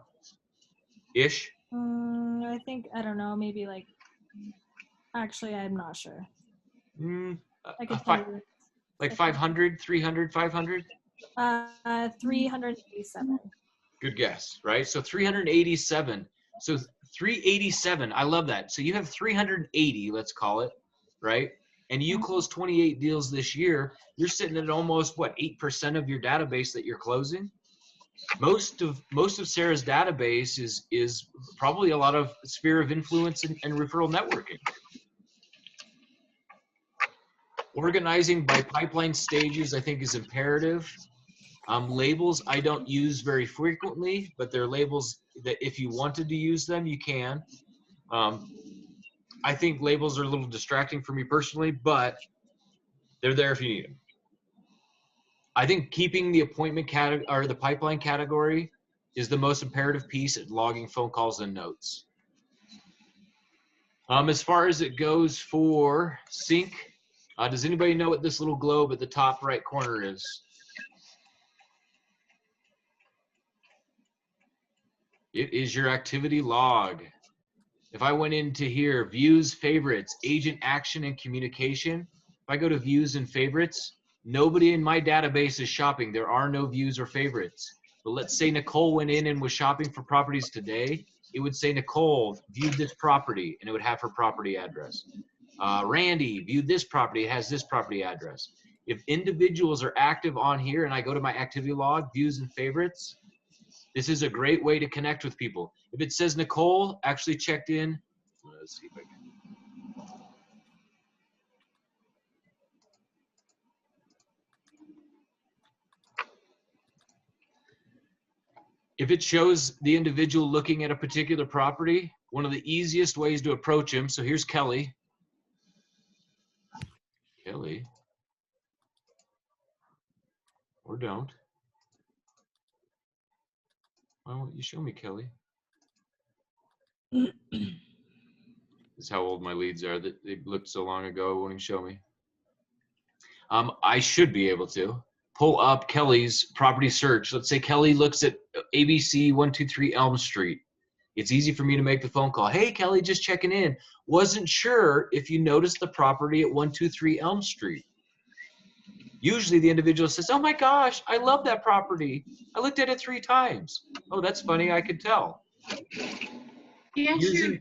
Ish? I think, I don't know, maybe like, actually, I'm not sure. I could tell you. Like 500, 300, 500? 387. Good guess, right? So 387. So 387, I love that. So you have 380, let's call it, right? And you closed 28 deals this year. You're sitting at almost, what, 8% of your database that you're closing? Most of Sarah's database is probably a lot of sphere of influence and referral networking. Organizing by pipeline stages, I think, is imperative. Labels I don't use very frequently, but they're labels that if you wanted to use them, you can. I think labels are a little distracting for me personally, but they're there if you need them. I think keeping the appointment category or the pipeline category is the most imperative piece at logging phone calls and notes. As far as it goes for sync, does anybody know what this little globe at the top right corner is? It is your activity log. If I went into here, views, favorites, agent action, and communication, if I go to views and favorites, nobody in my database is shopping. There are no views or favorites. But let's say Nicole went in and was shopping for properties today. It would say Nicole viewed this property, and it would have her property address. Randy viewed this property, it has this property address. If individuals are active on here and I go to my activity log, views and favorites, this is a great way to connect with people. If it says Nicole actually checked in, let's see if I can. If it shows the individual looking at a particular property, one of the easiest ways to approach him, so here's Kelly. Kelly. Or don't. Why won't you show me, Kelly? This is how old my leads are. That they looked so long ago, it won't even show me. I should be able to pull up Kelly's property search. Let's say Kelly looks at ABC 123 Elm Street. It's easy for me to make the phone call. Hey, Kelly, just checking in. Wasn't sure if you noticed the property at 123 Elm Street. Usually the individual says, oh my gosh, I love that property. I looked at it 3 times. Oh, that's funny, I could tell. Don't you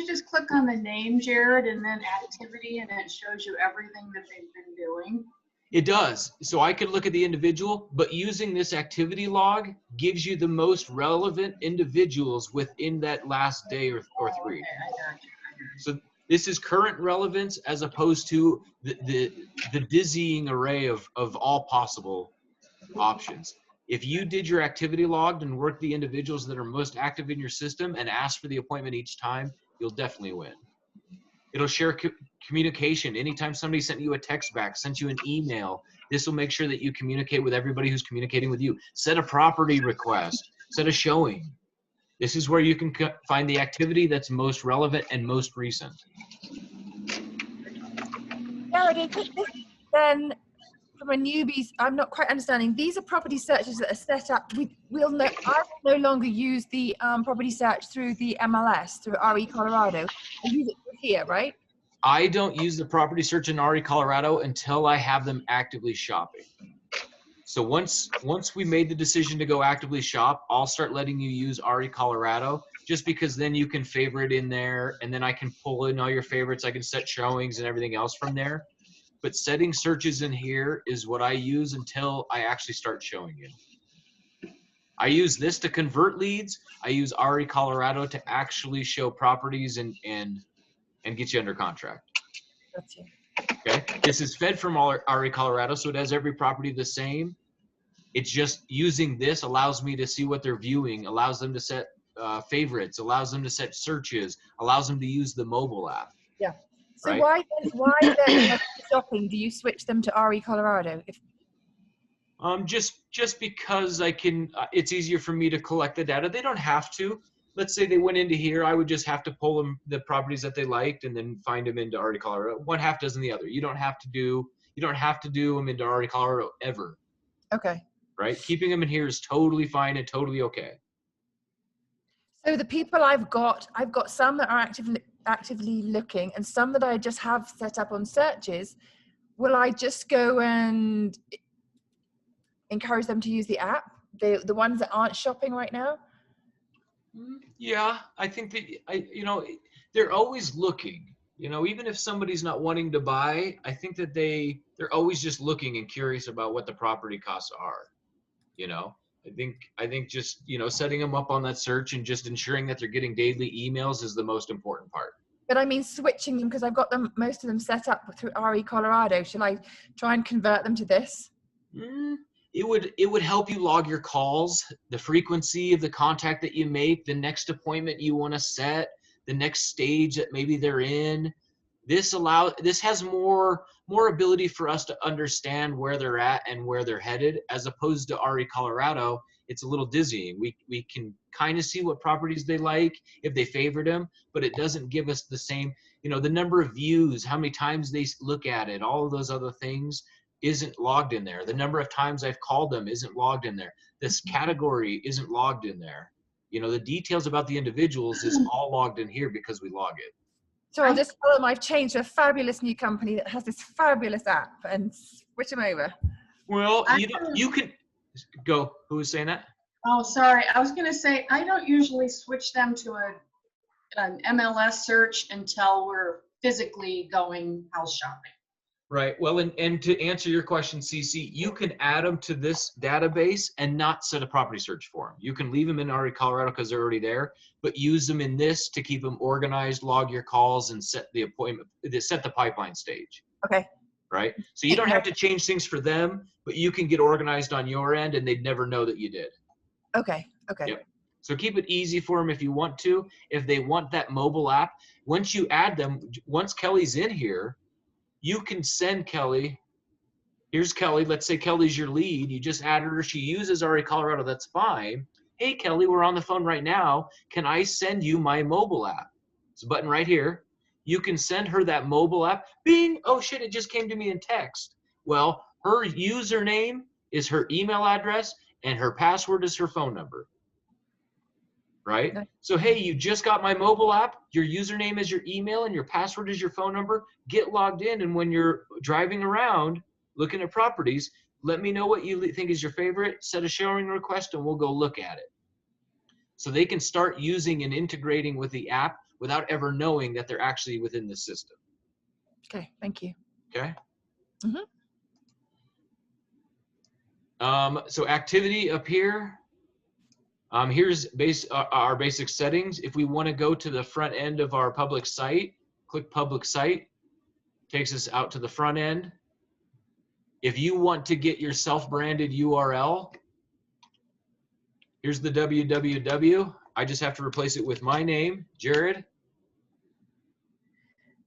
just click on the name, Jared, and then activity, and it shows you everything that they've been doing? It does. So I could look at the individual, but using this activity log gives you the most relevant individuals within that last day or 3. Okay, I got you. So this is current relevance as opposed to the dizzying array of all possible options. If you did your activity log and worked the individuals that are most active in your system and asked for the appointment each time, you'll definitely win. It'll share communication. Anytime somebody sent you a text back, sent you an email, this will make sure that you communicate with everybody who's communicating with you. Set a property request, set a showing. This is where you can find the activity that's most relevant and most recent. Jared, then from a newbie, I'm not quite understanding. These are property searches that are set up. I will no longer use the property search through the MLS, through RE Colorado. I use it here, right? I don't use the property search in RE Colorado until I have them actively shopping. So once we made the decision to go actively shop, I'll start letting you use RE Colorado, just because then you can favorite in there, and then I can pull in all your favorites. I can set showings and everything else from there. But setting searches in here is what I use until I actually start showing you. I use this to convert leads. I use RE Colorado to actually show properties and get you under contract. Gotcha. Okay, this is fed from RE Colorado, so it has every property the same. It's just using this allows me to see what they're viewing, allows them to set favorites, allows them to set searches, allows them to use the mobile app. Yeah. So right? why then shopping do you switch them to RE Colorado? If Just because I can, it's easier for me to collect the data. They don't have to. let's say they went into here, I would just have to pull them the properties that they liked and then find them into RE Colorado. One half dozen the other. You don't have to do them into RE Colorado ever, Okay. right? Keeping them in here is totally fine and totally okay. So the people I've got some that are actively looking and some that I just have set up on searches. Will I just go and encourage them to use the app? The ones that aren't shopping right now? Yeah, I think that, they're always looking, even if somebody's not wanting to buy, I think that they're always just looking and curious about what the property costs are, I think just, setting them up on that search and just ensuring that they're getting daily emails is the most important part. But I mean switching them, because I've got most of them set up through RE Colorado. Should I try and convert them to this? It would help you log your calls, the frequency of the contact that you make, the next appointment you want to set, the next stage that maybe they're in. This has more ability for us to understand where they're at and where they're headed, as opposed to RE Colorado. It's a little dizzying. We can kind of see what properties they like if they favored them, but it doesn't give us the same, the number of views, how many times they look at it, all of those other things isn't logged in there. The number of times I've called them isn't logged in there. This category isn't logged in there. The details about the individuals is all logged in here because we log it. So I'll just tell them I've changed to a fabulous new company that has this fabulous app and switch them over. Well, you can go. Who was saying that? Oh, sorry. I was going to say, I don't usually switch them to an MLS search until we're physically going house shopping. Right. Well, and to answer your question, CC, you can add them to this database and not set a property search for them. You can leave them in RE Colorado because they're already there, but use them in this to keep them organized, log your calls, and set the pipeline stage. Okay. Right. So you don't have to change things for them, but you can get organized on your end and they'd never know that you did. Okay. Okay. Yep. So keep it easy for them if you want to. If they want that mobile app, once you add them, once Kelly's in here, you can send Kelly, here's Kelly, let's say Kelly's your lead, you just added her, she uses RE Colorado, that's fine. Hey Kelly, we're on the phone right now, can I send you my mobile app? It's a button right here. You can send her that mobile app. Bing, oh shit, it just came to me in text. Well, her username is her email address and her password is her phone number. Right? So, hey, you just got my mobile app. Your username is your email and your password is your phone number. Get logged in. And when you're driving around looking at properties, let me know what you think is your favorite. Set a showing request and we'll go look at it. So they can start using and integrating with the app without ever knowing that they're actually within the system. Okay. Thank you. Okay. Mm-hmm. So activity up here. Here's our basic settings. If we want to go to the front end of our public site, click public site, takes us out to the front end. If you want to get your self-branded URL, here's the www. I just have to replace it with my name, Jared.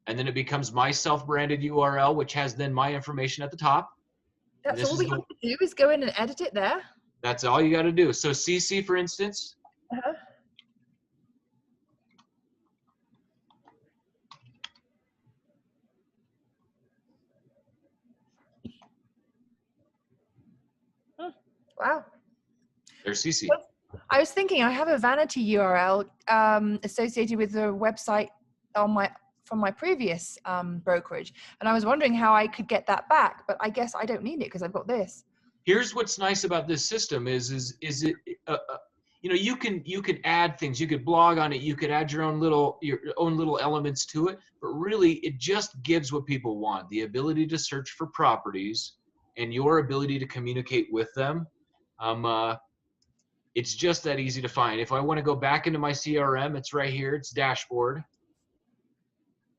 And then it becomes my self-branded URL, which has then my information at the top. That's all we have to do is go in and edit it there. That's all you got to do. So CC, for instance. Wow. There's CC. I was thinking I have a vanity URL associated with the website from my previous brokerage, and I was wondering how I could get that back, but I guess I don't need it because I've got this. Here's what's nice about this system is it you can add things, you could blog on it, you could add your own little elements to it, but really it just gives what people want, the ability to search for properties and your ability to communicate with them. It's just that easy to find. If I want to go back into my CRM, it's right here, it's dashboard,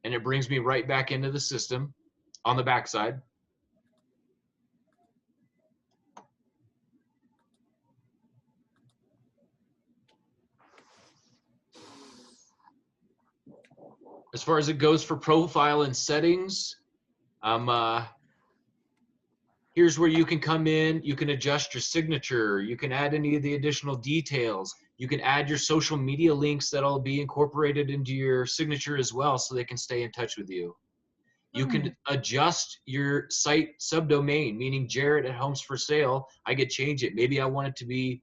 and it brings me right back into the system on the backside. As far as it goes for profile and settings, here's where you can come in, you can adjust your signature, you can add any of the additional details, You can add your social media links that'll be incorporated into your signature as well, so they can stay in touch with you. You can adjust your site subdomain, meaning Jared at Homes for Sale. I could change it. Maybe I want it to be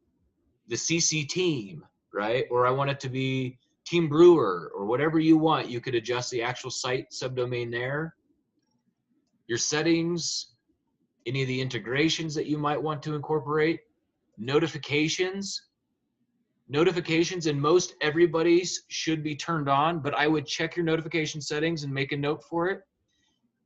the CC Team, right? Or I want it to be Team Brewer, or whatever you want. You could adjust the actual site subdomain there. Your settings, any of the integrations that you might want to incorporate, notifications. Notifications in most everybody's should be turned on, but I would check your notification settings and make a note for it.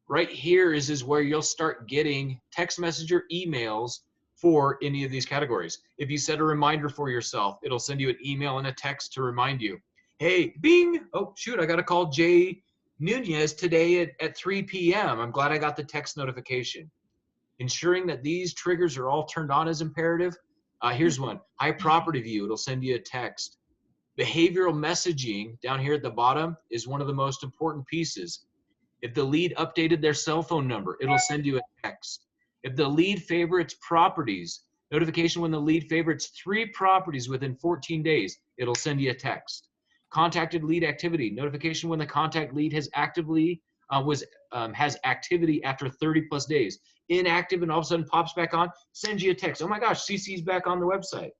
Right here is where you'll start getting text message or emails for any of these categories. If you set a reminder for yourself, it'll send you an email and a text to remind you, hey, bing, oh shoot, I got to call Jay Nunez today at 3 p.m. I'm glad I got the text notification. Ensuring that these triggers are all turned on is imperative. Here's one, high property view, it'll send you a text. Behavioral messaging down here at the bottom is one of the most important pieces. If the lead updated their cell phone number, it'll send you a text. If the lead favorites properties, notification when the lead favorites 3 properties within 14 days, it'll send you a text. Contacted lead activity, notification when the contact lead has actively has activity after 30 plus days. Inactive and all of a sudden pops back on, sends you a text. Oh my gosh, CC's back on the website.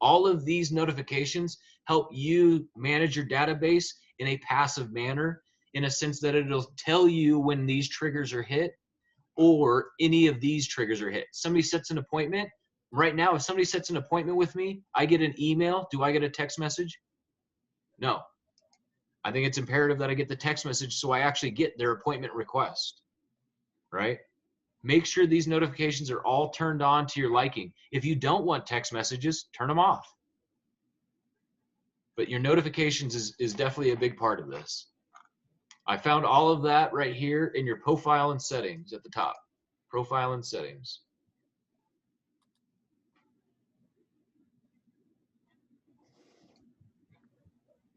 All of these notifications help you manage your database in a passive manner, in a sense that it'll tell you when these triggers are hit or any of these triggers are hit. Somebody sets an appointment. Right now, if somebody sets an appointment with me, I get an email. Do I get a text message? No. I think it's imperative that I get the text message so I actually get their appointment request, right? Make sure these notifications are all turned on to your liking. If you don't want text messages, turn them off. But your notifications is definitely a big part of this. I found all of that right here in your profile and settings at the top. Profile and settings.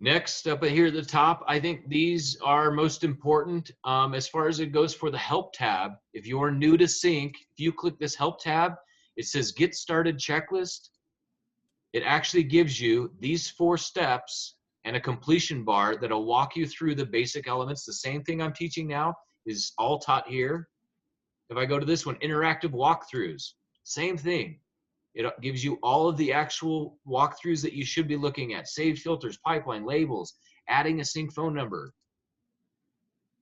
Next up here at the top, I think these are most important as far as it goes for the help tab. If you are new to Sync, if you click this help tab, it says get started checklist. It actually gives you these 4 steps and a completion bar that'll walk you through the basic elements. The same thing I'm teaching now is all taught here. If I go to this one, interactive walkthroughs, same thing. It gives you all of the actual walkthroughs that you should be looking at. Saved filters, pipeline, labels, adding a Sync phone number.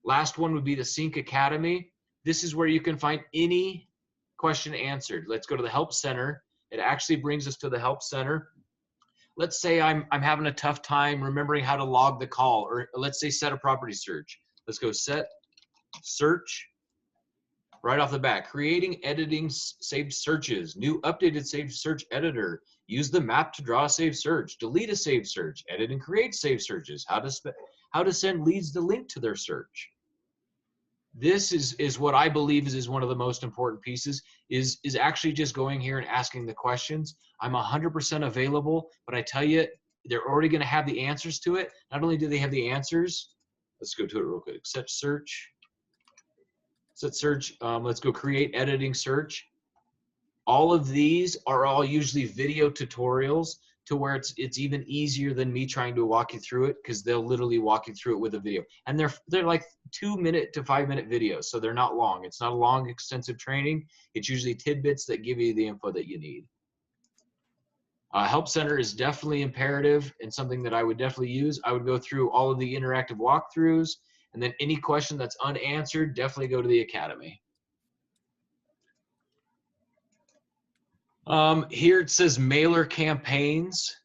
Last one would be the Sync Academy. This is where you can find any question answered. Let's go to the Help Center. It actually brings us to the Help Center. Let's say I'm having a tough time remembering how to log the call, or let's say set a property search. Let's go set search. Right off the bat, creating, editing saved searches, new updated saved search editor, use the map to draw a saved search, delete a saved search, edit and create saved searches, how to send leads the link to their search. This is what I believe is one of the most important pieces, is actually just going here and asking the questions. I'm 100% available, but I tell you, they're already going to have the answers to it. Not only do they have the answers, let's go to it real quick. Set search. Set search, let's go create editing search. All of these are all usually video tutorials to where it's even easier than me trying to walk you through it, because they'll literally walk you through it with a video. And they're like 2-minute to 5-minute videos, so they're not long. It's not a long, extensive training. It's usually tidbits that give you the info that you need. Help Center is definitely imperative and something that I would definitely use. I would go through all of the interactive walkthroughs, and then any question that's unanswered, definitely go to the Academy. Here it says mailer campaigns.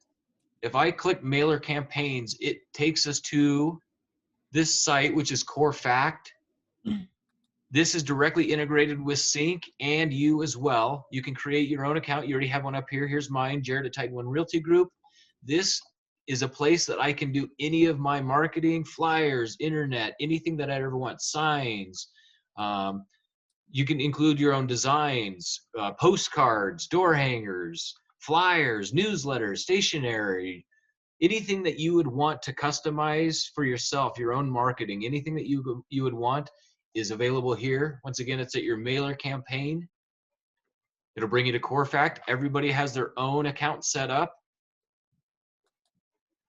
If I click mailer campaigns, it takes us to this site, which is Core Fact. This is directly integrated with Sync and you as well. You can create your own account. You already have one up here. Here's mine, Jared at Titan One Realty Group. This is a place that I can do any of my marketing, flyers, internet, anything that I ever want, signs. You can include your own designs, postcards, door hangers, flyers, newsletters, stationery, anything that you would want to customize for yourself, your own marketing, anything that you would want is available here. Once again, it's at your mailer campaign. It'll bring you to Core Fact. Everybody has their own account set up.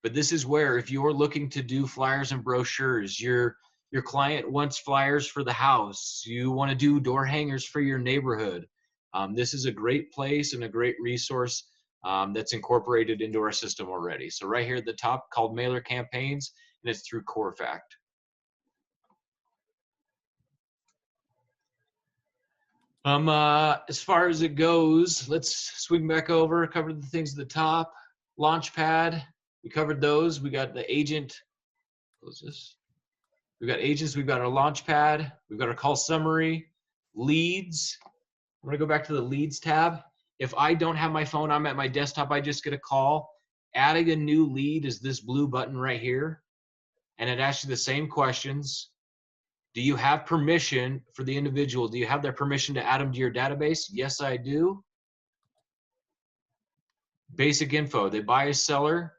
But this is where, if you're looking to do flyers and brochures, your client wants flyers for the house, you want to do door hangers for your neighborhood, this is a great place and a great resource that's incorporated into our system already. So right here at the top, called Mailer Campaigns, and it's through CoreFact. As far as it goes, let's swing back over, cover the things at the top. Launchpad, we covered those. We got the agent, close this. We've got agents, we've got our Launchpad, we've got our call summary, leads. I'm gonna go back to the leads tab. If I don't have my phone, I'm at my desktop, I just get a call. Adding a new lead is this blue button right here. And it asks you the same questions. Do you have permission for the individual? Do you have their permission to add them to your database? Yes, I do. Basic info, they buy a seller.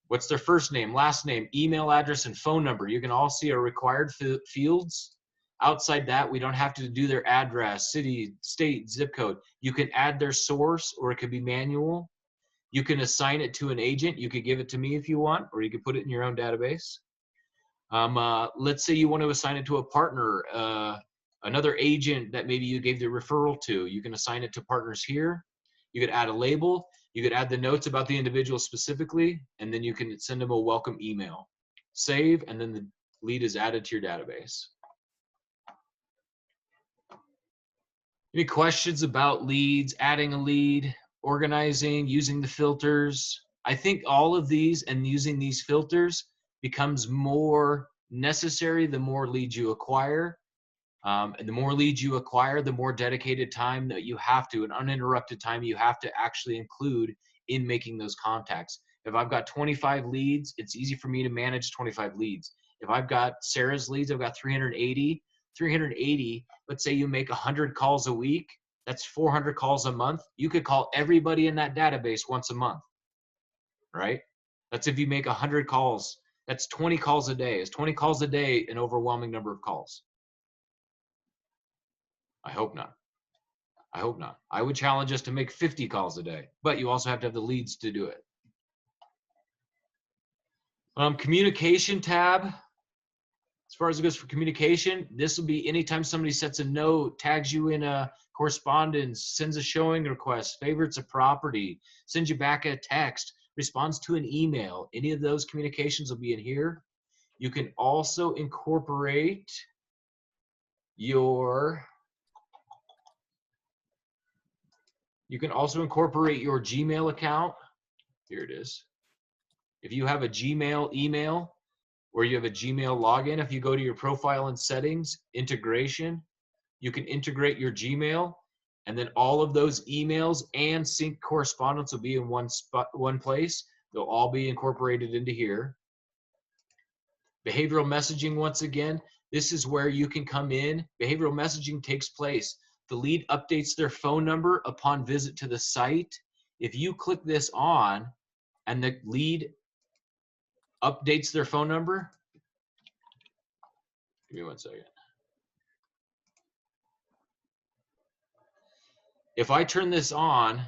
What's their first name, last name, email address, and phone number? You can all see our required fields. Outside that, we don't have to do their address, city, state, zip code. You can add their source, or it could be manual. You can assign it to an agent. You could give it to me if you want, or you could put it in your own database. Let's say you want to assign it to a partner, another agent that maybe you gave the referral to. You can assign it to partners here. You could add a label. You could add the notes about the individual specifically, and then you can send them a welcome email. Save, and then the lead is added to your database. Any questions about leads, adding a lead, organizing, using the filters? I think all of these and using these filters becomes more necessary the more leads you acquire. And the more leads you acquire, the more dedicated time that you have to, an uninterrupted time you have to actually include in making those contacts. If I've got 25 leads, it's easy for me to manage 25 leads. If I've got Sarah's leads, I've got 380, let's say you make 100 calls a week, that's 400 calls a month. You could call everybody in that database once a month, right? That's if you make 100 calls. That's 20 calls a day. Is 20 calls a day an overwhelming number of calls? I hope not. I hope not. I would challenge us to make 50 calls a day, but you also have to have the leads to do it. Communication tab. As far as it goes for communication, this will be anytime somebody sets a note, tags you in a correspondence, sends a showing request, favorites a property, sends you back a text, responds to an email. Any of those communications will be in here. You can also incorporate your Gmail account. Here it is. If you have a Gmail email or you have a Gmail login, if you go to your profile and settings, integration, you can integrate your Gmail, and then all of those emails and sync correspondence will be in one place. They'll all be incorporated into here. Behavioral messaging, once again, this is where you can come in. Behavioral messaging takes place. The lead updates their phone number upon visit to the site. If you click this on and the lead updates their phone number, give me 1 second. If I turn this on,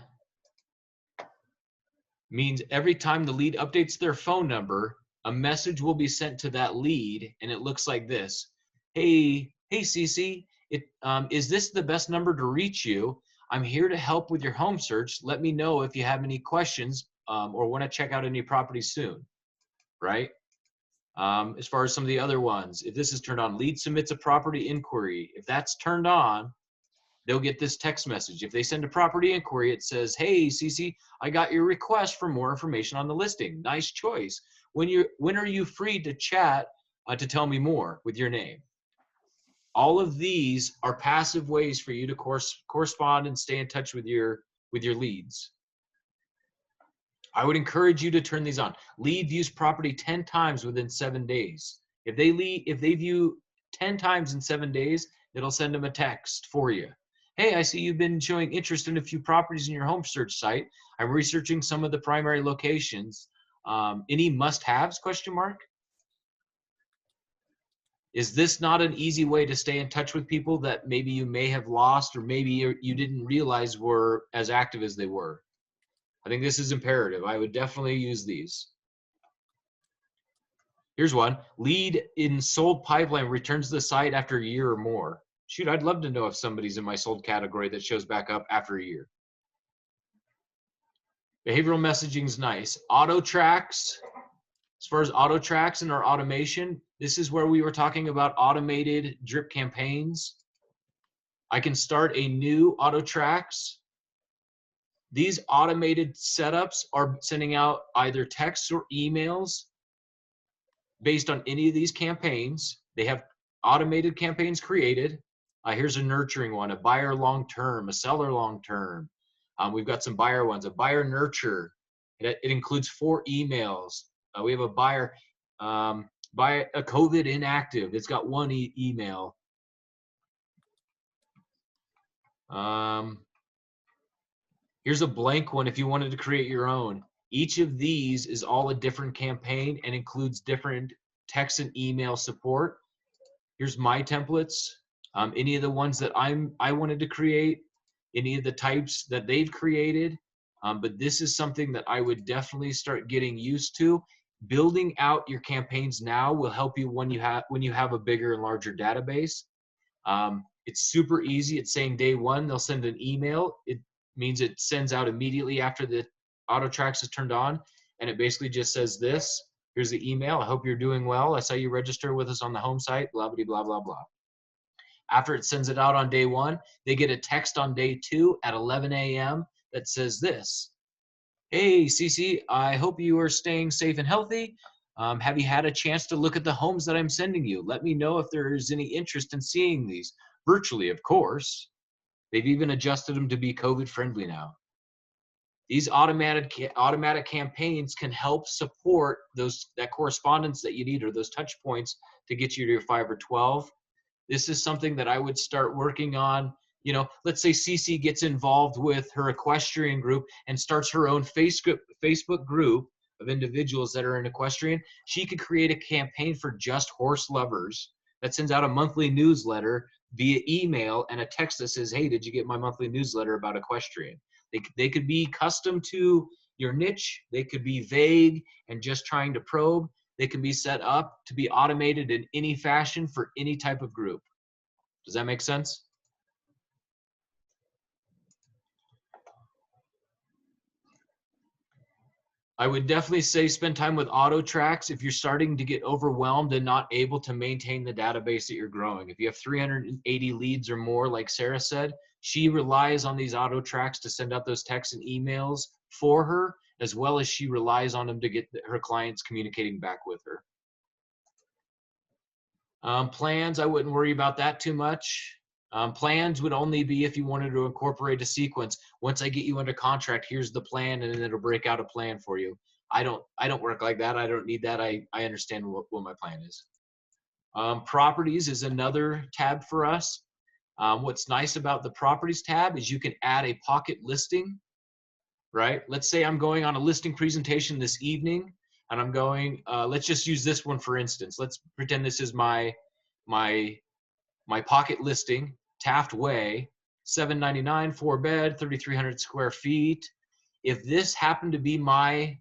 means every time the lead updates their phone number, a message will be sent to that lead, and it looks like this. Hey Cece, is this the best number to reach you? I'm here to help with your home search. Let me know if you have any questions or want to check out any properties soon, right? As far as some of the other ones, if this is turned on, lead submits a property inquiry. If that's turned on, they'll get this text message. If they send a property inquiry, it says, hey, Cece, I got your request for more information on the listing. Nice choice. When are you free to chat to tell me more with your name? All of these are passive ways for you to correspond and stay in touch with your leads. I would encourage you to turn these on. Lead views property 10 times within 7 days. If they view 10 times in 7 days, it'll send them a text for you. Hey, I see you've been showing interest in a few properties in your home search site. I'm researching some of the primary locations. Any must-haves, question mark? Is this not an easy way to stay in touch with people that maybe you may have lost or maybe you didn't realize were as active as they were? I think this is imperative. I would definitely use these. Here's one. Lead in sold pipeline returns to the site after a year or more. Shoot, I'd love to know if somebody's in my sold category that shows back up after a year. Behavioral messaging is nice. Auto tracks. As far as auto tracks and our automation, this is where we were talking about automated drip campaigns. I can start a new auto tracks. These automated setups are sending out either texts or emails based on any of these campaigns. They have automated campaigns created. Here's a nurturing one, a buyer long-term, a seller long-term. We've got some buyer ones, a buyer nurture. It includes 4 emails. We have a buyer, buy a COVID inactive. It's got 1 email. Here's a blank one if you wanted to create your own. Each of these is all a different campaign and includes different text and email support. Here's my templates. Any of the ones that I wanted to create, any of the types that they've created. But this is something that I would definitely start getting used to. Building out your campaigns now will help you when you have a bigger and larger database. It's super easy. It's saying day 1, they'll send an email. It means it sends out immediately after the auto tracks is turned on. And it basically just says this. Here's the email. I hope you're doing well. I saw you register with us on the home site, blah, blah, blah, blah, blah. After it sends it out on day 1, they get a text on day 2 at 11 a.m. that says this. Hey, Cece, I hope you are staying safe and healthy. Have you had a chance to look at the homes that I'm sending you? Let me know if there is any interest in seeing these. Virtually, of course. They've even adjusted them to be COVID friendly now. These automatic campaigns can help support that correspondence that you need, or those touch points to get you to your 5 or 12. This is something that I would start working on. You know, let's say Cece gets involved with her equestrian group and starts her own Facebook group of individuals that are in equestrian. She could create a campaign for just horse lovers that sends out a monthly newsletter via email and a text that says, hey, did you get my monthly newsletter about equestrian? They could be custom to your niche. They could be vague and just trying to probe. They can be set up to be automated in any fashion for any type of group. Does that make sense? I would definitely say spend time with auto tracks if you're starting to get overwhelmed and not able to maintain the database that you're growing. If you have 380 leads or more, like Sarah said, she relies on these auto tracks to send out those texts and emails for her, as well as she relies on them to get her clients communicating back with her. Plans, I wouldn't worry about that too much. Plans would only be if you wanted to incorporate a sequence. Once I get you under contract, here's the plan, and then it'll break out a plan for you. I don't work like that. I don't need that. I understand what my plan is. Properties is another tab for us. What's nice about the properties tab is you can add a pocket listing, right? Let's say I'm going on a listing presentation this evening, and I'm going, let's just use this one for instance. Let's pretend this is my pocket listing, Taft Way, $799, 4-bed, 3,300 square feet. If this happened to be my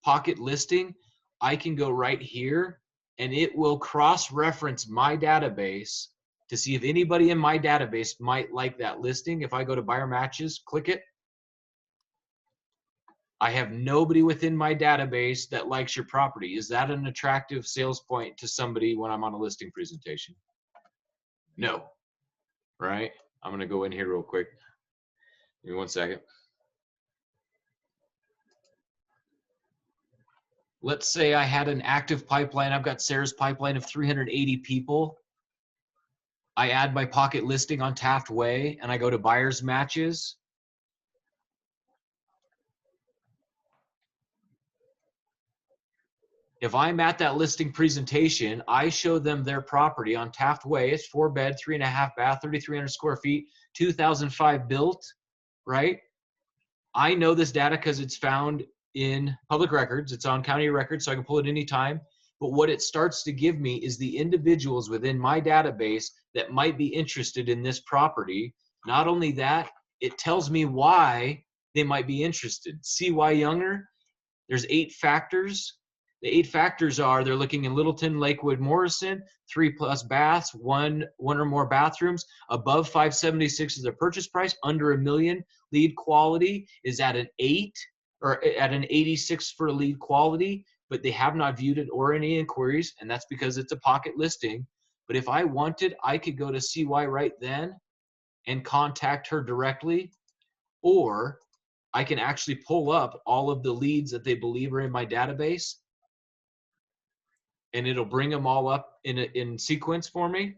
pocket listing, I can go right here and it will cross-reference my database to see if anybody in my database might like that listing. If I go to buyer matches, click it, I have nobody within my database that likes your property. Is that an attractive sales point to somebody when I'm on a listing presentation? No, right? I'm gonna go in here real quick. Give me 1 second. Let's say I had an active pipeline. I've got Sarah's pipeline of 380 people. I add my pocket listing on Taft Way and I go to buyers matches. If I'm at that listing presentation, I show them their property on Taft Way. It's 4-bed, 3.5 bath, 3,300 square feet, 2005 built, right? I know this data because it's found in public records. It's on county records, so I can pull it anytime. But what it starts to give me is the individuals within my database that might be interested in this property. Not only that, it tells me why they might be interested. CY Younger, there's 8 factors. The 8 factors are they're looking in Littleton, Lakewood, Morrison, 3+ baths, one or more bathrooms. Above 576 is their purchase price. Under $1 million, lead quality is at an 8 or at an 86 for lead quality, but they have not viewed it or any inquiries, and that's because it's a pocket listing. But if I wanted, I could go to CY right then and contact her directly, or I can actually pull up all of the leads that they believe are in my database, and it'll bring them all up in sequence for me.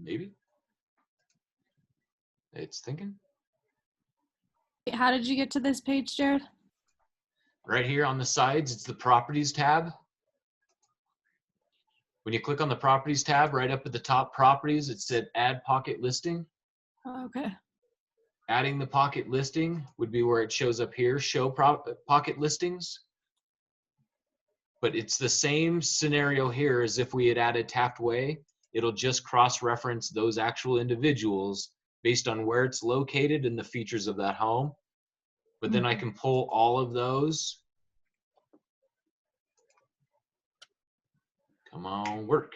Maybe. It's thinking. How did you get to this page, Jared? Right here on the sides, it's the Properties tab. When you click on the Properties tab, right up at the top, Properties, it said Add Pocket Listing. Oh, okay. Adding the pocket listing would be where it shows up here, Show Pocket Listings. But it's the same scenario here as if we had added Taft Way. It'll just cross-reference those actual individuals based on where it's located and the features of that home. But then I can pull all of those. Come on, work.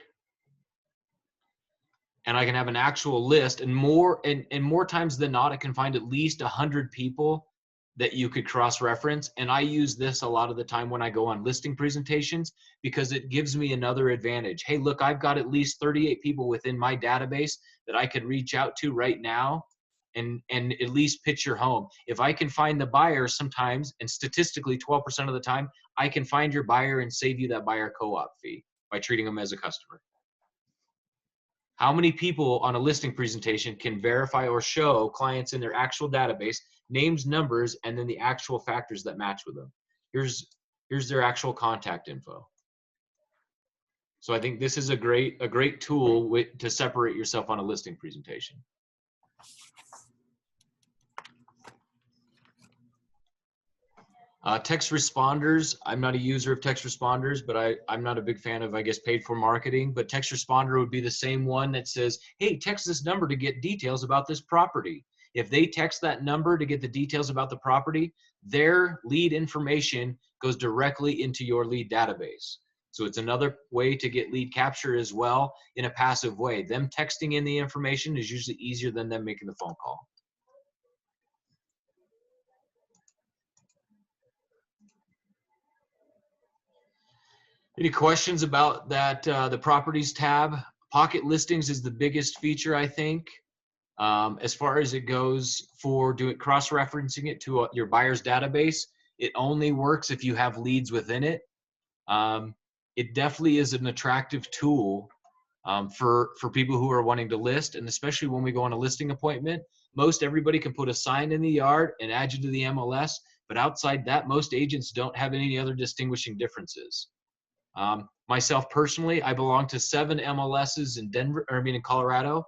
And I can have an actual list, and more times than not, I can find at least 100 people that you could cross-reference. And I use this a lot of the time when I go on listing presentations, because it gives me another advantage. Hey, look, I've got at least 38 people within my database that I could reach out to right now and at least pitch your home. If I can find the buyer sometimes, and statistically 12% of the time, I can find your buyer and save you that buyer co-op fee by treating them as a customer. How many people on a listing presentation can verify or show clients in their actual database, names, numbers, and then the actual factors that match with them? Here's their actual contact info. So I think this is a great tool to separate yourself on a listing presentation. Text responders, I'm not a user of text responders, but I'm not a big fan of, I guess, paid for marketing, but text responder would be the same one that says, hey, text this number to get details about this property. If they text that number to get the details about the property, their lead information goes directly into your lead database. So it's another way to get lead capture as well in a passive way. Them texting in the information is usually easier than them making the phone call. Any questions about that, the Properties tab? Pocket Listings is the biggest feature, I think. As far as it goes for cross-referencing it to your buyer's database, it only works if you have leads within it. It definitely is an attractive tool for people who are wanting to list, and especially when we go on a listing appointment. Most everybody can put a sign in the yard and add you to the MLS, but outside that, most agents don't have any other distinguishing differences. Myself personally, I belong to 7 MLSs in Colorado.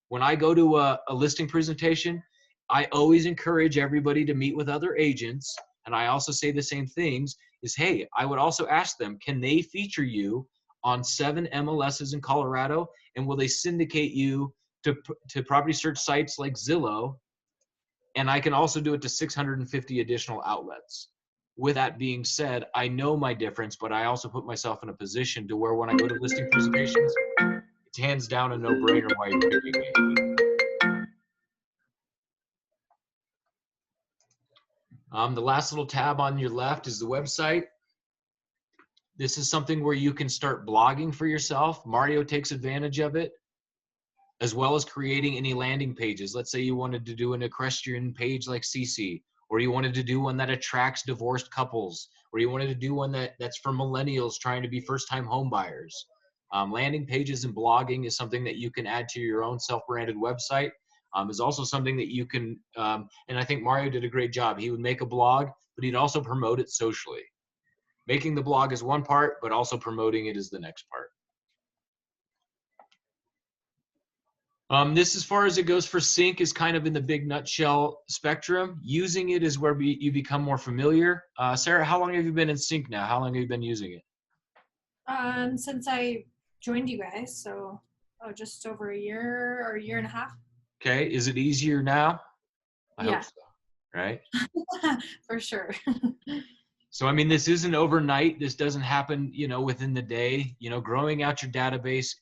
When I go to a listing presentation, I always encourage everybody to meet with other agents. And I also say the same things is, hey, I would also ask them, can they feature you on 7 MLSs in Colorado? And will they syndicate you to property search sites like Zillow? And I can also do it to 650 additional outlets. With that being said, I know my difference, but I also put myself in a position to where when I go to listing presentations, it's hands down a no-brainer why you're picking me. The last little tab on your left is the website. This is something where you can start blogging for yourself. Mario takes advantage of it, as well as creating any landing pages. Let's say you wanted to do an equestrian page like CC, or you wanted to do one that attracts divorced couples, or you wanted to do one that's for millennials trying to be first-time home buyers. Landing pages and blogging is something that you can add to your own self-branded website. Is also something that you can, and I think Mario did a great job. He would make a blog, but he'd also promote it socially. Making the blog is one part, but also promoting it is the next part. This, as far as it goes for sync, is kind of in the big nutshell spectrum. Using it is where you become more familiar. Sarah, how long have you been in sync now? How long have you been using it? Since I joined you guys, so just over a year or a year and a half. Okay, is it easier now? I hope so. right? For sure. So, I mean, this isn't overnight. This doesn't happen, within the day. Growing out your database,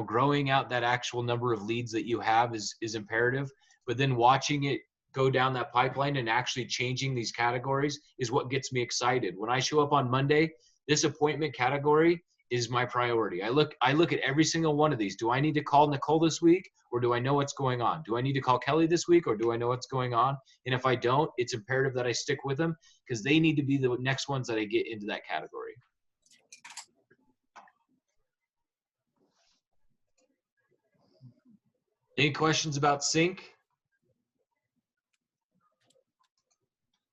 growing out that actual number of leads that you have is imperative. But then watching it go down that pipeline and actually changing these categories is what gets me excited. When I show up on Monday, this appointment category is my priority. I look at every single one of these. Do I need to call Nicole this week, or do I know what's going on? Do I need to call Kelly this week, or do I know what's going on? And if I don't, it's imperative that I stick with them, because they need to be the next ones that I get into that category. Any questions about sync?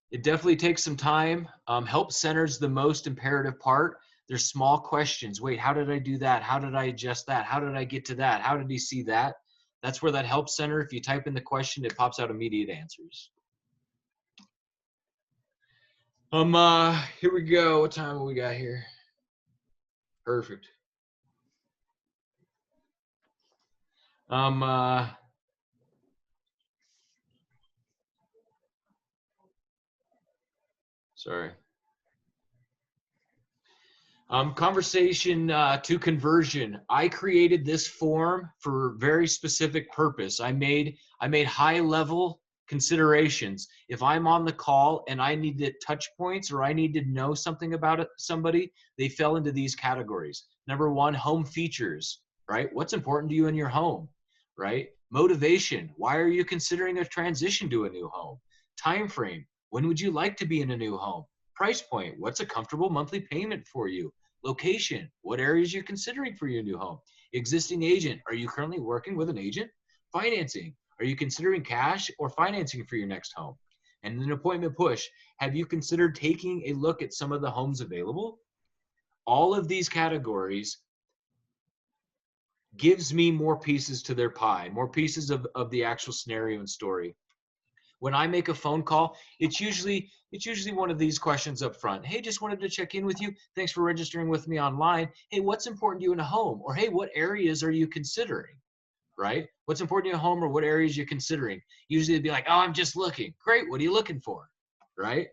It definitely takes some time. Help center's the most imperative part. There's small questions. Wait, how did I do that? How did I adjust that? How did I get to that? How did he see that? That's where that help center, if you type in the question, it pops out immediate answers. Here we go. What time have we got here? Perfect. Sorry. Conversation to conversion. I created this form for a very specific purpose. I made high level considerations. If I'm on the call and I need to touch points, or I need to know something about somebody, they fell into these categories. Number one, home features, right? What's important to you in your home, right? Motivation. Why are you considering a transition to a new home? Time frame. When would you like to be in a new home? Price point. What's a comfortable monthly payment for you? Location. What areas you're considering for your new home? Existing agent. Are you currently working with an agent? Financing. Are you considering cash or financing for your next home? And an appointment push. Have you considered taking a look at some of the homes available? All of these categories gives me more pieces to their pie, more pieces of the actual scenario and story. When I make a phone call, it's usually one of these questions up front. Hey, just wanted to check in with you. Thanks for registering with me online. Hey, what's important to you in a home? Or hey, what areas are you considering? Right? What's important to your home, or what areas you're considering? Usually it'd be like, oh, I'm just looking. Great, what are you looking for? Right?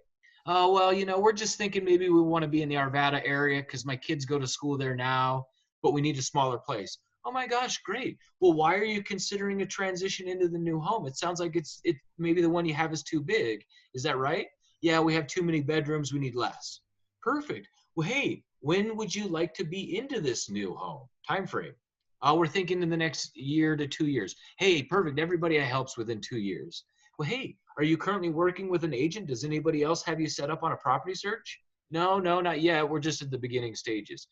Oh, well, we're just thinking maybe we want to be in the Arvada area because my kids go to school there now, but we need a smaller place. Oh my gosh, great. Well, why are you considering a transition into the new home? It sounds like it's maybe the one you have is too big. Is that right? Yeah, we have too many bedrooms, we need less. Perfect. Well, hey, when would you like to be into this new home? Time frame. We're thinking in the next year to 2 years. Hey, perfect. Everybody I help's within 2 years. Well, hey, are you currently working with an agent? Does anybody else have you set up on a property search? No, not yet. We're just at the beginning stages.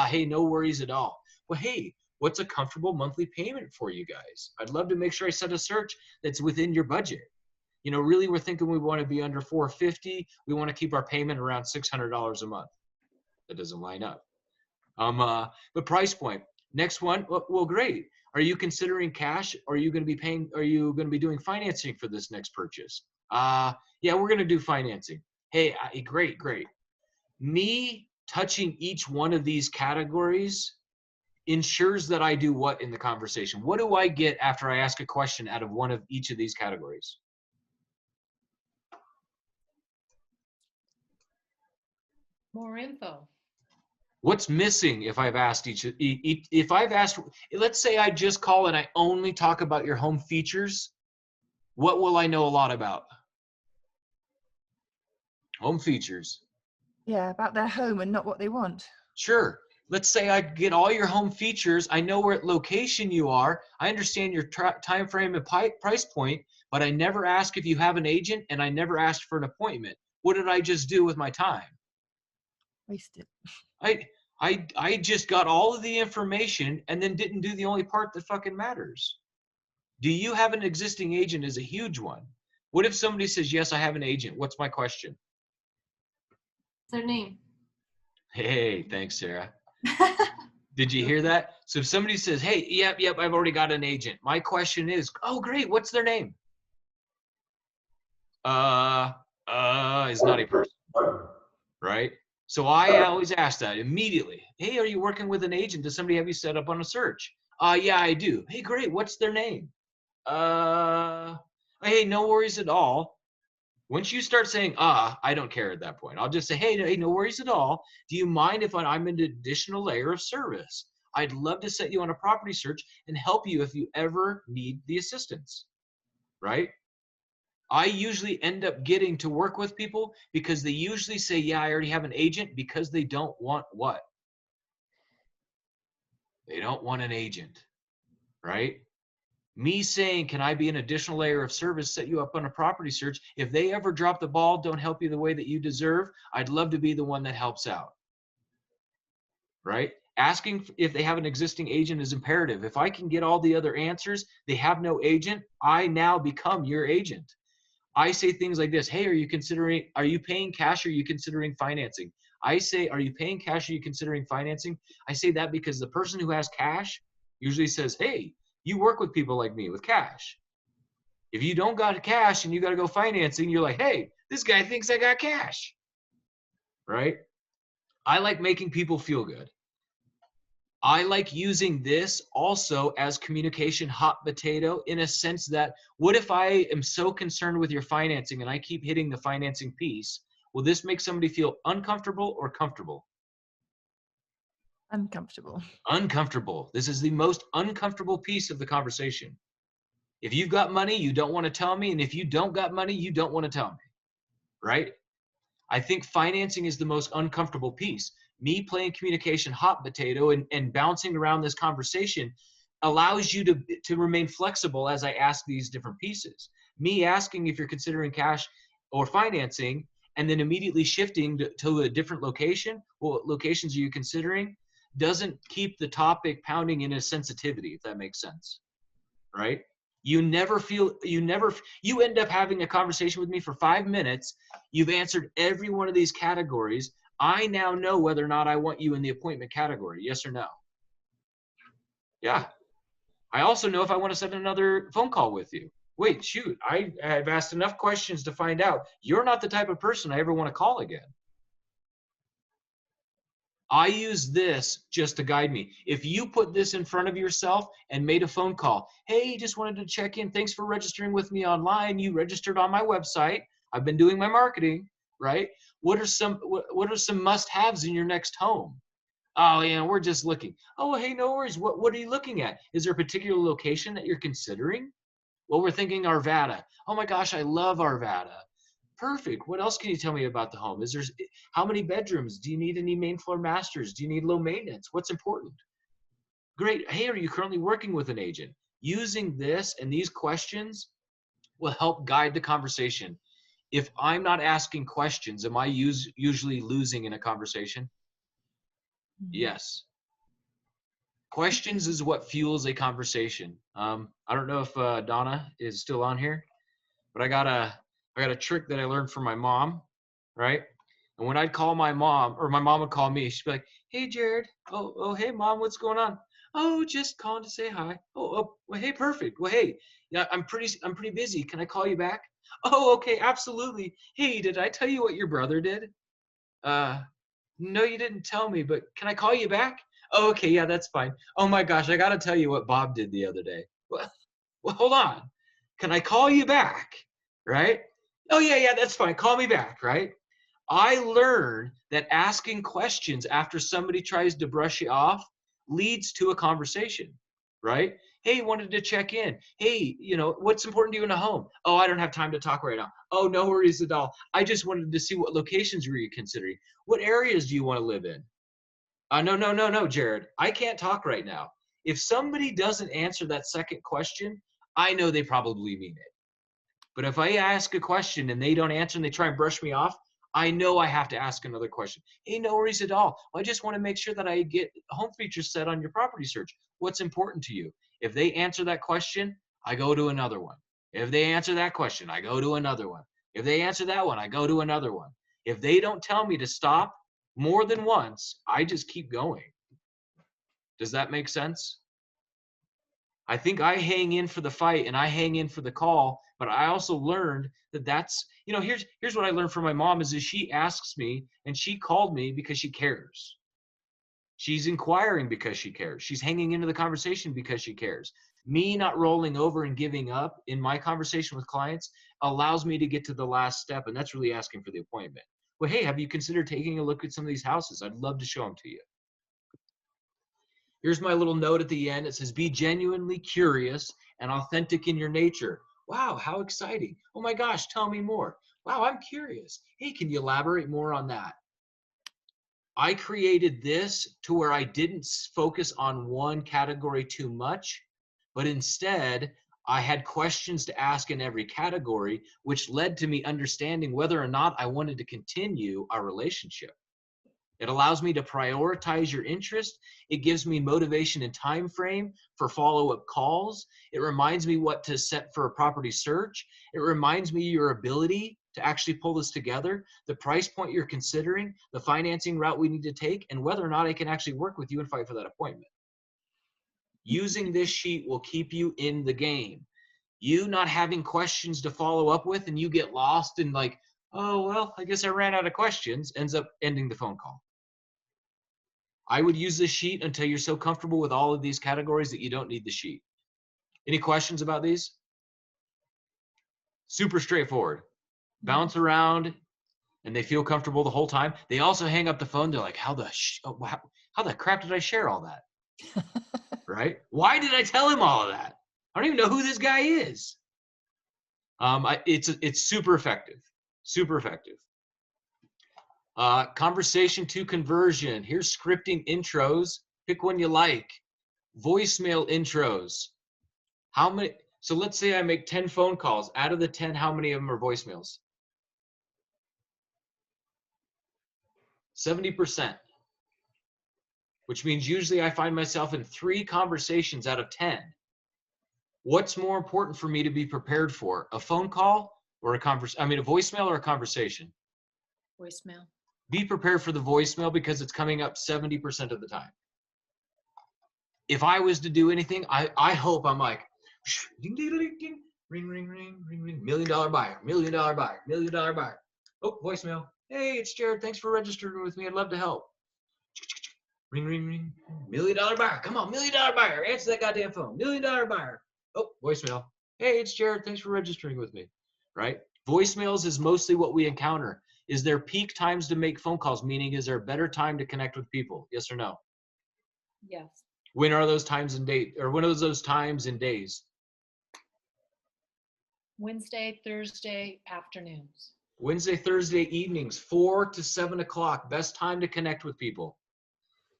Hey, no worries at all. Well, hey, what's a comfortable monthly payment for you guys? I'd love to make sure I set a search that's within your budget. Really, we're thinking we want to be under $450. We want to keep our payment around $600 a month. That doesn't line up. But price point. Next one. Well, great. Are you considering cash? Or are you going to be doing financing for this next purchase? Yeah, we're going to do financing. Hey, great. Me touching each one of these categories ensures that I do what in the conversation? What do I get after I ask a question out of one of each of these categories? More info. What's missing if I've asked let's say I just call and I only talk about your home features, what will I know a lot about? Home features. Yeah, about their home and not what they want. Sure. Let's say I get all your home features. I know what location you are. I understand your time frame and price point, but I never ask if you have an agent, and I never asked for an appointment. What did I just do with my time? Wasted. I just got all of the information and then didn't do the only part that fucking matters. Do you have an existing agent is a huge one. What if somebody says, yes, I have an agent? What's my question? Their name. Hey, thanks, Sarah. Did you hear that? So if somebody says, hey, yep, I've already got an agent. My question is, oh, great. What's their name? Is not a person, right? So I always ask that immediately. Hey, are you working with an agent? Does somebody have you set up on a search? Yeah, I do. Hey, great. What's their name? Hey, no worries at all. Once you start saying, I don't care at that point, I'll just say, hey, no worries at all. Do you mind if I'm an additional layer of service? I'd love to set you on a property search and help you if you ever need the assistance, right? I usually end up getting to work with people because they usually say, yeah, I already have an agent, because they don't want what? They don't want an agent, right? Me saying, can I be an additional layer of service, set you up on a property search? If they ever drop the ball, don't help you the way that you deserve, I'd love to be the one that helps out, right? Asking if they have an existing agent is imperative. If I can get all the other answers, they have no agent, I now become your agent. I say things like this, hey, are you paying cash or are you considering financing? I say, are you paying cash or are you considering financing? I say that because the person who has cash usually says, hey, you work with people like me with cash. If you don't got cash and you got to go financing, you're like, hey, this guy thinks I got cash, right? I like making people feel good. I like using this also as communication hot potato, in a sense that, what if I am so concerned with your financing and I keep hitting the financing piece? Will this make somebody feel uncomfortable or comfortable? Uncomfortable. Uncomfortable. This is the most uncomfortable piece of the conversation. If you've got money, you don't want to tell me. And if you don't got money, you don't want to tell me, right? I think financing is the most uncomfortable piece. Me playing communication hot potato and bouncing around this conversation allows you to remain flexible as I ask these different pieces. Me asking if you're considering cash or financing and then immediately shifting to a different location, what locations are you considering, doesn't keep the topic pounding in a sensitivity, if that makes sense, right? You end up having a conversation with me for 5 minutes. You've answered every one of these categories. I now know whether or not I want you in the appointment category, yes or no. Yeah. I also know if I want to set another phone call with you. Wait, shoot, I've asked enough questions to find out you're not the type of person I ever want to call again. I use this just to guide me. If you put this in front of yourself and made a phone call, hey, just wanted to check in. Thanks for registering with me online. You registered on my website. I've been doing my marketing, right? What are some must-haves in your next home? Oh, yeah, we're just looking. Oh, hey, no worries. What are you looking at? Is there a particular location that you're considering? Well, we're thinking Arvada. Oh my gosh, I love Arvada. Perfect. What else can you tell me about the home? How many bedrooms? Do you need any main floor masters? Do you need low maintenance? What's important? Great. Hey, are you currently working with an agent? Using this and these questions will help guide the conversation. If I'm not asking questions, am I usually losing in a conversation? Yes. Questions is what fuels a conversation. I don't know if Donna is still on here, but I got a trick that I learned from my mom, right? And when I'd call my mom, or my mom would call me, she'd be like, hey, Jared. Oh, hey, Mom, what's going on? Oh, just calling to say hi. Oh, well, hey, perfect. Well, hey, yeah, I'm pretty busy. Can I call you back? Oh, okay, absolutely. Hey, did I tell you what your brother did? No, you didn't tell me, but can I call you back? Oh, okay, yeah, that's fine. Oh my gosh, I got to tell you what Bob did the other day. Well, hold on. Can I call you back? Right? Oh, yeah, that's fine. Call me back, right? I learned that asking questions after somebody tries to brush you off leads to a conversation, right? Hey, wanted to check in. Hey, what's important to you in a home? Oh, I don't have time to talk right now. Oh, no worries at all. I just wanted to see what locations were you considering. What areas do you want to live in? No, Jared. I can't talk right now. If somebody doesn't answer that second question, I know they probably mean it. But if I ask a question and they don't answer and they try and brush me off, I know I have to ask another question. Hey, no worries at all. I just want to make sure that I get home features set on your property search. What's important to you? If they answer that question, I go to another one. If they answer that question, I go to another one. If they answer that one, I go to another one. If they don't tell me to stop more than once, I just keep going. Does that make sense? I think I hang in for the fight and I hang in for the call, but I also learned that's, here's what I learned from my mom is she asks me and she called me because she cares. She's inquiring because she cares. She's hanging into the conversation because she cares. Me not rolling over and giving up in my conversation with clients allows me to get to the last step, and that's really asking for the appointment. Well, hey, have you considered taking a look at some of these houses? I'd love to show them to you. Here's my little note at the end. It says, be genuinely curious and authentic in your nature. Wow, how exciting. Oh my gosh, tell me more. Wow, I'm curious. Hey, can you elaborate more on that? I created this to where I didn't focus on one category too much, but instead I had questions to ask in every category, which led to me understanding whether or not I wanted to continue our relationship. It allows me to prioritize your interest. It gives me motivation and time frame for follow-up calls. It reminds me what to set for a property search. It reminds me your ability to actually pull this together, the price point you're considering, the financing route we need to take, and whether or not I can actually work with you and fight for that appointment. Using this sheet will keep you in the game. You not having questions to follow up with and you get lost in like, oh, well, I guess I ran out of questions, ends up ending the phone call. I would use this sheet until you're so comfortable with all of these categories that you don't need the sheet. Any questions about these? Super straightforward. Bounce around and they feel comfortable the whole time. They also hang up the phone. They're like, how the crap did I share all that? Right? Why did I tell him all of that? I don't even know who this guy is. It's super effective. Super effective. Conversation to conversion. Here's scripting intros. Pick one you like. Voicemail intros. How many? So let's say I make 10 phone calls. Out of the 10, how many of them are voicemails? 70%. Which means usually I find myself in 3 conversations out of 10. What's more important for me to be prepared for? A phone call or a voicemail or a conversation? Voicemail. Be prepared for the voicemail because it's coming up 70% of the time. If I was to do anything, I hope I'm like, ding, ding, ding, ding, ring, ring, ring, ring, ring, $1 million buyer, $1 million buyer, $1 million buyer. Oh, voicemail. Hey, it's Jared. Thanks for registering with me. I'd love to help. Ring, ring, ring. $1 million buyer. Come on, $1 million buyer. Answer that goddamn phone. $1 million buyer. Oh, voicemail. Hey, it's Jared. Thanks for registering with me. Right? Voicemails is mostly what we encounter. Is there peak times to make phone calls? Meaning, is there a better time to connect with people? Yes or no? Yes. When are those times and date, or when are those times and days? Wednesday, Thursday afternoons. Wednesday, Thursday evenings, 4 to 7 o'clock. Best time to connect with people.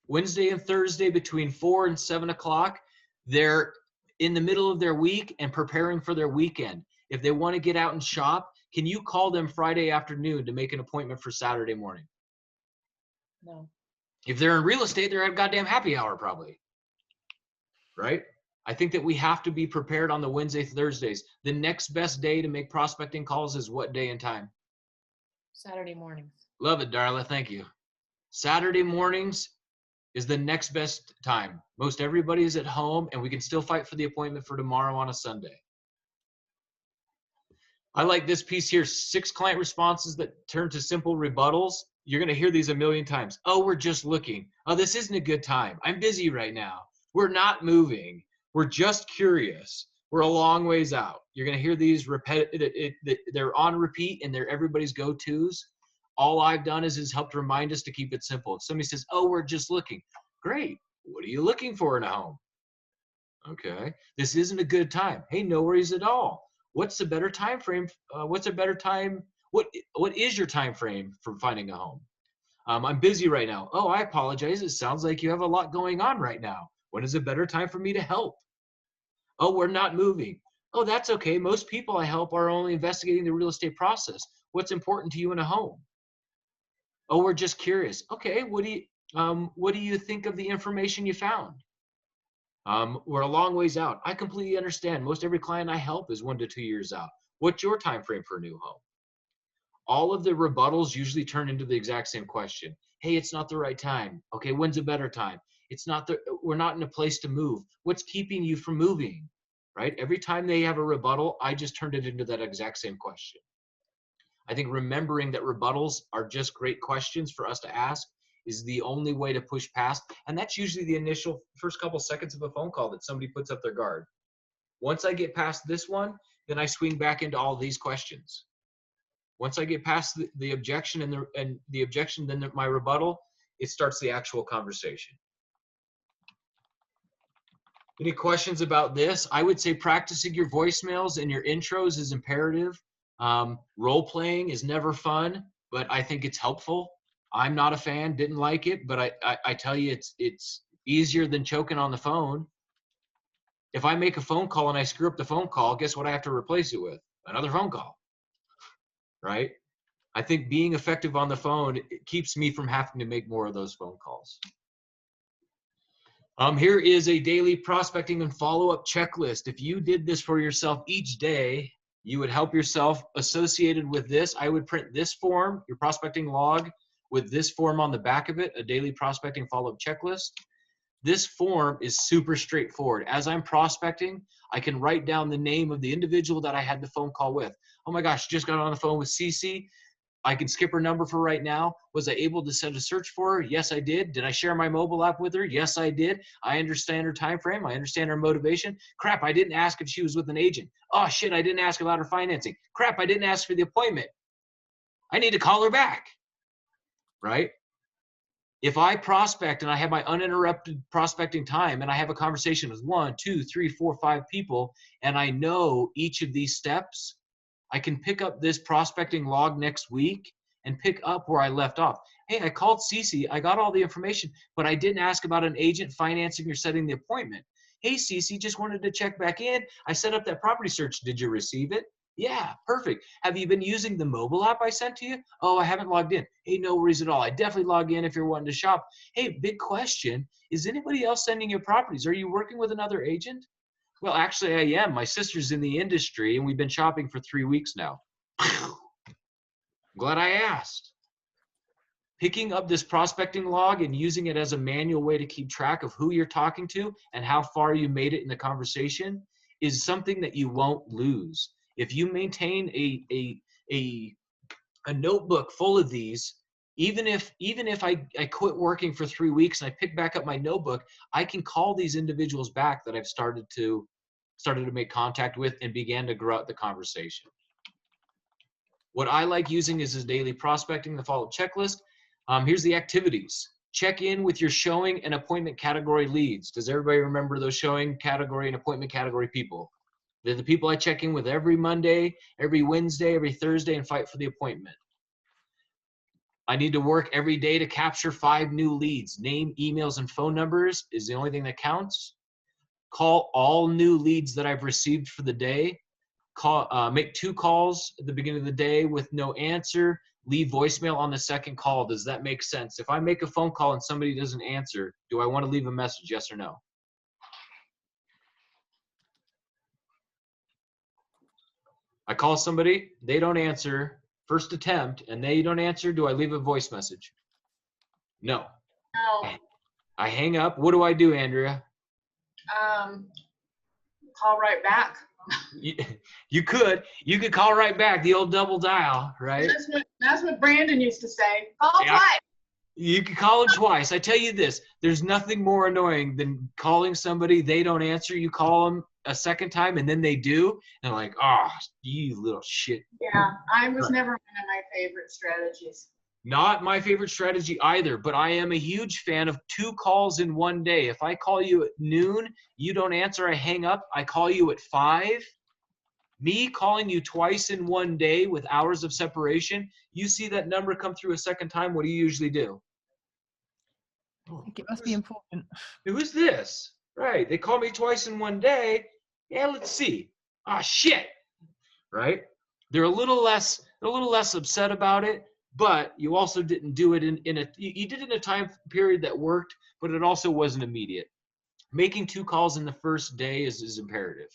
Wednesday and Thursday between 4 and 7 o'clock. They're in the middle of their week and preparing for their weekend. If they want to get out and shop, can you call them Friday afternoon to make an appointment for Saturday morning? No. If they're in real estate, they're at goddamn happy hour probably. Right? I think that we have to be prepared on the Wednesday, Thursdays. The next best day to make prospecting calls is what day and time? Saturday mornings. Love it, Darla. Thank you. Saturday mornings is the next best time. Most everybody is at home and we can still fight for the appointment for tomorrow on a Sunday. I like this piece here, 6 client responses that turn to simple rebuttals. You're going to hear these a million times. Oh, we're just looking. Oh, this isn't a good time. I'm busy right now. We're not moving. We're just curious. We're a long ways out. You're going to hear these they're on repeat and they're everybody's go-tos. All I've done is helped remind us to keep it simple. If somebody says, oh, we're just looking. Great. What are you looking for in a home? Okay. This isn't a good time. Hey, no worries at all. What's the better time frame? What's a better time? What is your time frame for finding a home? I'm busy right now. Oh, I apologize. It sounds like you have a lot going on right now. When is a better time for me to help? Oh, we're not moving. Oh, that's okay. Most people I help are only investigating the real estate process. What's important to you in a home? Oh, we're just curious. Okay, what do you think of the information you found? We're a long ways out. I completely understand. Most every client I help is 1 to 2 years out. What's your time frame for a new home? All of the rebuttals usually turn into the exact same question. Hey, it's not the right time. Okay, when's a better time? We're not in a place to move. What's keeping you from moving? Right? Every time they have a rebuttal, I just turned it into that exact same question. I think remembering that rebuttals are just great questions for us to ask is the only way to push past. And that's usually the initial first couple seconds of a phone call that somebody puts up their guard. Once I get past this one, then I swing back into all these questions. Once I get past the objection and the objection, then my rebuttal, it starts the actual conversation. Any questions about this? I would say practicing your voicemails and your intros is imperative. Role playing is never fun, but I think it's helpful. I'm not a fan, didn't like it, but I tell you, it's easier than choking on the phone. If I make a phone call and I screw up the phone call, guess what I have to replace it with? Another phone call, right? I think being effective on the phone, it keeps me from having to make more of those phone calls. Here is a daily prospecting and follow-up checklist. If you did this for yourself each day, you would help yourself. Associated with this, I would print this form, your prospecting log, with this form on the back of it, a daily prospecting follow-up checklist. This form is super straightforward. As I'm prospecting, I can write down the name of the individual that I had the phone call with. Oh my gosh, just got on the phone with Cece. I can skip her number for right now. Was I able to send a search for her? Yes, I did. Did I share my mobile app with her? Yes, I did. I understand her time frame. I understand her motivation. Crap, I didn't ask if she was with an agent. Oh shit, I didn't ask about her financing. Crap, I didn't ask for the appointment. I need to call her back, right? If I prospect and I have my uninterrupted prospecting time and I have a conversation with 1, 2, 3, 4, 5 people, and I know each of these steps, I can pick up this prospecting log next week and pick up where I left off. Hey, I called Cece, I got all the information, but I didn't ask about an agent financing or setting the appointment. Hey, Cece, just wanted to check back in. I set up that property search. Did you receive it? Yeah, perfect. Have you been using the mobile app I sent to you? Oh, I haven't logged in. Hey, no worries at all. I definitely log in if you're wanting to shop. Hey, big question. Is anybody else sending you properties? Are you working with another agent? Well, actually, I am. My sister's in the industry, and we've been shopping for 3 weeks now. Glad I asked. Picking up this prospecting log and using it as a manual way to keep track of who you're talking to and how far you made it in the conversation is something that you won't lose. If you maintain a notebook full of these, even if I quit working for 3 weeks and I pick back up my notebook, I can call these individuals back that I've started to make contact with and began to grow out the conversation. What I like using is this daily prospecting, the follow-up checklist. Here's the activities. Check in with your showing and appointment category leads. Does everybody remember those showing category and appointment category people? They're the people I check in with every Monday, every Wednesday, every Thursday, and fight for the appointment. I need to work every day to capture 5 new leads. Name, emails, and phone numbers is the only thing that counts. Call all new leads that I've received for the day. Make 2 calls at the beginning of the day with no answer. Leave voicemail on the second call. Does that make sense? If I make a phone call and somebody doesn't answer, do I want to leave a message, yes or no? I call somebody, they don't answer, first attempt, and they don't answer, do I leave a voice message? No. No. I hang up. What do I do, Andrea? Call right back. You could call right back, the old double dial, right? That's what Brandon used to say. Call Yeah. twice. You can call them twice. I tell you this, there's nothing more annoying than calling somebody, they don't answer, you call them a second time, and then they do, and they're like, oh, you little shit. Yeah, I was never one of my favorite strategies. Not my favorite strategy either, but I am a huge fan of 2 calls in one day. If I call you at noon, you don't answer, I hang up. I call you at 5. Me calling you twice in one day with hours of separation, you see that number come through a second time, what do you usually do? I think it must be important. Who's this? Right, they call me twice in one day. Yeah, let's see. Ah, shit. Right? They're a little less upset about it, but you also didn't do it you did it in a time period that worked, but it also wasn't immediate. Making 2 calls in the first day is imperative.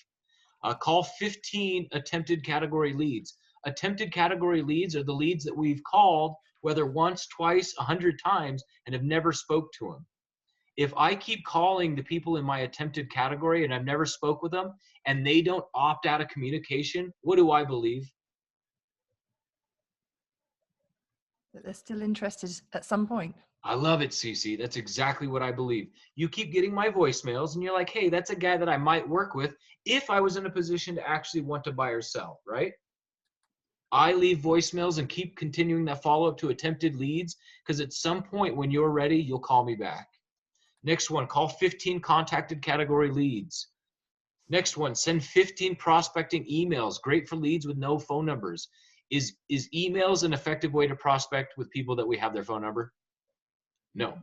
Call 15 attempted category leads. Attempted category leads are the leads that we've called, whether once, twice, 100 times, and have never spoke to them. If I keep calling the people in my attempted category and I've never spoke with them and they don't opt out of communication, what do I believe? That they're still interested at some point. I love it, Cece. That's exactly what I believe. You keep getting my voicemails and you're like, hey, that's a guy that I might work with if I was in a position to actually want to buy or sell, right? I leave voicemails and keep continuing that follow-up to attempted leads because at some point when you're ready, you'll call me back. Next one, call 15 contacted category leads. Next one, send 15 prospecting emails. Great for leads with no phone numbers. Is emails an effective way to prospect with people that we have their phone number? No,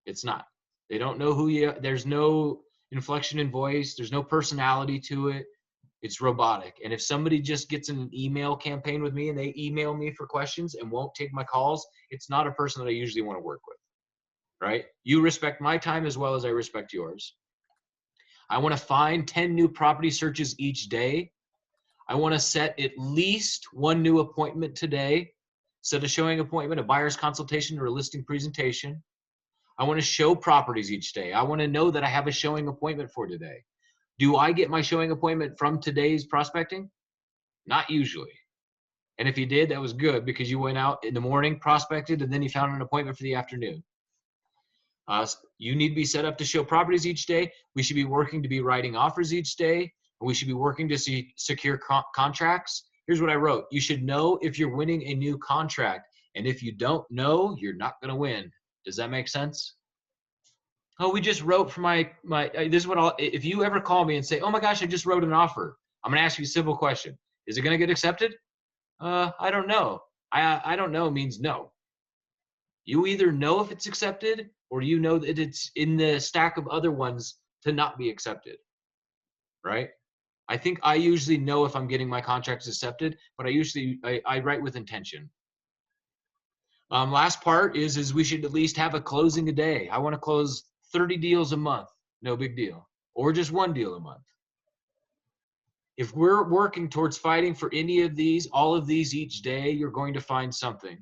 it's not. They don't know who you are. There's no inflection in voice. There's no personality to it. It's robotic. And if somebody just gets in an email campaign with me and they email me for questions and won't take my calls, it's not a person that I usually want to work with, right? You respect my time as well as I respect yours. I want to find 10 new property searches each day. I want to set at least one new appointment today. Set a showing appointment, a buyer's consultation, or a listing presentation. I want to show properties each day. I want to know that I have a showing appointment for today. Do I get my showing appointment from today's prospecting? Not usually. And if you did, that was good because you went out in the morning, prospected, and then you found an appointment for the afternoon. You need to be set up to show properties each day. We should be working to be writing offers each day. And we should be working to secure contracts. Here's what I wrote. You should know if you're winning a new contract. And if you don't know, you're not going to win. Does that make sense? Oh, we just wrote for this is what if you ever call me and say, oh my gosh, I just wrote an offer. I'm going to ask you a simple question. Is it going to get accepted? I don't know. I don't know means no. You either know if it's accepted or you know that it's in the stack of other ones to not be accepted, right? I think I usually know if I'm getting my contracts accepted, but I write with intention. Last part is we should at least have a closing a day. I want to close 30 deals a month, no big deal, or just one deal a month. If we're working towards fighting for any of these, all of these each day, you're going to find something.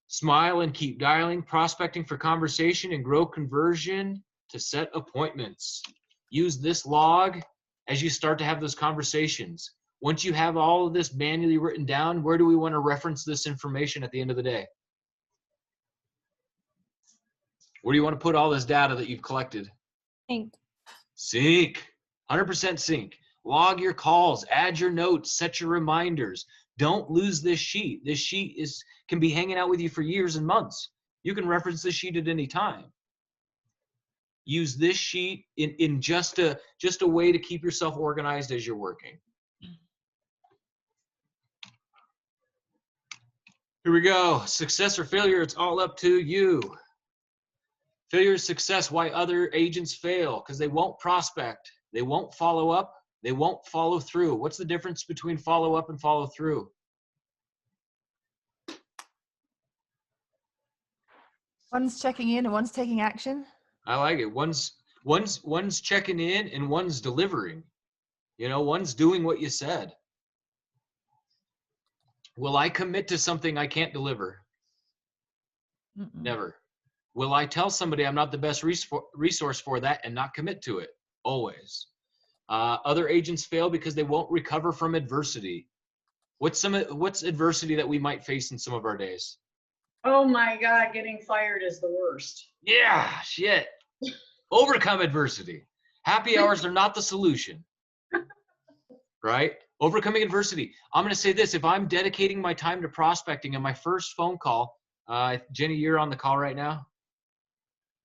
Smile and keep dialing, prospecting for conversation and grow conversion to set appointments. Use this log as you start to have those conversations. Once you have all of this manually written down, where do we want to reference this information at the end of the day? Where do you want to put all this data that you've collected? Sync. Sync. 100% sync. Log your calls, add your notes, set your reminders. Don't lose this sheet. This sheet can be hanging out with you for years and months. You can reference this sheet at any time. Use this sheet in just a way to keep yourself organized as you're working. Here we go. Success or failure, it's all up to you. Failure is success. Why other agents fail? Because they won't prospect. They won't follow up. They won't follow through. What's the difference between follow up and follow through? One's checking in and one's taking action. I like it. One's checking in and one's delivering. You know, one's doing what you said. Will I commit to something I can't deliver? Never. Will I tell somebody I'm not the best resource for that and not commit to it? Always. Other agents fail because they won't recover from adversity. What's adversity that we might face in some of our days? Oh my God, getting fired is the worst. Yeah, shit. Overcome adversity. Happy hours are not the solution. Right? Overcoming adversity. I'm going to say this. If I'm dedicating my time to prospecting and my first phone call, Jenny, you're on the call right now.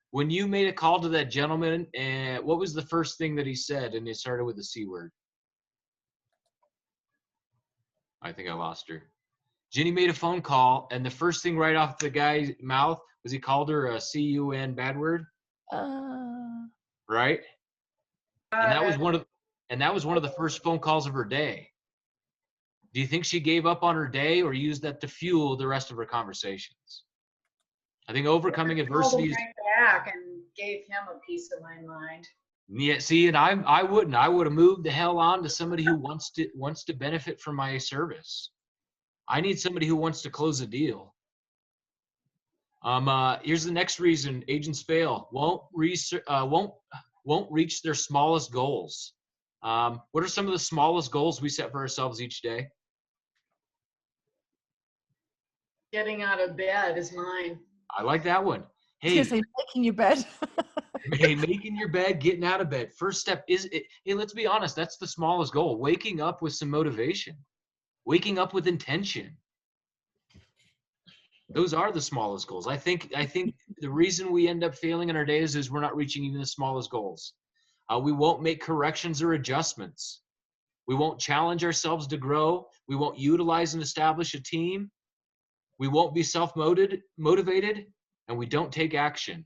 When you made a call to that gentleman, what was the first thing that he said? And it started with the C word. I think I lost her. Jenny made a phone call, and the first thing right off the guy's mouth was he called her a C-U-N bad word. Right? And that was one of the first phone calls of her day. Do you think she gave up on her day or used that to fuel the rest of her conversations? I think overcoming adversity is back and gave him a piece of my mind. Yeah, see, and I wouldn't. I would have moved the hell on to somebody who wants to benefit from my service. I need somebody who wants to close a deal. Here's the next reason agents fail. Won't reach their smallest goals. What are some of the smallest goals we set for ourselves each day? Getting out of bed is mine. I like that one. I Hey, was gonna say making your bed. hey, making your bed, getting out of bed. First step is it. Hey, let's be honest. That's the smallest goal. Waking up with some motivation. Waking up with intention. Those are the smallest goals. I think the reason we end up failing in our days is we're not reaching even the smallest goals. We won't make corrections or adjustments. We won't challenge ourselves to grow. We won't utilize and establish a team. We won't be self-motivated, and we don't take action.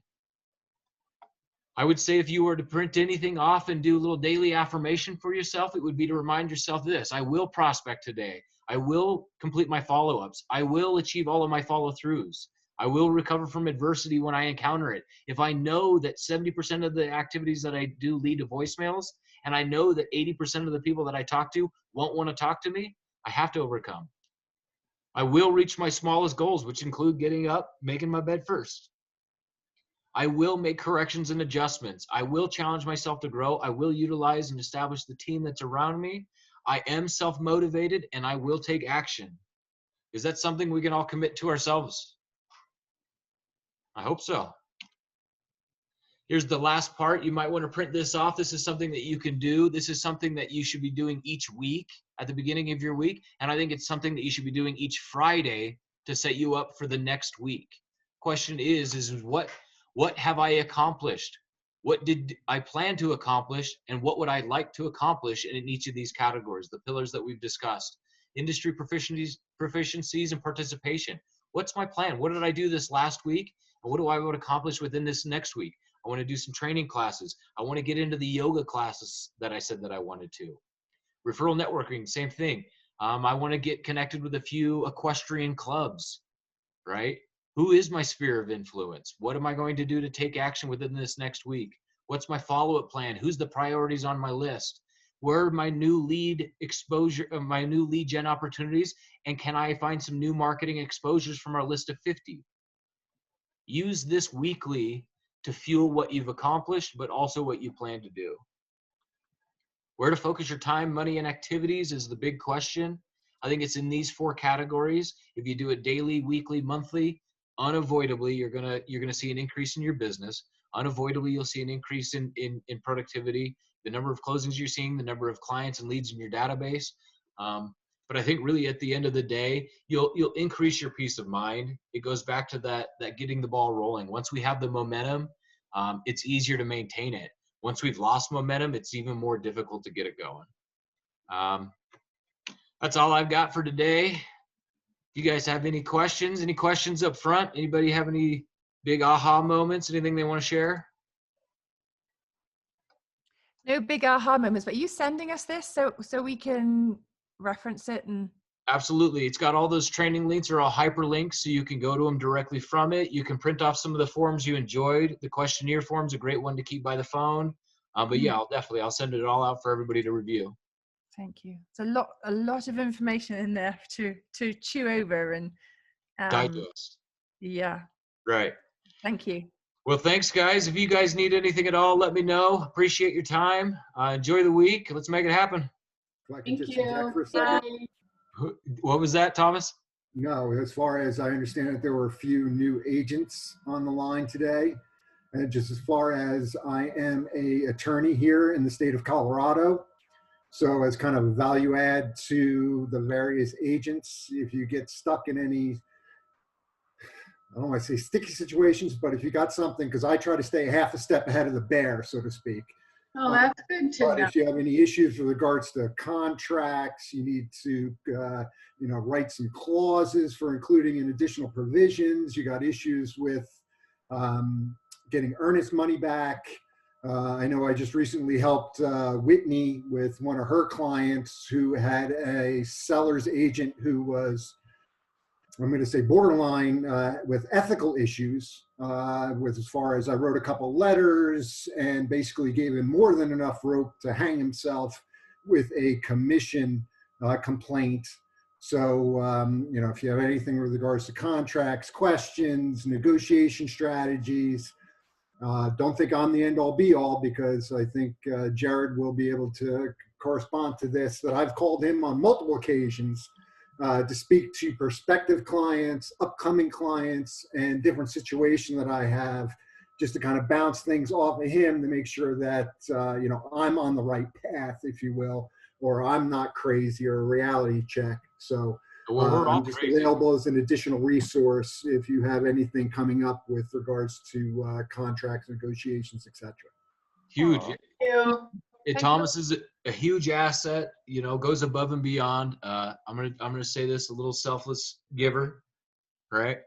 I would say if you were to print anything off and do a little daily affirmation for yourself, it would be to remind yourself this: I will prospect today. I will complete my follow-ups. I will achieve all of my follow-throughs. I will recover from adversity when I encounter it. If I know that 70% of the activities that I do lead to voicemails, and I know that 80% of the people that I talk to won't want to talk to me, I have to overcome. I will reach my smallest goals, which include getting up, making my bed first. I will make corrections and adjustments. I will challenge myself to grow. I will utilize and establish the team that's around me. I am self-motivated, and I will take action. Is that something we can all commit to ourselves? I hope so. Here's the last part. You might want to print this off. This is something that you can do. This is something that you should be doing each week at the beginning of your week. And I think it's something that you should be doing each Friday to set you up for the next week. Question is what have I accomplished? What did I plan to accomplish? And what would I like to accomplish in each of these categories, the pillars that we've discussed? Industry proficiencies and participation. What's my plan? What did I do this last week? And what do I want to accomplish within this next week? I want to do some training classes. I want to get into the yoga classes that I said that I wanted to. Referral networking, same thing. I want to get connected with a few equestrian clubs, right? Who is my sphere of influence? What am I going to do to take action within this next week? What's my follow-up plan? Who's the priorities on my list? Where are my new lead exposure, my new lead gen opportunities? And can I find some new marketing exposures from our list of 50? Use this weekly to fuel what you've accomplished, but also what you plan to do. Where to focus your time, money, and activities is the big question. I think it's in these 4 categories. If you do it daily, weekly, monthly, unavoidably, you're gonna see an increase in your business. Unavoidably, you'll see an increase in productivity, the number of closings you're seeing, the number of clients and leads in your database. But I think really at the end of the day, you'll increase your peace of mind. It goes back to that getting the ball rolling. Once we have the momentum, it's easier to maintain it. Once we've lost momentum, it's even more difficult to get it going. That's all I've got for today. You guys have any questions? Any questions up front? Anybody have any big aha moments? Anything they want to share? No big aha moments, but are you sending us this so we can reference it? And Absolutely. It's got all those training links are all hyperlinks, so you can go to them directly from it. You can print off some of the forms you enjoyed. The questionnaire form's a great one to keep by the phone. But yeah, I'll send it all out for everybody to review. Thank you. It's a lot of information in there to chew over and digest. Yeah. Right. Thank you. Well, thanks, guys. If you guys need anything at all, let me know. Appreciate your time. Enjoy the week. Let's make it happen. Thank you. Bye. What was that, Thomas? No, as far as I understand it, there were a few new agents on the line today. And just as far as I am an attorney here in the state of Colorado, so as kind of a value add to the various agents, if you get stuck in any, I don't want to say sticky situations, but if you got something, because I try to stay half a step ahead of the bear, so to speak. Oh, that's good to But know. if you have any issues with regards to contracts, you need to, write some clauses for including in additional provisions. You got issues with getting earnest money back. I know I just recently helped Whitney with one of her clients who had a seller's agent who was, I'm going to say, borderline with ethical issues with as far as I wrote a couple letters and basically gave him more than enough rope to hang himself with a commission complaint. So, if you have anything with regards to contracts, questions, negotiation strategies, don't think I'm the end all be all, because I think Jared will be able to correspond to this, that I've called him on multiple occasions to speak to prospective clients, upcoming clients, and different situation that I have, just to kind of bounce things off of him to make sure that, I'm on the right path, if you will, or I'm not crazy, or a reality check. So Well, we're all I'm just crazy. available as an additional resource if you have anything coming up with regards to contracts, negotiations, etc. Huge. Thank you. Thomas is a huge asset, goes above and beyond. I'm gonna say this, a little selfless giver, right?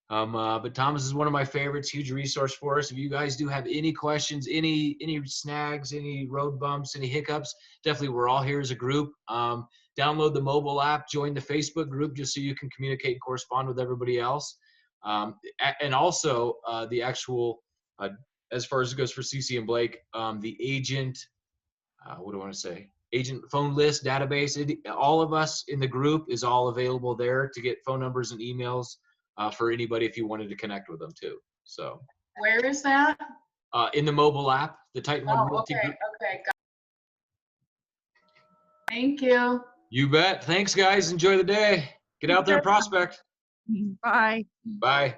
But Thomas is one of my favorites, huge resource for us. If you guys do have any questions, any snags, any road bumps, any hiccups, definitely we're all here as a group. Download the mobile app, join the Facebook group just so you can communicate and correspond with everybody else. And also the actual, as far as it goes for CC and Blake, the agent, what do I want to say? Agent phone list database. All of us in the group is all available there to get phone numbers and emails for anybody if you wanted to connect with them too. So Where is that? in the mobile app, the Titan One Oh, Realty okay, Group. okay. Thank you. You bet. Thanks, guys. Enjoy the day. Get out there and prospect. Bye. Bye.